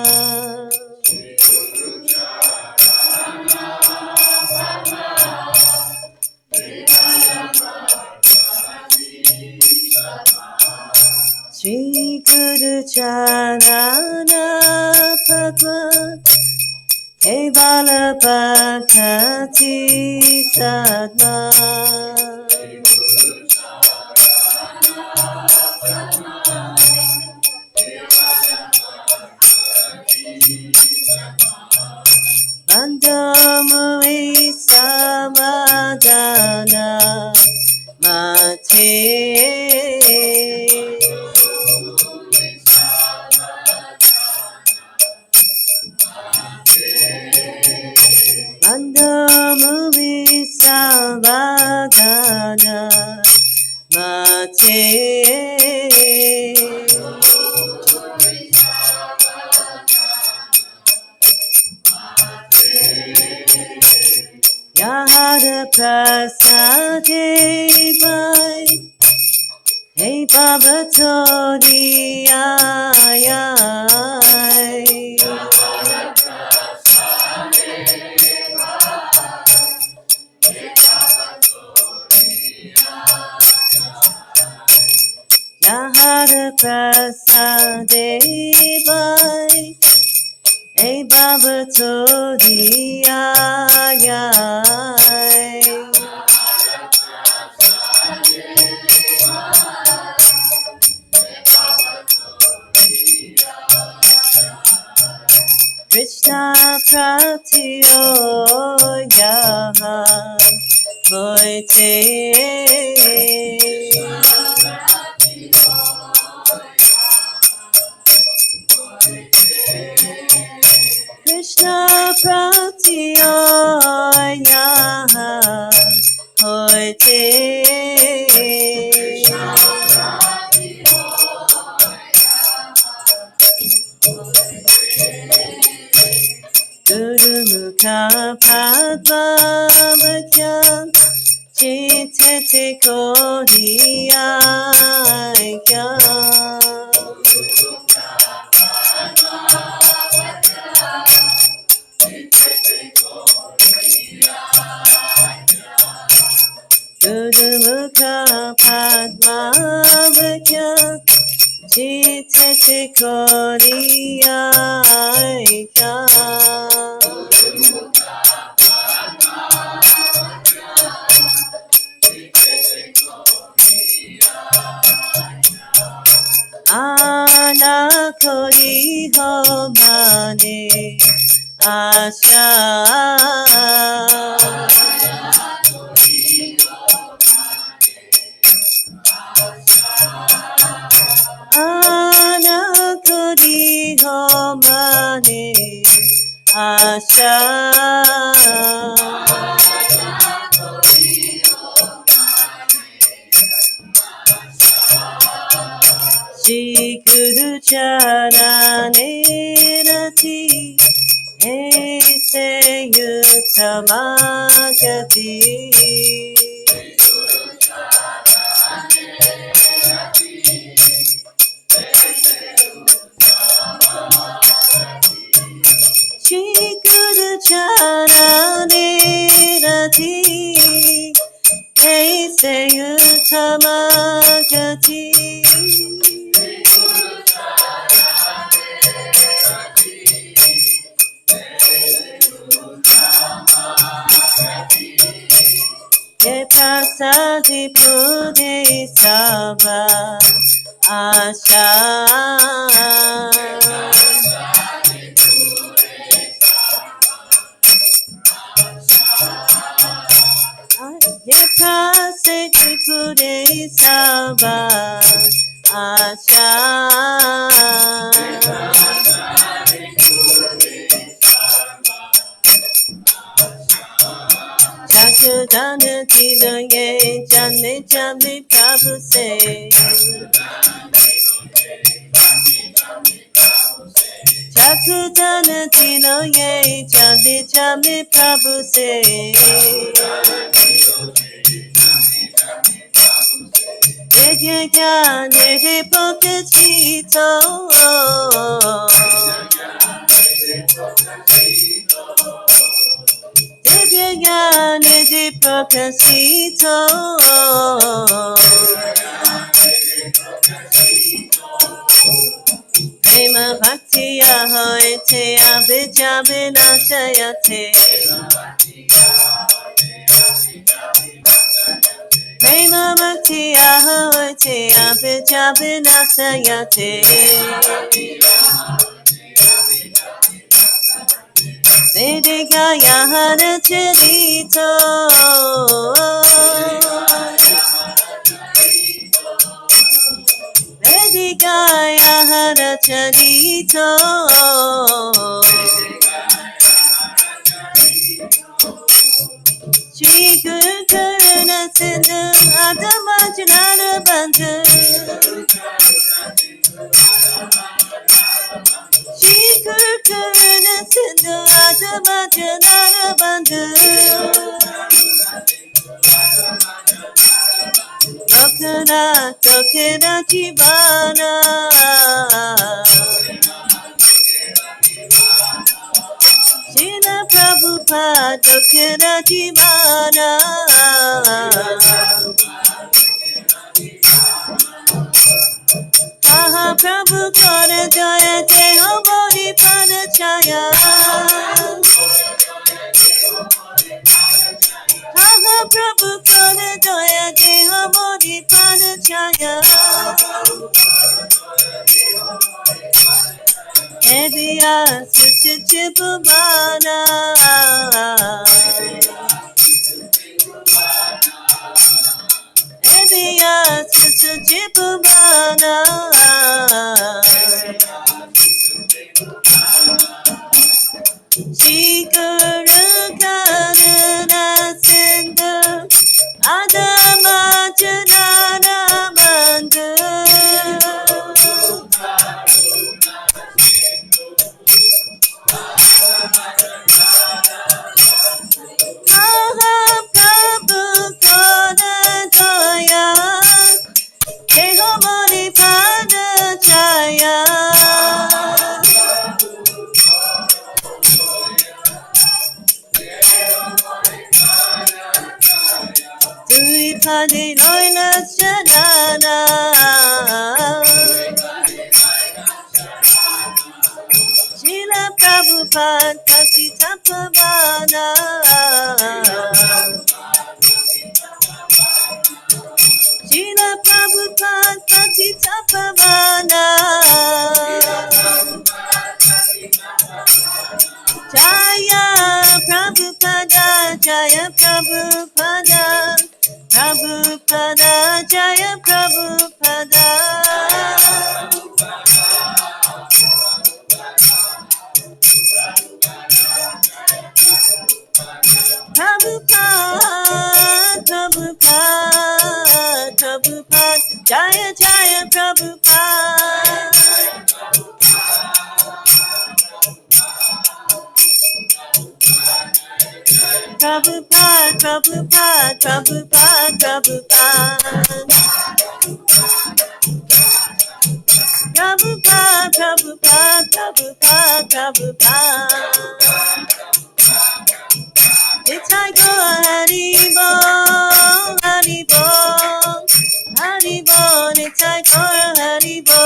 Sri Guru Charana Padma Kevala Bhakti Sattva Bandhamui Samadana Mate Bandhamui Samadana Mate Yahada Prasade Bhai Hey Baba Tori Ay Yahada Prasade Bhai Hey Baba Tori Ay Krishna Prati Yaha Hoite Krishna Prati Yaha Hoite Guru Mukha Padma Bhakyan Chitete Kodiyaya Guru Mukha Padma Bhakyan Chitete Kodiyaya Anakori ho mane asha Anakori ho mane asha Shri Guru Charane Rati Aise Yutamagati Shri Guru Charane Rati Aise Yutamagati Ke prasadi pude sava asha Ye prasadi pude sava asha Chakudana Tiloye Jane Jami Prabhu say Rakutana tilo ye chami chami Prabhu se. Yegya nere pokachito. Yegya nere pokachito. Prema bhakti ahoite abhijabe nasayate. Prema bhakti ahoite abhijabe nasayate. Vedic ayahara charito. Vedic ayahara charito. Shri Guru Karuna Sindhu Adama Janana Bandhu. Shri Guru Karuna Sindhu Adama Janana Bandhu. Lokana Jivana. Srila Prabhupada Lokana Jivana. Mahaprabhu Kora Jaya Deho Bodhi Pada Chaya. Mahaprabhu Kora Jaya Deho Bodhi Pada Chaya. Eviya Suchipubana. Eviya Suchipubana. Shri Guru Karuna Sindhu Adama Janana Bandhu. Mahaprabhu Kora Jaya Deho Bodhi Pada Chaya. Tui Padi Loila Janana. Srila Prabhupada Patita Pavana. Srila Prabhupada Patita Pavana. Jaya Prabhupada, Jaya Prabhupada. Prabhupada, Jaya Prabhupada. Prabhupada, Prabhupada, Prabhupada, Jaya Jaya Prabhupada. Prabhupada, Prabhupada, Prabhupada, Prabhupada. Prabhupada, Prabhupada, Prabhupada, Prabhupada. It's I go Haribo, Haribo, Haribo. It's I go Haribo.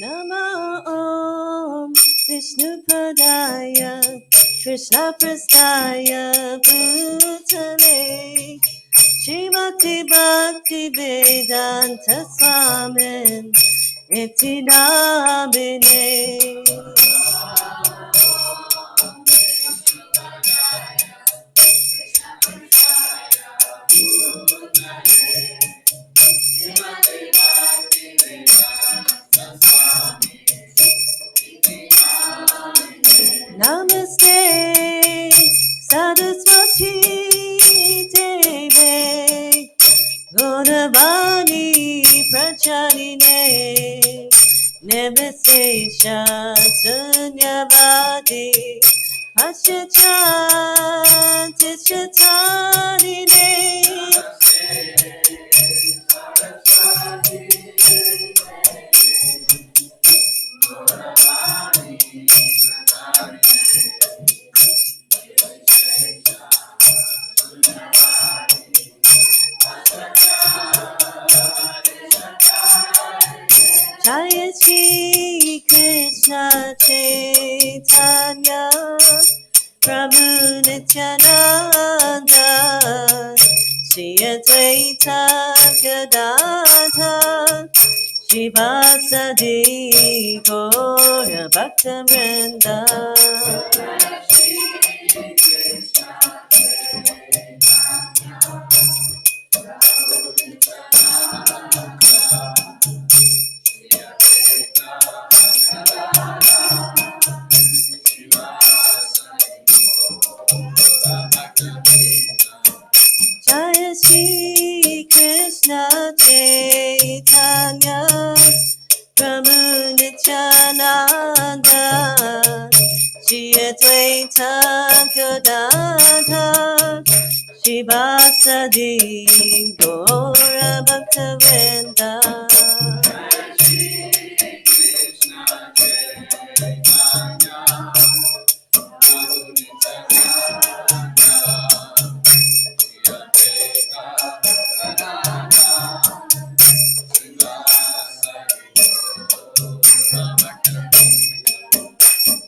Namo Om Vishnu Padaya Krishna Prastaya Bhutale Srimati Bhaktivedanta Swami Prabhupada. Namaste Saraswati Nirvisesha Sunyavadi Ashacha Tishatanine Jaya Shri Krishna Chaitanya Prabhu Nityananda Shri Advaita Gadadhar Shivasadi Gaura Bhaktivinoda Jaya Shri Krishna Chaitanya Prabhu Nityananda Shri Advaita Gadadhar Shivasadi Gaura Bhaktivinoda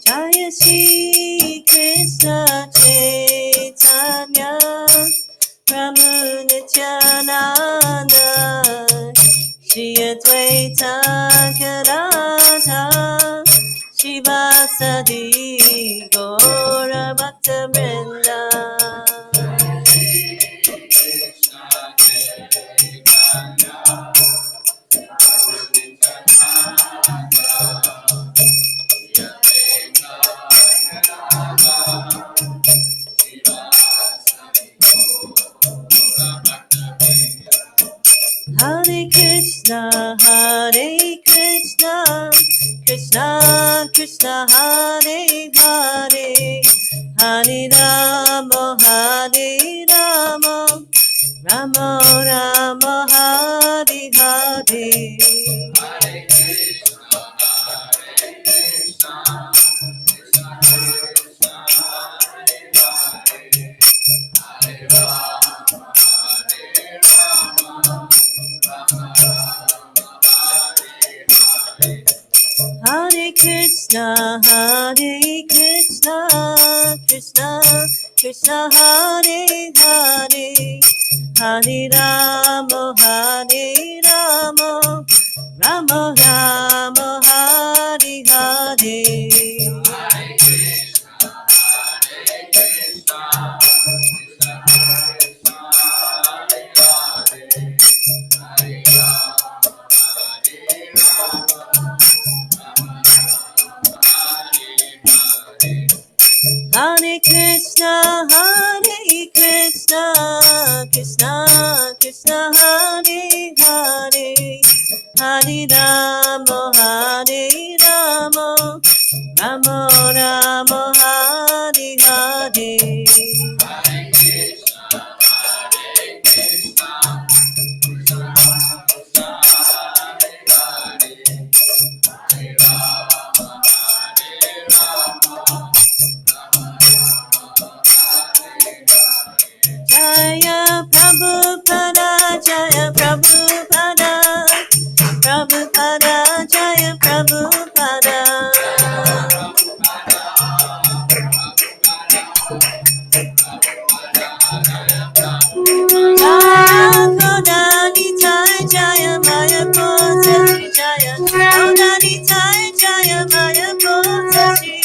Jaya Shri Krishna Chaitanya Prabhu Nityananda Shri Advaita Gadadhar Shivasadi Gaura Bhaktivinoda Hare Krishna, Krishna Krishna, Hare Hare, Hare Rama, Rama Rama, Hare Hare. Hare Krishna, Krishna Krishna, Hare Hare, Hare Rama, Rama Rama, Hare Hare. Hare Krishna, Krishna Krishna, Hare Hare, Hare Rama, Rama Rama, Hare Hare. Jaya Prabhupada, Jaya Prabhupada, Prabhupada, Jaya Prabhupada. Jaya Kodani Tai, Jaya Maya Potati, Jaya Kodani Tai, Jaya Maya Potati.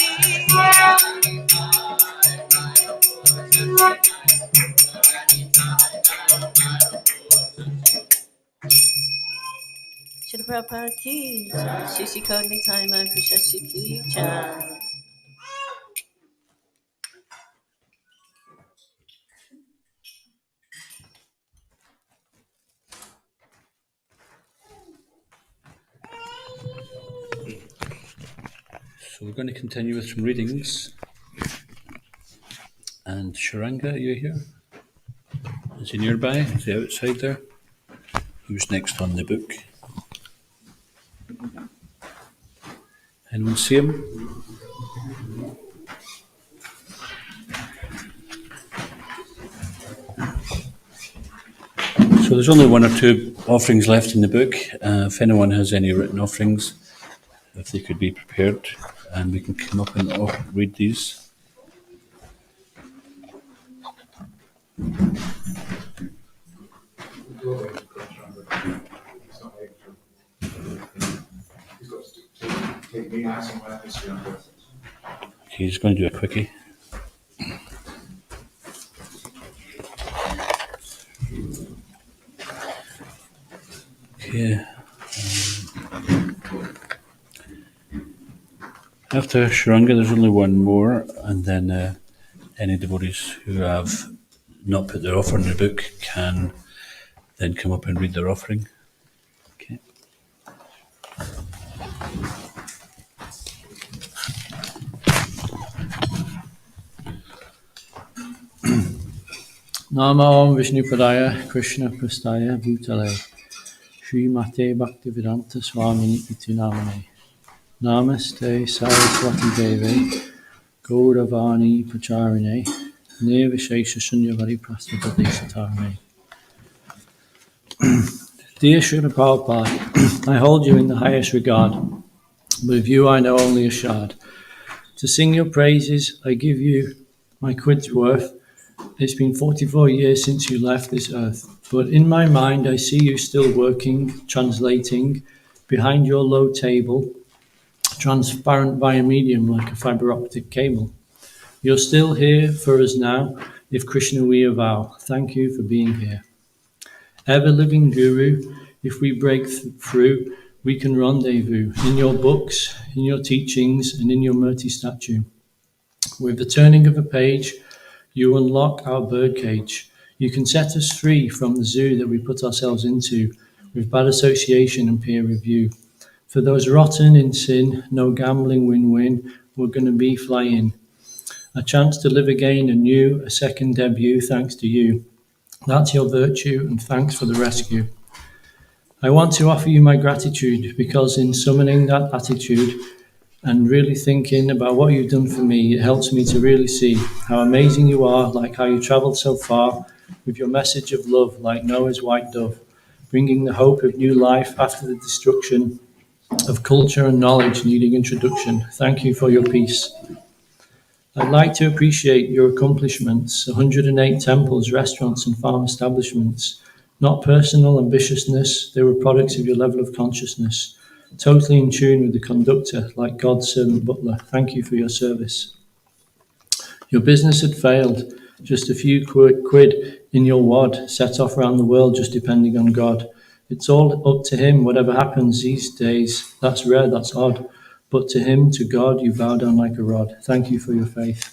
Shri Prabhupada ki jai, Shishi Kodani Tai Maya Potati ki jai. So we're going to continue with some readings. And Sharanga, are you here? Is he nearby? Is he outside there? Who's next on the book? Anyone see him? So there's only one or two offerings left in the book. If anyone has any written offerings, if they could be prepared, and we can come up and read these. Okay, he's going to do a quickie. Okay. After Sharanga, there's only one more, and then any devotees who have not put their offer in the book can then come up and read their offering. Okay. Namo Vishnu Padaya Krishna Prastaya Bhutale Srimate Bhaktivedanta Swami Prabhupada Namaste Saraswati Deve Gauravani Pracharine Nirvishesha Shunyavadi Prastapati Satarne. Dear Srila Prabhupada, I hold you in the highest regard, but of you I know only a shard. To sing your praises, I give you my quid's worth. It's been 44 years since you left this earth, but in my mind I see you still working, translating, behind your low table, transparent via medium like a fiber optic cable. You're still here for us now, if Krishna we avow. Thank you for being here. Ever-living Guru, if we break through, we can rendezvous in your books, in your teachings, and in your Murti statue. With the turning of a page, you unlock our birdcage. You can set us free from the zoo that we put ourselves into, with bad association and peer review. For those rotten in sin, no gambling win-win, we're going to be flying. A chance to live again anew, a second debut thanks to you. That's your virtue, and thanks for the rescue. I want to offer you my gratitude, because in summoning that attitude and really thinking about what you've done for me, it helps me to really see how amazing you are, like how you travelled so far with your message of love, like Noah's white dove, bringing the hope of new life after the destruction of culture and knowledge needing introduction. Thank you for your peace. I'd like to appreciate your accomplishments, 108 temples, restaurants and farm establishments. Not personal ambitiousness, they were products of your level of consciousness. Totally in tune with the conductor, like God's servant butler. Thank you for your service. Your business had failed. Just a few quid in your wad, set off around the world just depending on God. It's all up to him, whatever happens these days. That's rare, that's odd. But to him, to God, you bow down like a rod. Thank you for your faith.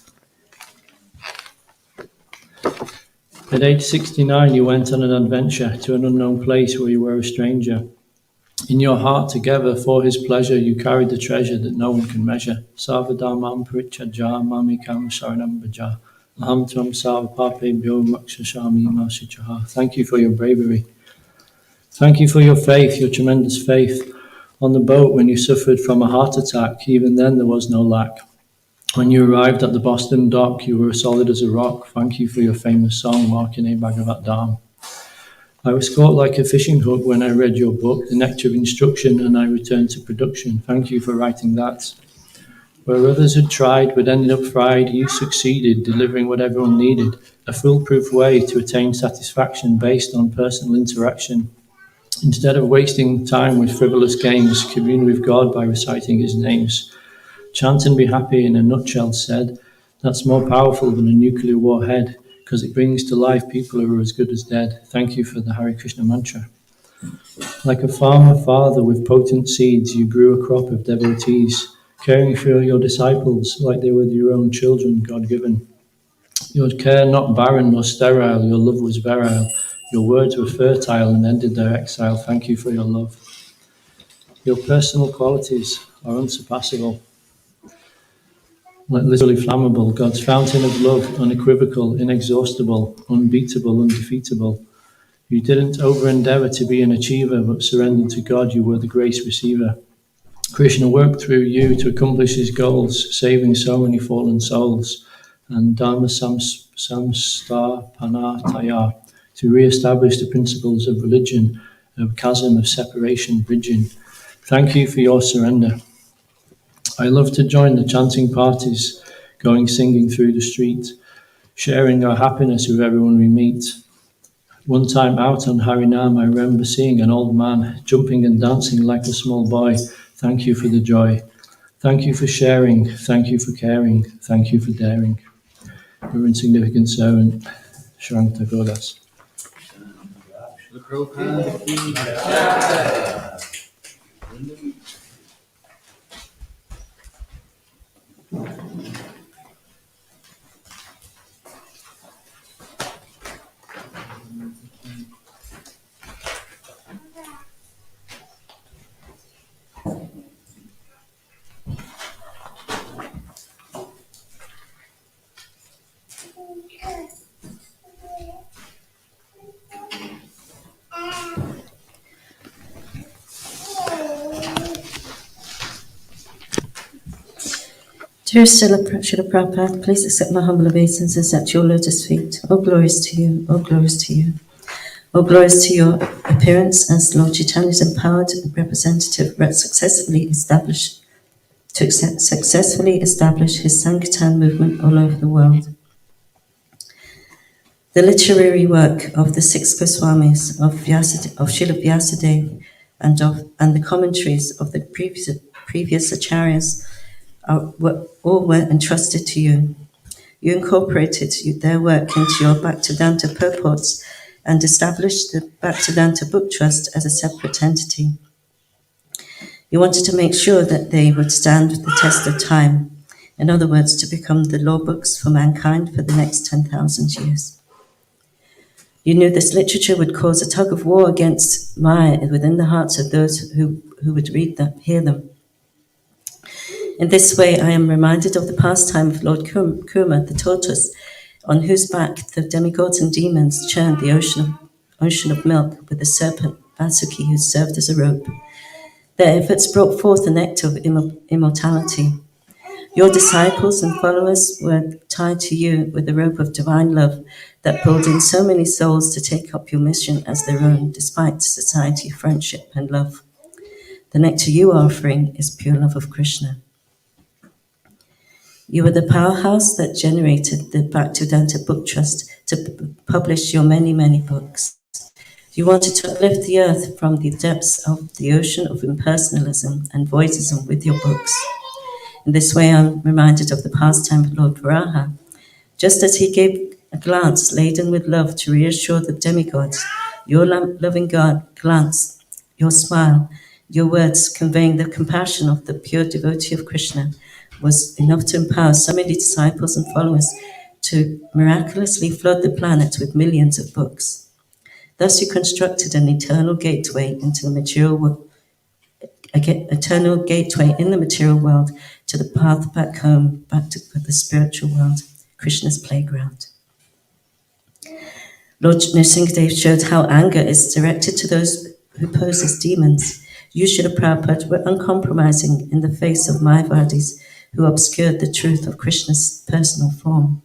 At age 69, you went on an adventure to an unknown place where you were a stranger. In your heart together, for his pleasure, you carried the treasure that no one can measure. Sarvadhamam parichaja mamikam saranam bhaja. Aham tvam sarvapapebhyo makshashami masichaha. Thank you for your bravery. Thank you for your faith, your tremendous faith. On the boat when you suffered from a heart attack, even then there was no lack. When you arrived at the Boston dock, you were solid as a rock. Thank you for your famous song, Markine Bhagavat Dham. I was caught like a fishing hook when I read your book, The Nectar of Instruction, and I returned to production. Thank you for writing that. Where others had tried but ended up fried, you succeeded, delivering what everyone needed, a foolproof way to attain satisfaction based on personal interaction. Instead of wasting time with frivolous games, commune with God by reciting his names. Chant and be happy, in a nutshell said. That's more powerful than a nuclear warhead, because it brings to life people who are as good as dead. Thank you for the Hare Krishna mantra. Like a farmer father with potent seeds, you grew a crop of devotees, caring for your disciples like they were your own children, God-given. Your care not barren nor sterile, your love was virile. Your words were fertile and ended their exile. Thank you for your love. Your personal qualities are unsurpassable. like literally flammable, God's fountain of love, unequivocal, inexhaustible, unbeatable, undefeatable. You didn't over-endeavour to be an achiever, but surrendered to God, you were the grace receiver. Krishna worked through you to accomplish his goals, saving so many fallen souls, and Dharma Samsthapanataya, to re-establish the principles of religion, a chasm of separation bridging. Thank you for your surrender. I love to join the chanting parties, going singing through the street, sharing our happiness with everyone we meet. One time out on Harinam, I remember seeing an old man jumping and dancing like a small boy. Thank you for the joy. Thank you for sharing. Thank you for caring. Thank you for daring. Your insignificant servant, Shranta Godas. Dear Srila Prabhupada, please accept my humble obeisances at your lotus feet. All glories to you, all glories to you. All glories to your appearance as Lord Chaitanya's empowered representative successfully establish his Sankirtan movement all over the world. The literary work of the six Goswamis, of Srila Vyasadeva, and the commentaries of the previous acharyas all were entrusted to you. You incorporated their work into your Bhaktivedanta Purports and established the Bhaktivedanta Book Trust as a separate entity. You wanted to make sure that they would stand the test of time, in other words, to become the law books for mankind for the next 10,000 years. You knew this literature would cause a tug of war against Maya within the hearts of those who would hear them. In this way, I am reminded of the pastime of Lord Kurma, the tortoise, on whose back the demigods and demons churned the ocean of milk with the serpent Vasuki, who served as a rope. Their efforts brought forth the nectar of immortality. Your disciples and followers were tied to you with the rope of divine love that pulled in so many souls to take up your mission as their own, despite society, friendship, and love. The nectar you are offering is pure love of Krishna. You were the powerhouse that generated the Bhaktivedanta Book Trust to publish your many, many books. You wanted to uplift the earth from the depths of the ocean of impersonalism and voidism with your books. In this way, I'm reminded of the pastime of Lord Varaha. Just as he gave a glance laden with love to reassure the demigods, your loving God glance, your smile, your words conveying the compassion of the pure devotee of Krishna was enough to empower so many disciples and followers to miraculously flood the planet with millions of books. Thus you constructed an eternal gateway into the material world, eternal gateway in the material world to the path back home, back to the spiritual world, Krishna's playground. Lord Nrsimhadev showed how anger is directed to those who pose as demons. You, Srila Prabhupada, were uncompromising in the face of Mayavadis who obscured the truth of Krishna's personal form.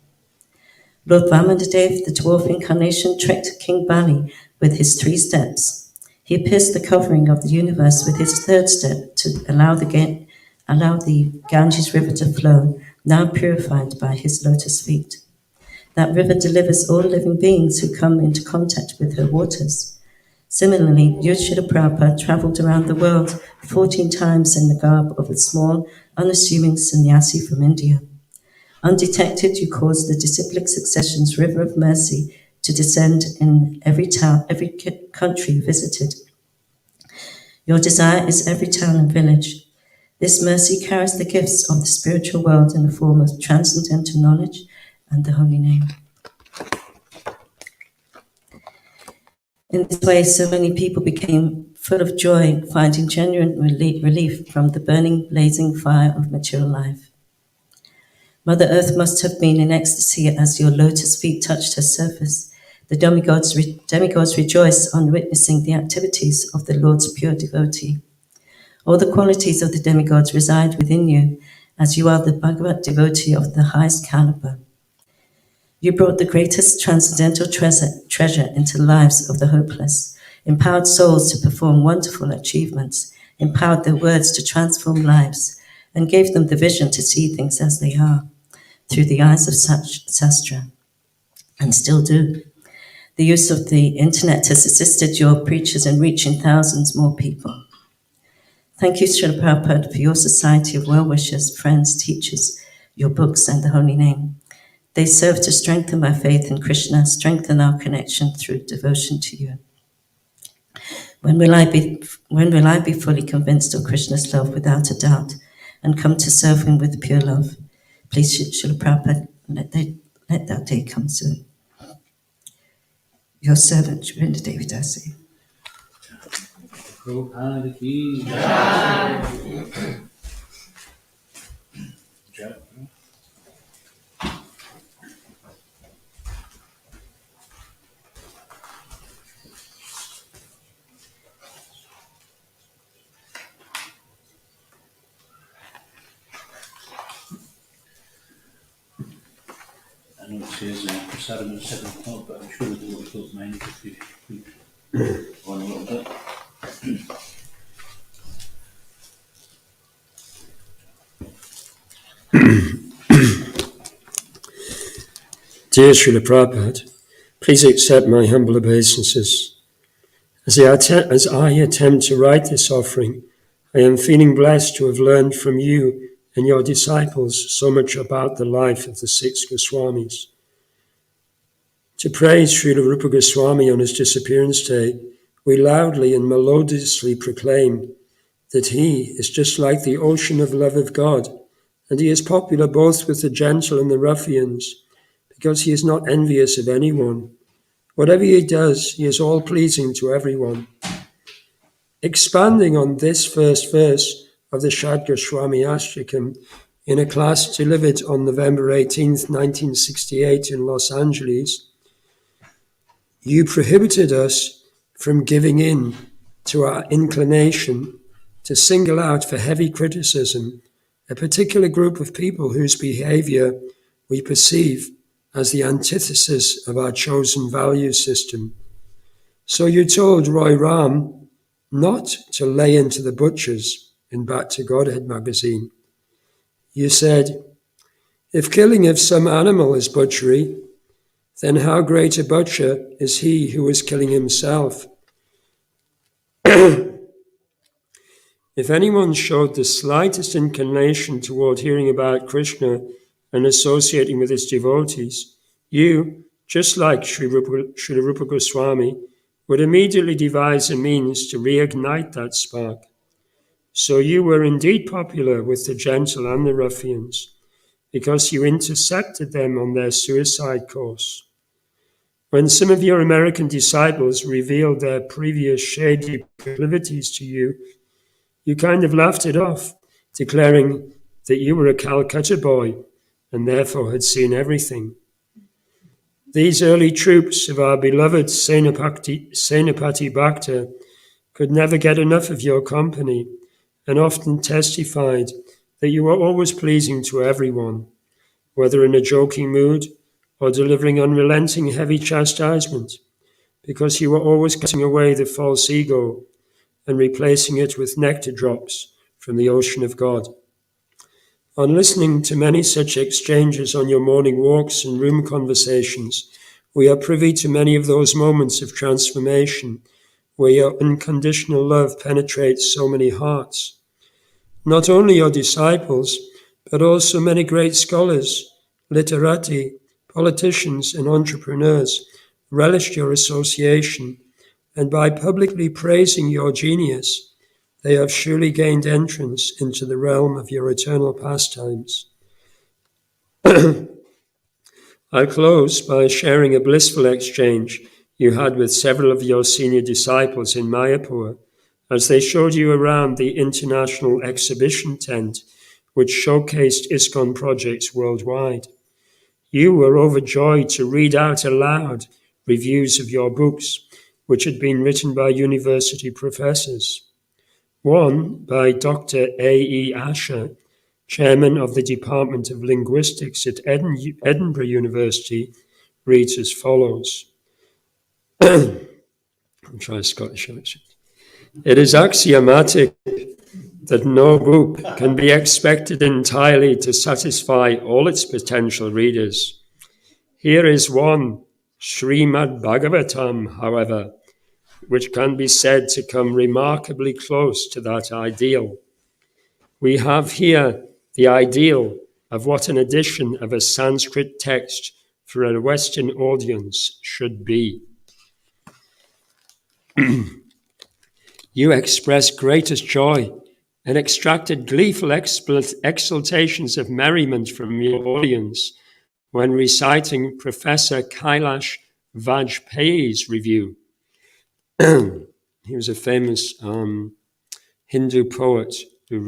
Lord Vamanadev, the dwarf incarnation, tricked King Bali with his 3 steps. He pierced the covering of the universe with his 3rd step to allow the Ganges river to flow, now purified by his lotus feet. That river delivers all living beings who come into contact with her waters. Similarly, Srila Prabhupada travelled around the world 14 times in the garb of a small, unassuming sannyasi from India. Undetected, you caused the disciplic succession's river of mercy to descend in every town, every country visited. Your desire is every town and village. This mercy carries the gifts of the spiritual world in the form of transcendental knowledge and the holy name. In this way, so many people became full of joy, finding genuine relief from the burning, blazing fire of material life. Mother Earth must have been in ecstasy as your lotus feet touched her surface. The demigods rejoice on witnessing the activities of the Lord's pure devotee. All the qualities of the demigods reside within you, as you are the Bhagavat devotee of the highest caliber. You brought the greatest transcendental treasure into the lives of the hopeless, empowered souls to perform wonderful achievements, empowered their words to transform lives, and gave them the vision to see things as they are, through the eyes of Sastra, and still do. The use of the internet has assisted your preachers in reaching thousands more people. Thank you, Srila Prabhupada, for your society of well-wishers, friends, teachers, your books, and the holy name. They serve to strengthen my faith in Krishna, strengthen our connection through devotion to you. When will I be fully convinced of Krishna's love without a doubt, and come to serve him with pure love? Please, Srila Prabhupada, let that day come soon. Your servant, Srinda Devi Dasi. Prabhupada ki jai. I know it says Prasadam at 7 o'clock, but I'm sure we don't close 9 if we go on a little bit. Dear Srila Prabhupada, please accept my humble obeisances. As I attempt to write this offering, I am feeling blessed to have learned from you and your disciples so much about the life of the 6 Goswamis. To praise Srila Rupa Goswami on his disappearance day, we loudly and melodiously proclaim that he is just like the ocean of love of God, and he is popular both with the gentle and the ruffians, because he is not envious of anyone. Whatever he does, he is all-pleasing to everyone. Expanding on this first verse of the Shad Goswami Ashtakam in a class delivered on November 18th, 1968 in Los Angeles, you prohibited us from giving in to our inclination to single out for heavy criticism a particular group of people whose behavior we perceive as the antithesis of our chosen value system. So you told Roy Ram not to lay into the butchers in Back to Godhead magazine. You said, if killing of some animal is butchery, then how great a butcher is he who is killing himself? If anyone showed the slightest inclination toward hearing about Krishna and associating with his devotees, you, just like Srila Rupa Goswami, would immediately devise a means to reignite that spark. So you were indeed popular with the gentle and the ruffians, because you intercepted them on their suicide course. When some of your American disciples revealed their previous shady proclivities to you, you kind of laughed it off, declaring that you were a Calcutta boy and therefore had seen everything. These early troops of our beloved Senapati Bhakta could never get enough of your company and often testified that you were always pleasing to everyone, whether in a joking mood or delivering unrelenting heavy chastisement, because you were always cutting away the false ego and replacing it with nectar drops from the ocean of God. On listening to many such exchanges on your morning walks and room conversations, we are privy to many of those moments of transformation where your unconditional love penetrates so many hearts. Not only your disciples, but also many great scholars, literati, politicians, and entrepreneurs relished your association, and by publicly praising your genius, they have surely gained entrance into the realm of your eternal pastimes. I'll close by sharing a blissful exchange you had with several of your senior disciples in Mayapur as they showed you around the international exhibition tent which showcased ISKCON projects worldwide. You were overjoyed to read out aloud reviews of your books, which had been written by university professors. One by Dr. A.E. Asher, chairman of the Department of Linguistics at Edinburgh University, reads as follows. I'll try a Scottish accent. It is axiomatic that no book can be expected entirely to satisfy all its potential readers. Here is one, Srimad Bhagavatam, however, which can be said to come remarkably close to that ideal. We have here the ideal of what an edition of a Sanskrit text for a Western audience should be. You expressed greatest joy and extracted gleeful exultations of merriment from your audience when reciting Professor Kailash Vajpayee's review. He was a famous Hindu poet who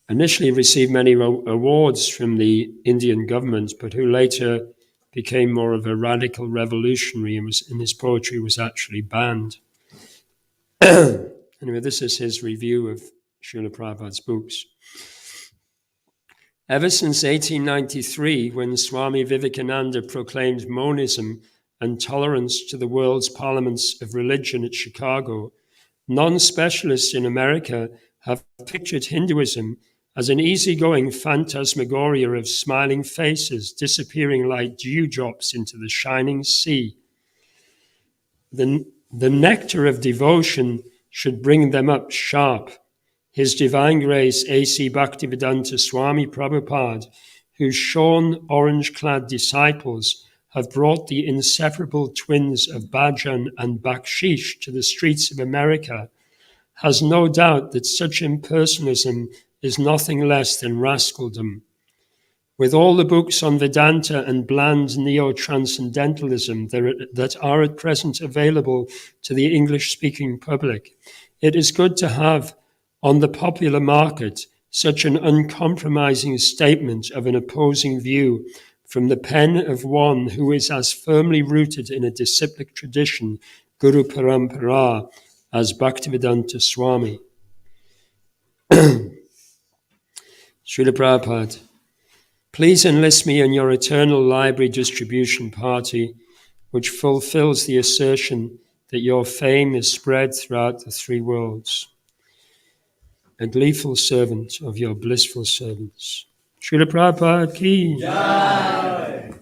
initially received many awards from the Indian government, but who later became more of a radical revolutionary and his poetry was actually banned. Anyway, this is his review of Srila Prabhupada's books. Ever since 1893, when Swami Vivekananda proclaimed monism and tolerance to the world's parliaments of religion at Chicago, non-specialists in America have pictured Hinduism as an easygoing phantasmagoria of smiling faces disappearing like dewdrops into the shining sea. The nectar of devotion should bring them up sharp. His Divine Grace A.C. Bhaktivedanta Swami Prabhupada, whose shorn, orange-clad disciples have brought the inseparable twins of bhajan and bakshish to the streets of America, has no doubt that such impersonalism is nothing less than rascaldom. With all the books on Vedanta and bland neo-transcendentalism that are at present available to the English-speaking public, it is good to have on the popular market such an uncompromising statement of an opposing view from the pen of one who is as firmly rooted in a disciplic tradition, Guru Parampara, as Bhaktivedanta Swami. Srila Prabhupada, please enlist me in your eternal library distribution party, which fulfills the assertion that your fame is spread throughout the three worlds. A gleeful servant of your blissful servants. Srila Prabhupada ki Jai.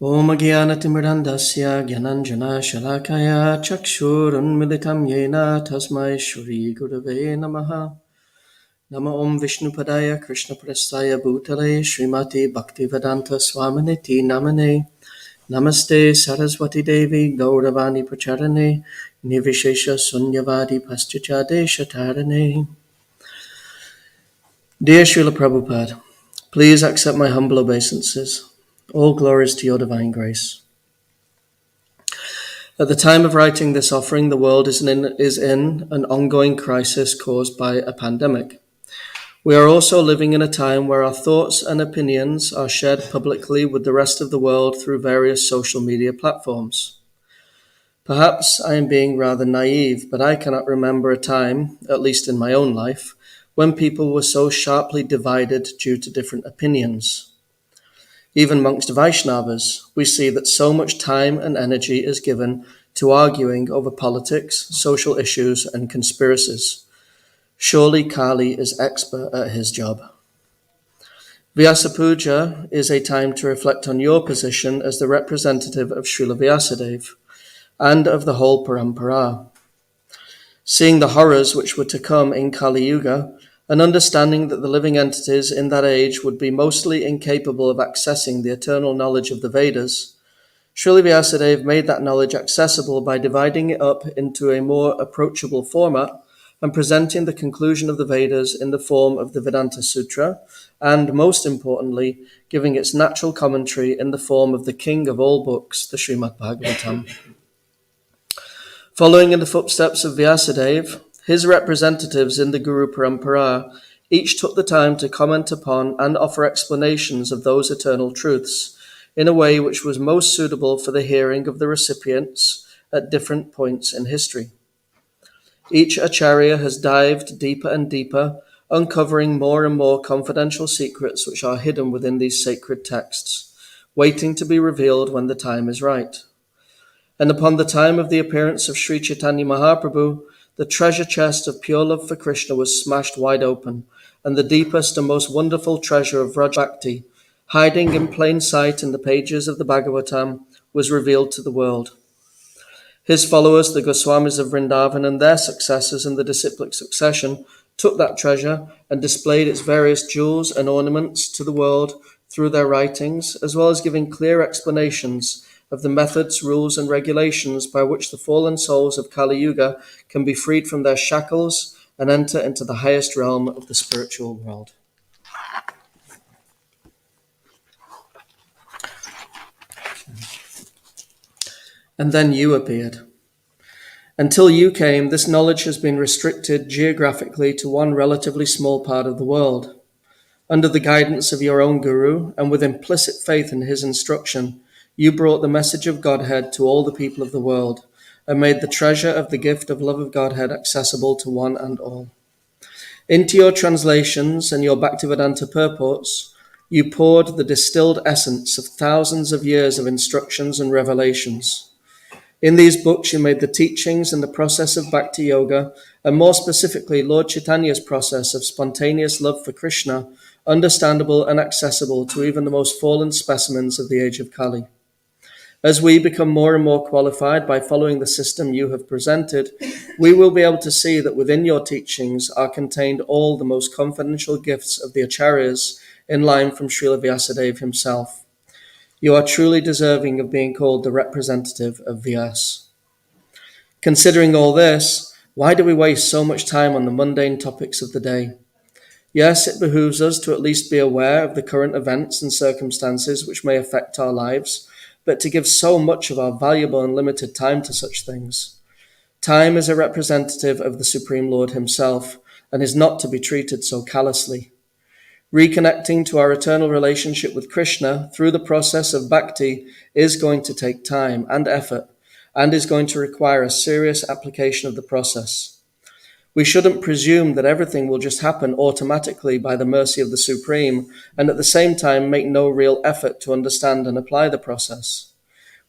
Om Jnanatimidandasya Gyananjana Shalakaya Chakshurunmilitam Yena Tasmai Shri Gurave Namaha. Nama Om Vishnupadaya Krishna Prasthaya Bhutale Srimati Bhaktivedanta Swaminiti Namane. Namaste Saraswati Devi Gauravani Pracharane Nivishesha Sunyavadi Paschachade Shatarane. Dear Srila Prabhupada, please accept my humble obeisances. All glories to your divine grace. At the time of writing this offering, the world is in an ongoing crisis caused by a pandemic. We are also living in a time where our thoughts and opinions are shared publicly with the rest of the world through various social media platforms. Perhaps I am being rather naive, but I cannot remember a time, at least in my own life, when people were so sharply divided due to different opinions. Even amongst Vaishnavas, we see that so much time and energy is given to arguing over politics, social issues, and conspiracies. Surely Kali is expert at his job. Vyasa Puja is a time to reflect on your position as the representative of Srila Vyasadeva and of the whole Parampara. Seeing the horrors which were to come in Kali Yuga, and understanding that the living entities in that age would be mostly incapable of accessing the eternal knowledge of the Vedas, Srila Vyasadeva made that knowledge accessible by dividing it up into a more approachable format and presenting the conclusion of the Vedas in the form of the Vedanta Sutra, and, most importantly, giving its natural commentary in the form of the king of all books, the Srimad Bhagavatam. Following in the footsteps of Vyasadeva, his representatives in the Guru Parampara each took the time to comment upon and offer explanations of those eternal truths in a way which was most suitable for the hearing of the recipients at different points in history. Each Acharya has dived deeper and deeper, uncovering more and more confidential secrets which are hidden within these sacred texts, waiting to be revealed when the time is right. And upon the time of the appearance of Sri Chaitanya Mahaprabhu, the treasure chest of pure love for Krishna was smashed wide open, and the deepest and most wonderful treasure of Vraj Bhakti, hiding in plain sight in the pages of the Bhagavatam, was revealed to the world. His followers, the Goswamis of Vrindavan, and their successors in the disciplic succession, took that treasure and displayed its various jewels and ornaments to the world through their writings, as well as giving clear explanations of the methods, rules, and regulations by which the fallen souls of Kali Yuga can be freed from their shackles and enter into the highest realm of the spiritual world. And then you appeared. Until you came, this knowledge has been restricted geographically to one relatively small part of the world. Under the guidance of your own guru, and with implicit faith in his instruction, you brought the message of Godhead to all the people of the world, and made the treasure of the gift of love of Godhead accessible to one and all. Into your translations and your Bhaktivedanta purports, you poured the distilled essence of thousands of years of instructions and revelations. In these books, you made the teachings and the process of Bhakti Yoga, and more specifically, Lord Chaitanya's process of spontaneous love for Krishna, understandable and accessible to even the most fallen specimens of the age of Kali. As we become more and more qualified by following the system you have presented, we will be able to see that within your teachings are contained all the most confidential gifts of the Acharyas in line from Srila Vyasadeva himself. You are truly deserving of being called the representative of Vyas. Considering all this, why do we waste so much time on the mundane topics of the day? Yes, it behooves us to at least be aware of the current events and circumstances which may affect our lives, but to give so much of our valuable and limited time to such things. Time is a representative of the Supreme Lord himself, and is not to be treated so callously. Reconnecting to our eternal relationship with Krishna through the process of bhakti is going to take time and effort, and is going to require a serious application of the process. We shouldn't presume that everything will just happen automatically by the mercy of the Supreme, and at the same time make no real effort to understand and apply the process.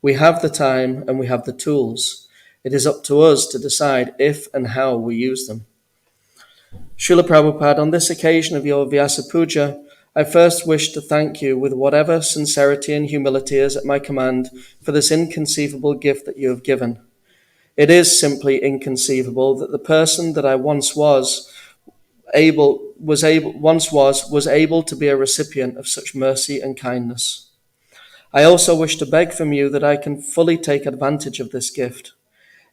We have the time and we have the tools. It is up to us to decide if and how we use them. Srila Prabhupada, on this occasion of your Vyasa Puja, I first wish to thank you with whatever sincerity and humility is at my command for this inconceivable gift that you have given. It is simply inconceivable that the person that I once was able to be a recipient of such mercy and kindness. I also wish to beg from you that I can fully take advantage of this gift.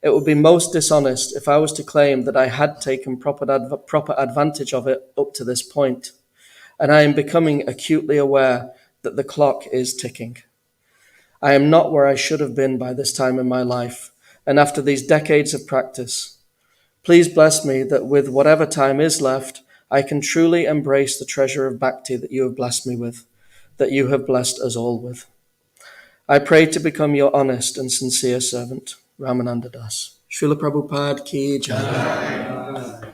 It would be most dishonest if I was to claim that I had taken proper advantage of it up to this point, and I am becoming acutely aware that the clock is ticking. I am not where I should have been by this time in my life, and after these decades of practice. Please bless me that with whatever time is left, I can truly embrace the treasure of bhakti that you have blessed me with, that you have blessed us all with. I pray to become your honest and sincere servant, Ramananda Das. Srila Prabhupada ki jai.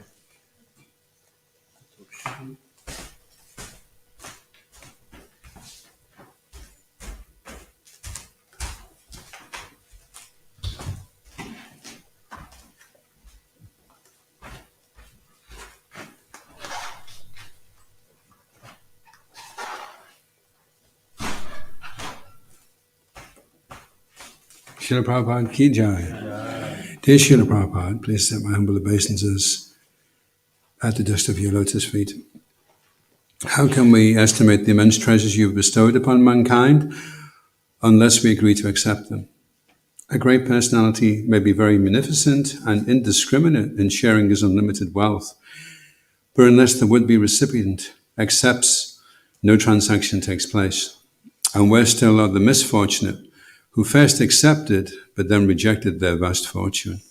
Srila Prabhupada ki jai. Dear Srila Prabhupada, please accept my humble obeisances at the dust of your lotus feet. How can we estimate the immense treasures you have bestowed upon mankind unless we agree to accept them? A great personality may be very munificent and indiscriminate in sharing his unlimited wealth, but unless the would-be recipient accepts, no transaction takes place. And where still are the misfortunate who first accepted but then rejected their vast fortune,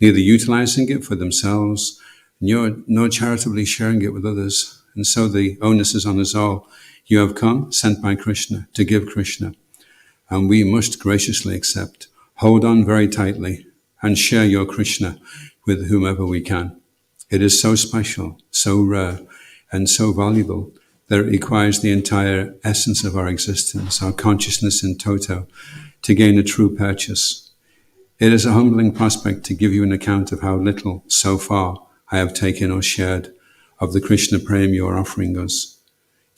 neither utilizing it for themselves nor charitably sharing it with others. And so the onus is on us all. You have come, sent by Krishna, to give Krishna, and we must graciously accept. Hold on very tightly and share your Krishna with whomever we can. It is so special, so rare, and so valuable that it requires the entire essence of our existence, our consciousness in toto, to gain a true purchase. It is a humbling prospect to give you an account of how little, so far, I have taken or shared of the Krishna Prem you are offering us.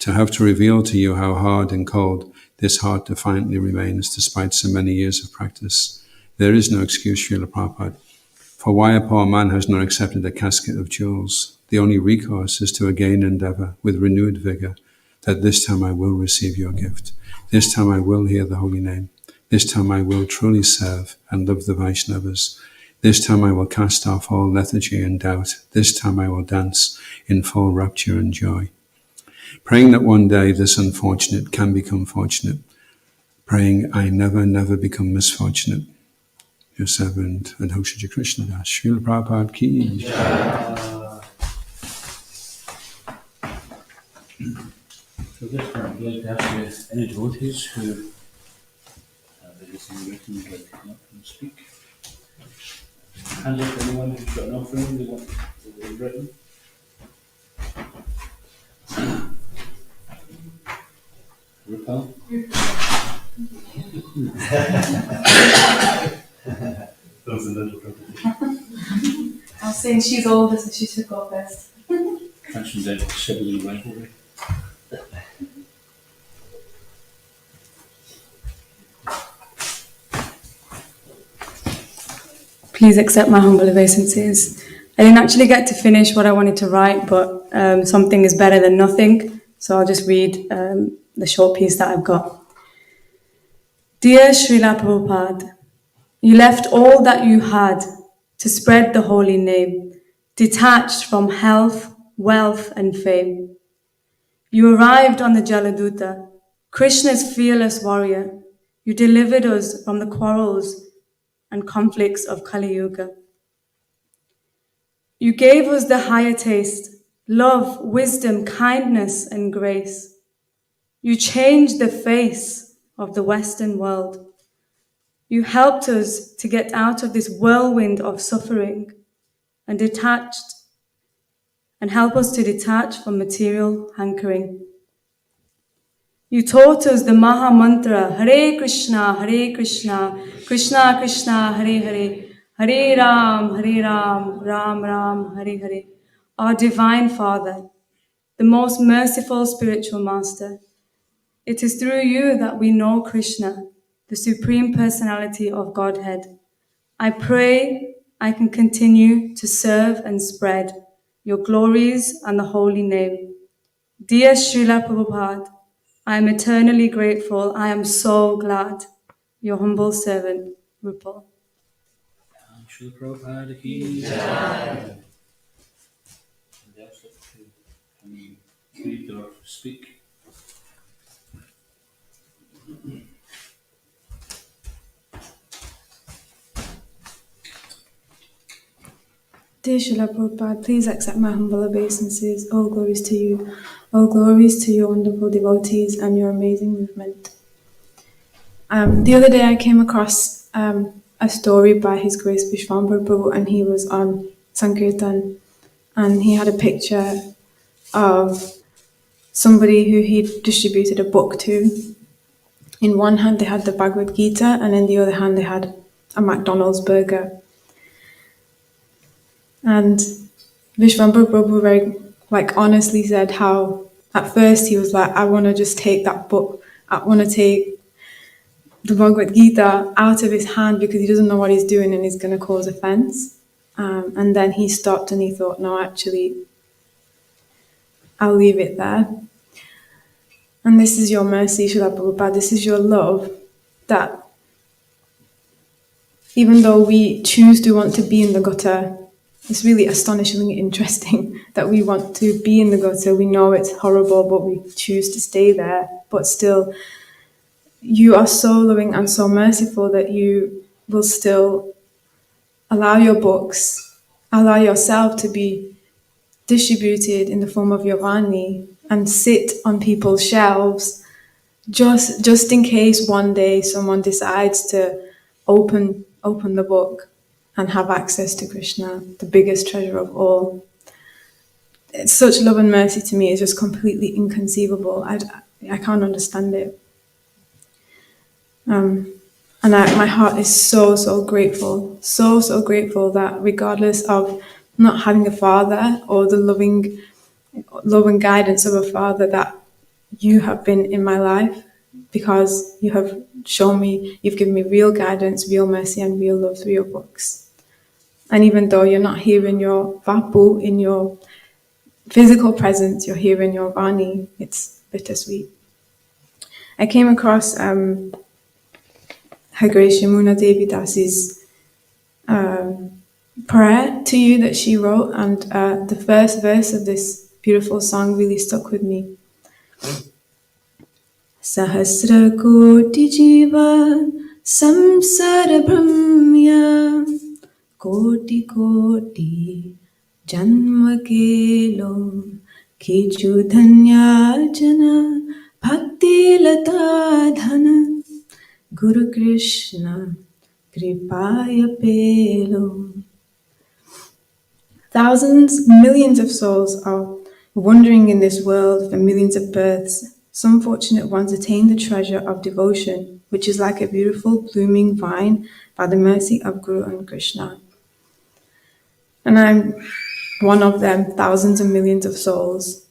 To have to reveal to you how hard and cold this heart defiantly remains despite so many years of practice. There is no excuse, Srila Prabhupada, for why a poor man has not accepted a casket of jewels. The only recourse is to again endeavor with renewed vigor that this time I will receive your gift. This time I will hear the holy name. This time I will truly serve and love the Vaishnavas. This time I will cast off all lethargy and doubt. This time I will dance in full rapture and joy. Praying that one day this unfortunate can become fortunate. Praying I never become misfortunate. Your servant, Adhokshaji Krishna Das. Srila Prabhupada ki jai. So this time I'd like to ask any devotees who have anything written would like to come up and speak. Hand up anyone who's got an offering they want that they've written. Rupal? I was saying she's older, so she should go first. Transcendent sibling rivalry. Please accept my humble obeisances. I didn't actually get to finish what I wanted to write, but something is better than nothing, so I'll just read the short piece that I've got. Dear Srila Prabhupada, you left all that you had to spread the holy name, detached from health, wealth, and fame. You arrived on the Jaladuta, Krishna's fearless warrior. You delivered us from the quarrels and conflicts of Kali Yuga. You gave us the higher taste, love, wisdom, kindness, and grace. You changed the face of the Western world. You helped us to get out of this whirlwind of suffering and help us to detach from material hankering. You taught us the Maha Mantra, Hare Krishna, Krishna Krishna, Hare Hare, Hare Ram, Ram Ram, Hare Hare. Our Divine Father, the most merciful spiritual master. It is through you that we know Krishna, the Supreme Personality of Godhead. I pray I can continue to serve and spread your glories and the holy name. Dear Srila Prabhupada, I am eternally grateful. I am so glad. Your humble servant, Rupal. Srila Prabhupada ki jai. Can you read or speak? Dear Srila Prabhupada, please accept my humble obeisances. All glories to you. All glories to your wonderful devotees and your amazing movement. The other day I came across a story by His Grace Vishwambara Prabhu, and he was on Sankirtan, and he had a picture of somebody who he distributed a book to. In one hand they had the Bhagavad-gita, and in the other hand they had a McDonald's burger. And Vishwambara Prabhu very honestly said how at first he was like, I want to just take that book, I want to take the Bhagavad-gita out of his hand because he doesn't know what he's doing and he's going to cause offense. And then he stopped and he thought, no, actually, I'll leave it there. And this is your mercy, Srila Prabhupada, this is your love, that even though we choose to want to be in the gutter, it's really astonishingly interesting that we want to be in the gutter. We know it's horrible, but we choose to stay there. But still, you are so loving and so merciful that you will still allow your books, allow yourself to be distributed in the form of your Vani and sit on people's shelves just in case one day someone decides to open the book and have access to Krishna, the biggest treasure of all. It's such love and mercy to me. It's just completely inconceivable. I can't understand it. And my heart is so grateful, so grateful that regardless of not having a father or the loving love and guidance of a father, that you have been in my life, because you have shown me, you've given me real guidance, real mercy and real love through your books. And even though you're not here in your Vapu, in your physical presence, you're here in your Vani, it's bittersweet. I came across Her Grace Yamuna Devi Dasi's prayer to you that she wrote, and the first verse of this beautiful song really stuck with me. Sahasra koti jiva samsara brahmya koti koti janma kelo kichu dhanya jana bhakti lata dhana Guru Krishna kripaya pelo. Thousands, millions of souls are wandering in this world for millions of births. Some fortunate ones attain the treasure of devotion, which is like a beautiful blooming vine by the mercy of Guru and Krishna. And I'm one of them, thousands and millions of souls.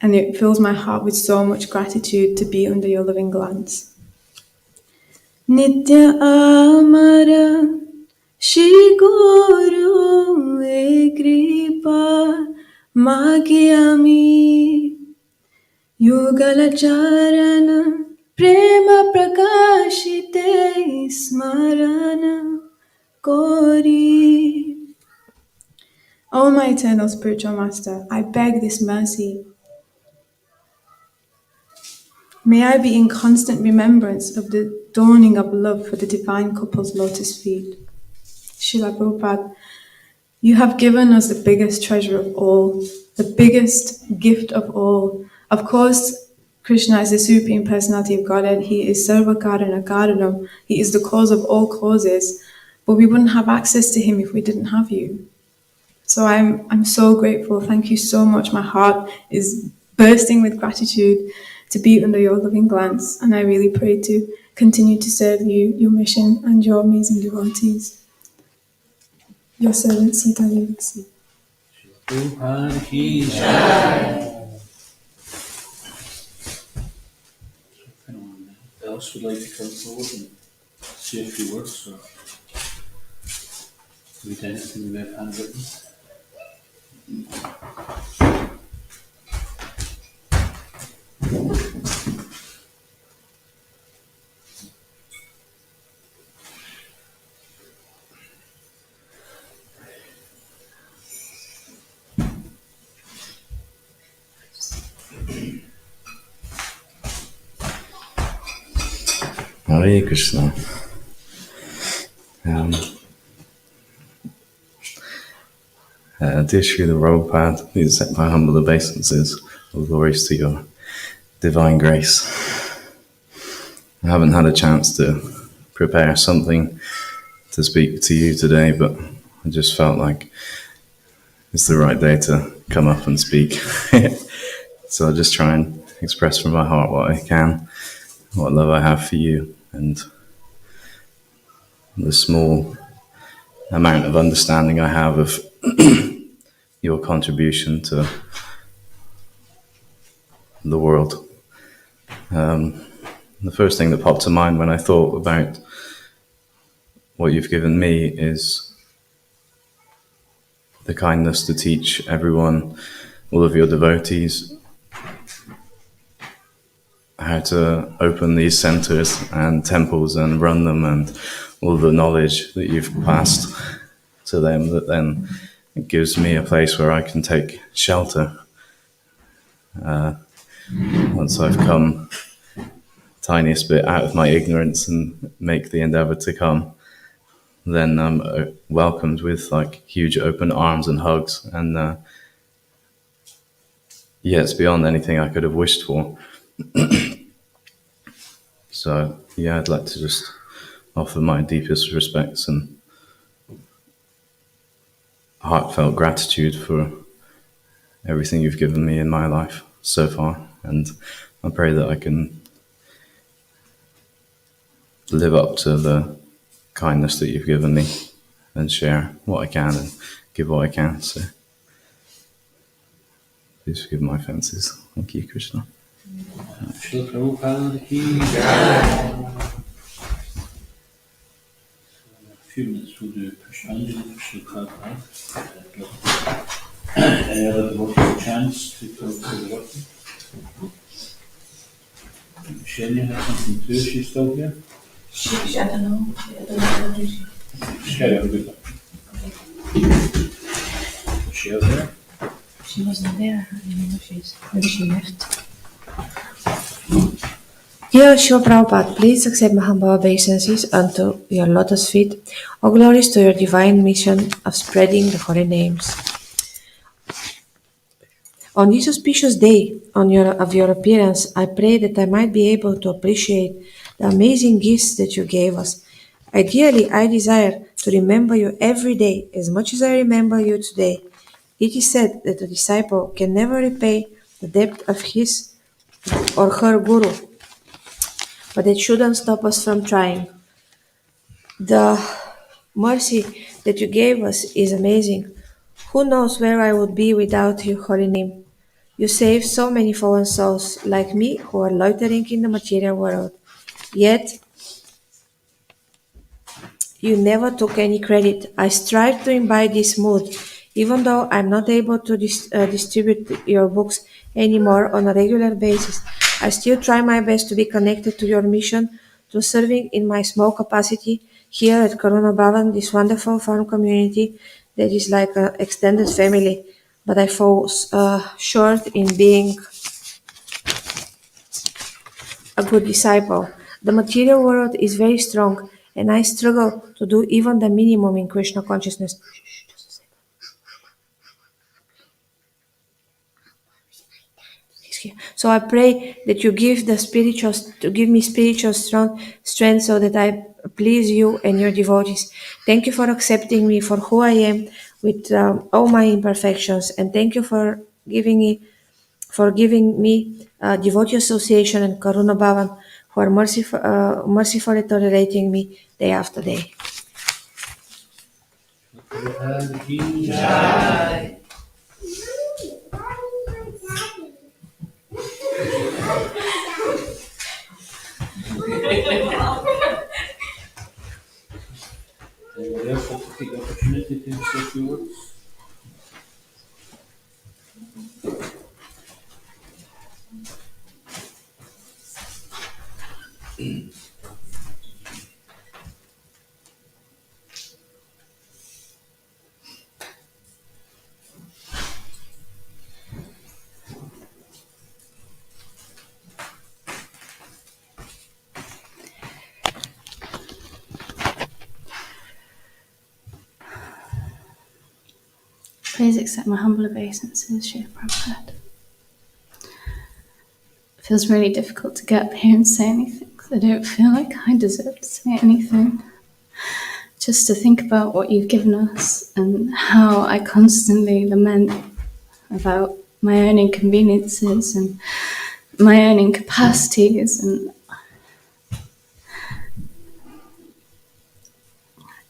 And it fills my heart with so much gratitude to be under your loving glance. Nitya Amara Shri Guru E Kripa Magyami Yugala Charana Prema Prakashite Smarana Kori. O my eternal spiritual master, I beg this mercy. May I be in constant remembrance of the dawning of love for the divine couple's lotus feet. Srila Prabhupada, you have given us the biggest treasure of all, the biggest gift of all. Of course, Krishna is the Supreme Personality of Godhead. He is Sarva-Karana Karanam. He is the cause of all causes. But we wouldn't have access to him if we didn't have you. So I'm so grateful. Thank you so much. My heart is bursting with gratitude to be under your loving glance. And I really pray to continue to serve you, your mission, and your amazing devotees. Your servant, Sita Devasi. Prabhupada ki jai. Anyone else would like to come forward and say a few words or read anything we have handwritten? Hare Krishna. Dear Srila Prabhupada, please accept my humble obeisances of glories to your divine grace. I haven't had a chance to prepare something to speak to you today, but I just felt like it's the right day to come up and speak. So I'll just try and express from my heart what I can, what love I have for you, and the small amount of understanding I have of your contribution to the world. the first thing that popped to mind when I thought about what you've given me is the kindness to teach everyone, all of your devotees, how to open these centers and temples and run them, and all the knowledge that you've passed to them that then gives me a place where I can take shelter. Once I've come tiniest bit out of my ignorance and make the endeavor to come, then I'm welcomed with like huge open arms and hugs, and it's beyond anything I could have wished for. So I'd like to just offer my deepest respects and heartfelt gratitude for everything you've given me in my life so far, and I pray that I can live up to the kindness that you've given me and share what I can and give what I can. So please forgive my offenses. Thank you, Krishna. Srila Prabhupada ki jai. A few minutes we'll do Pushpanjali for Srila Prabhupada. Any other devotees a chance to talk to the devotee? Shania has something too, she's still here? I don't know. Share it with her. Share there? She wasn't there. I don't know if maybe she left. Dear Srila Prabhupada, please accept my humble obeisances unto your lotus feet. All glories to your divine mission of spreading the holy names. On this auspicious day of your appearance, I pray that I might be able to appreciate the amazing gifts that you gave us. Ideally, I desire to remember you every day as much as I remember you today. It is said that a disciple can never repay the debt of his or her guru, but it shouldn't stop us from trying. The mercy that you gave us is amazing. Who knows where I would be without your holy name? You saved so many fallen souls like me who are loitering in the material world. Yet, you never took any credit. I strive to imbibe this mood, even though I'm not able to distribute your books anymore on a regular basis. I still try my best to be connected to your mission, to serving in my small capacity here at Karuna Bhavan, this wonderful farm community that is like an extended family. But I fall short in being a good disciple. The material world is very strong, and I struggle to do even the minimum in Krishna consciousness. So I pray that you give me spiritual strength so that I please you and your devotees. Thank you for accepting me for who I am with all my imperfections, and thank you for giving me devotee association and Karuna Bhavan who are mercifully tolerating me day after day. Anybody else like to take the opportunity to say a few words? Please accept my humble obeisances, Srila Prabhupada. It feels really difficult to get up here and say anything because I don't feel like I deserve to say anything. Just to think about what you've given us and how I constantly lament about my own inconveniences and my own incapacities, and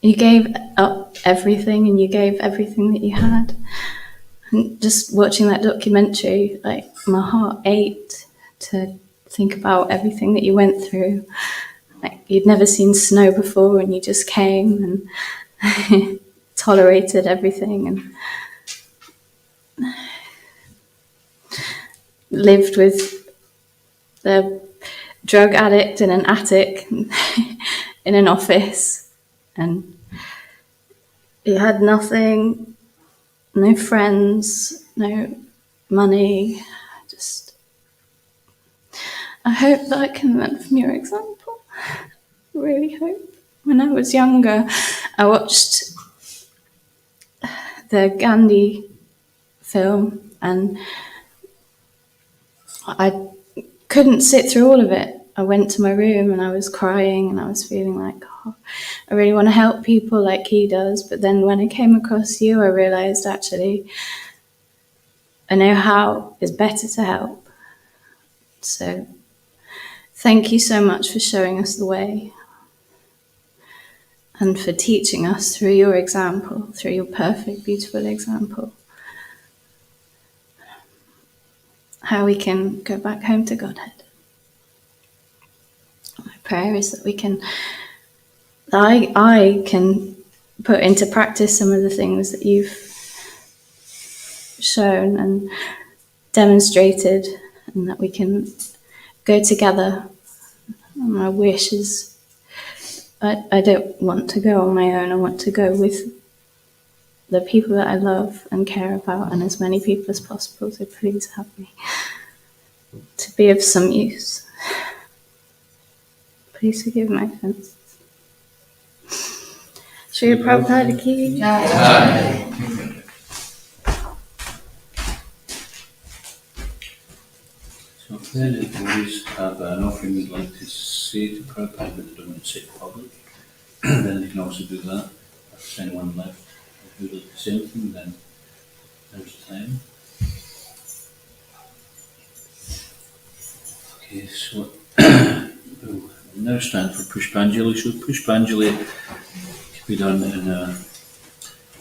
you gave up everything and you gave everything that you had. And just watching that documentary, like my heart ached to think about everything that you went through. Like you'd never seen snow before and you just came and tolerated everything and lived with the drug addict in an attic in an office, and you had nothing, no friends, no money. I hope that I can learn from your example. I really hope. When I was younger, I watched the Gandhi film and I couldn't sit through all of it. I went to my room and I was crying and I was feeling like, oh, I really want to help people like he does. But then when I came across you, I realized actually I know how is better to help. So thank you so much for showing us the way and for teaching us through your example, through your perfect, beautiful example, how we can go back home to Godhead. My prayer is that I can put into practice some of the things that you've shown and demonstrated, and that we can go together. And my wish is, I don't want to go on my own. I want to go with the people that I love and care about, and as many people as possible. So please help me to be of some use. Please forgive my offenses. Srila Prabhupada ki jai. So if any devotees have an offering they'd like to say to Prabhupada but they don't want to say it public, then they can also do that. If there's anyone left who would like to say anything, then there's time. Okay, so we'll now stand for Pushpanjali. So Pushpanjali can be done in a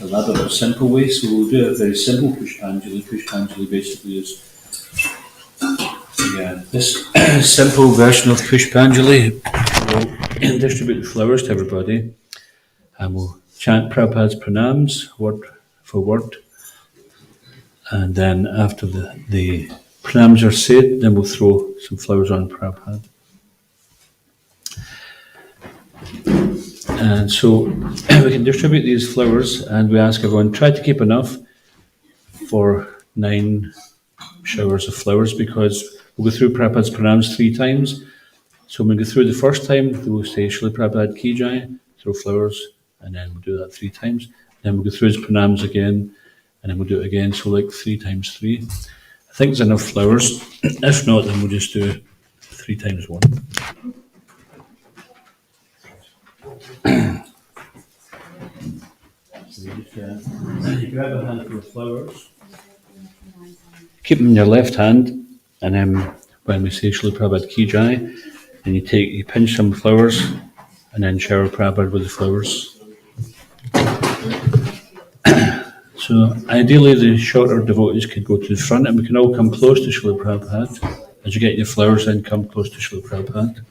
elaborate, simple way. So we'll do a very simple Pushpanjali. Pushpanjali basically is this simple version of Pushpanjali. We'll distribute the flowers to everybody and we'll chant Prabhupada's pranams word for word. And then after the pranams are said, then we'll throw some flowers on Prabhupada. And so we can distribute these flowers, and we ask everyone, try to keep enough for 9 showers of flowers, because we'll go through Prabhupada's pranams 3 times. So when we go through the first time, we'll say Srila Prabhupada Ki Jai, throw flowers, and then we'll do that 3 times. Then we'll go through his pranams again, and then we'll do it again, so like 3 times 3. I think there's enough flowers. If not, then we'll just do 3 times 1. So you grab a handful of flowers, keep them in your left hand, and then when we say Srila Prabhupada Ki Jai, then you pinch some flowers, and then shower Prabhupada with the flowers. So ideally the shorter devotees could go to the front, and we can all come close to Srila Prabhupada. As you get your flowers, then come close to Srila Prabhupada.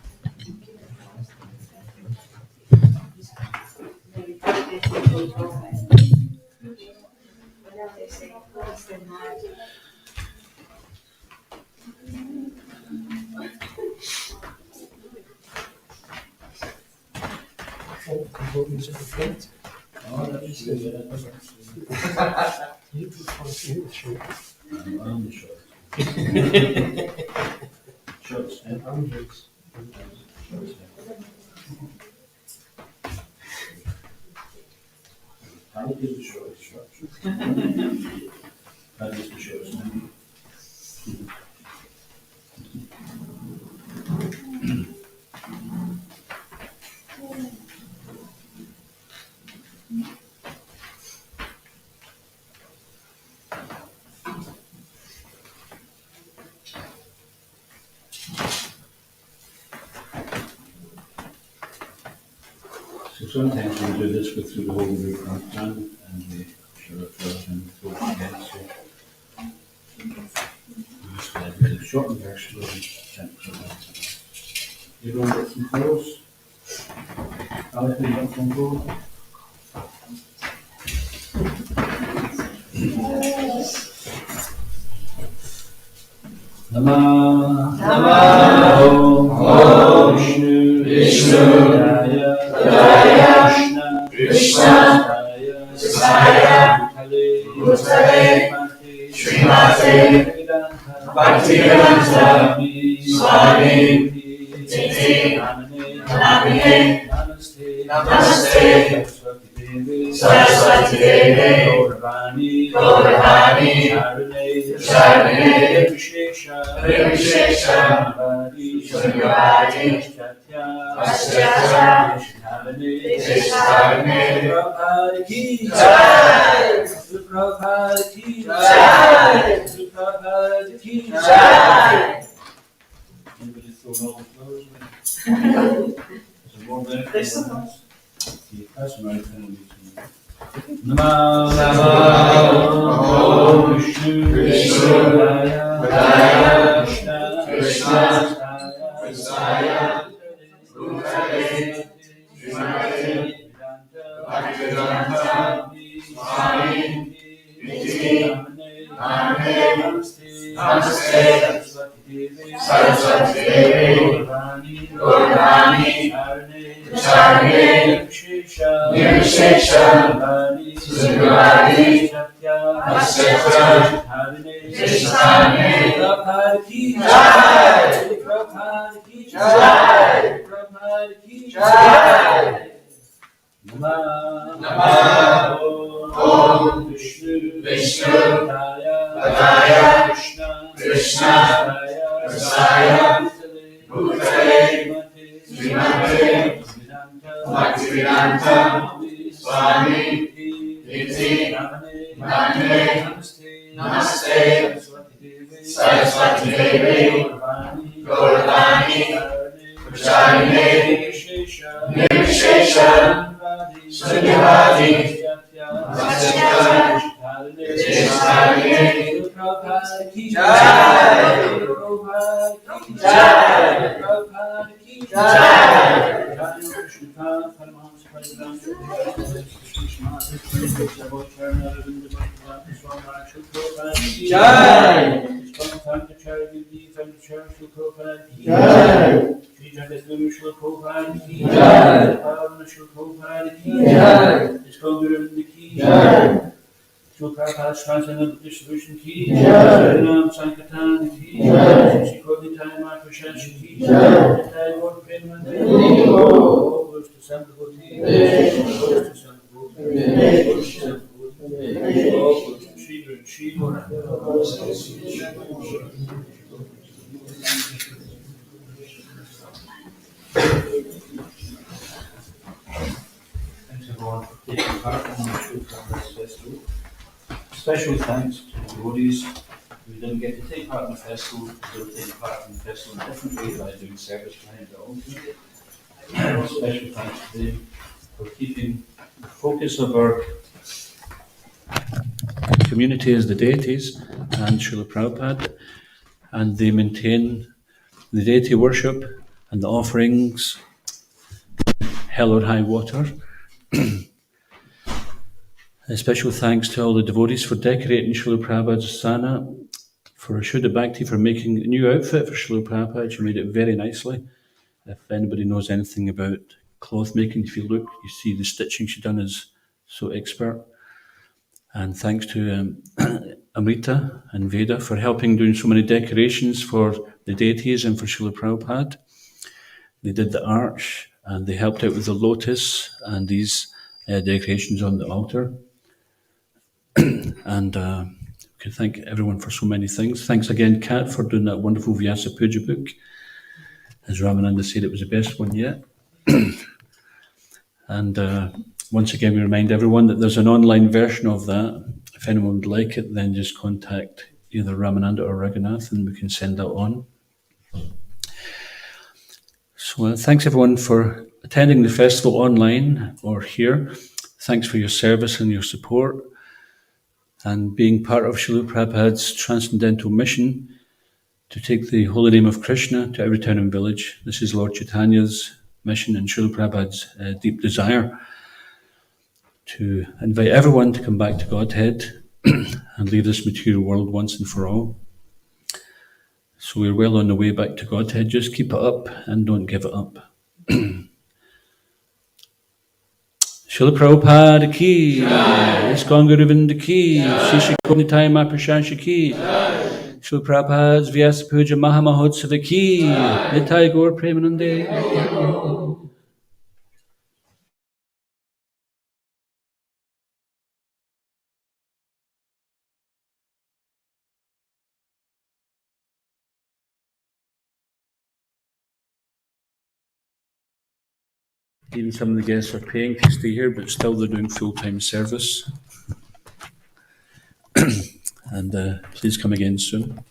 So sometimes we do this through the whole group of time, and we show it first and throw it again. So we just let it shortened version of chant. Everyone get some clothes. Alex, you got some clothes? Namah Om Vishnu Daya Krishna Daya Bhutale Srimate Bhaktivedanta Swami Namane Namaste Saraswati Devi Gauravani Sharane Vishesha Shunyavadi Paschata Desharane Prabhupada ki Jai Prabhupada ki Jai Prabhupada ki Jai. Anybody throw all the clothes away? There's more there. There's some more. That's right. Namah Om Vishnu Daya Krishna Daya Bhutale Srimate Bhaktivedanta Swami Namaste Saraswati Devi Gauravani Sharane Vishesha Shunyavadi Paschata Desharane Prabhupada ki Jai Prabhupada ki Jai Prabhupada ki Jai. Namah Om Vishnu Daya Krishna Daya Bhutale Srimate Bhaktivedanta Swami Namaste Saraswati Devi Gauravani Sharane Vishesha Shunyavadi Paschata Desharane Prabhupada ki Jai Prabhupada ki Jai Prabhupada ki Jai. Distribution key, Ram Sankatan key, Shikodi Time Prashanshi key, Time Work Payment, goes to Sam Devotee, goes to Sam Devotee, goes to Sam Devotee, goes to Shri and Shri. Thanks everyone for taking part in the Shri Festival. Special thanks to the devotees who didn't get to take part in the festival, who will take part in the festival in different ways by doing service behind their own. Special thanks to them for keeping the focus of our community as the deities and Srila Prabhupada, and they maintain the deity worship and the offerings, hell or high water. A special thanks to all the devotees for decorating Srila Prabhupada's asana, for Shuddha Bhakti for making a new outfit for Srila Prabhupada. She made it very nicely. If anybody knows anything about cloth making, if you look, you see the stitching she done is so expert. And thanks to Amrita and Veda for helping doing so many decorations for the deities and for Srila Prabhupada. They did the arch and they helped out with the lotus and these decorations on the altar. And we can thank everyone for so many things. Thanks again, Kat, for doing that wonderful Vyasa Puja book. As Ramananda said, it was the best one yet. And once again, we remind everyone that there's an online version of that. If anyone would like it, then just contact either Ramananda or Raghunath and we can send that on. So thanks everyone for attending the festival online or here. Thanks for your service and your support. And being part of Srila Prabhupada's transcendental mission to take the holy name of Krishna to every town and village. This is Lord Chaitanya's mission and Srila Prabhupada's deep desire to invite everyone to come back to Godhead and leave this material world once and for all. So we're well on the way back to Godhead. Just keep it up and don't give it up. Srila Prabhupada ki, ISKCON Govinda ki, Shisha Nitaya Mahaprashansa ki, Srila Prabhupada's Vyasa Puja Mahamahotsava ki, Nitaya Gaur Premanande. Even some of the guests are paying to stay here, but still they're doing full-time service. And please come again soon.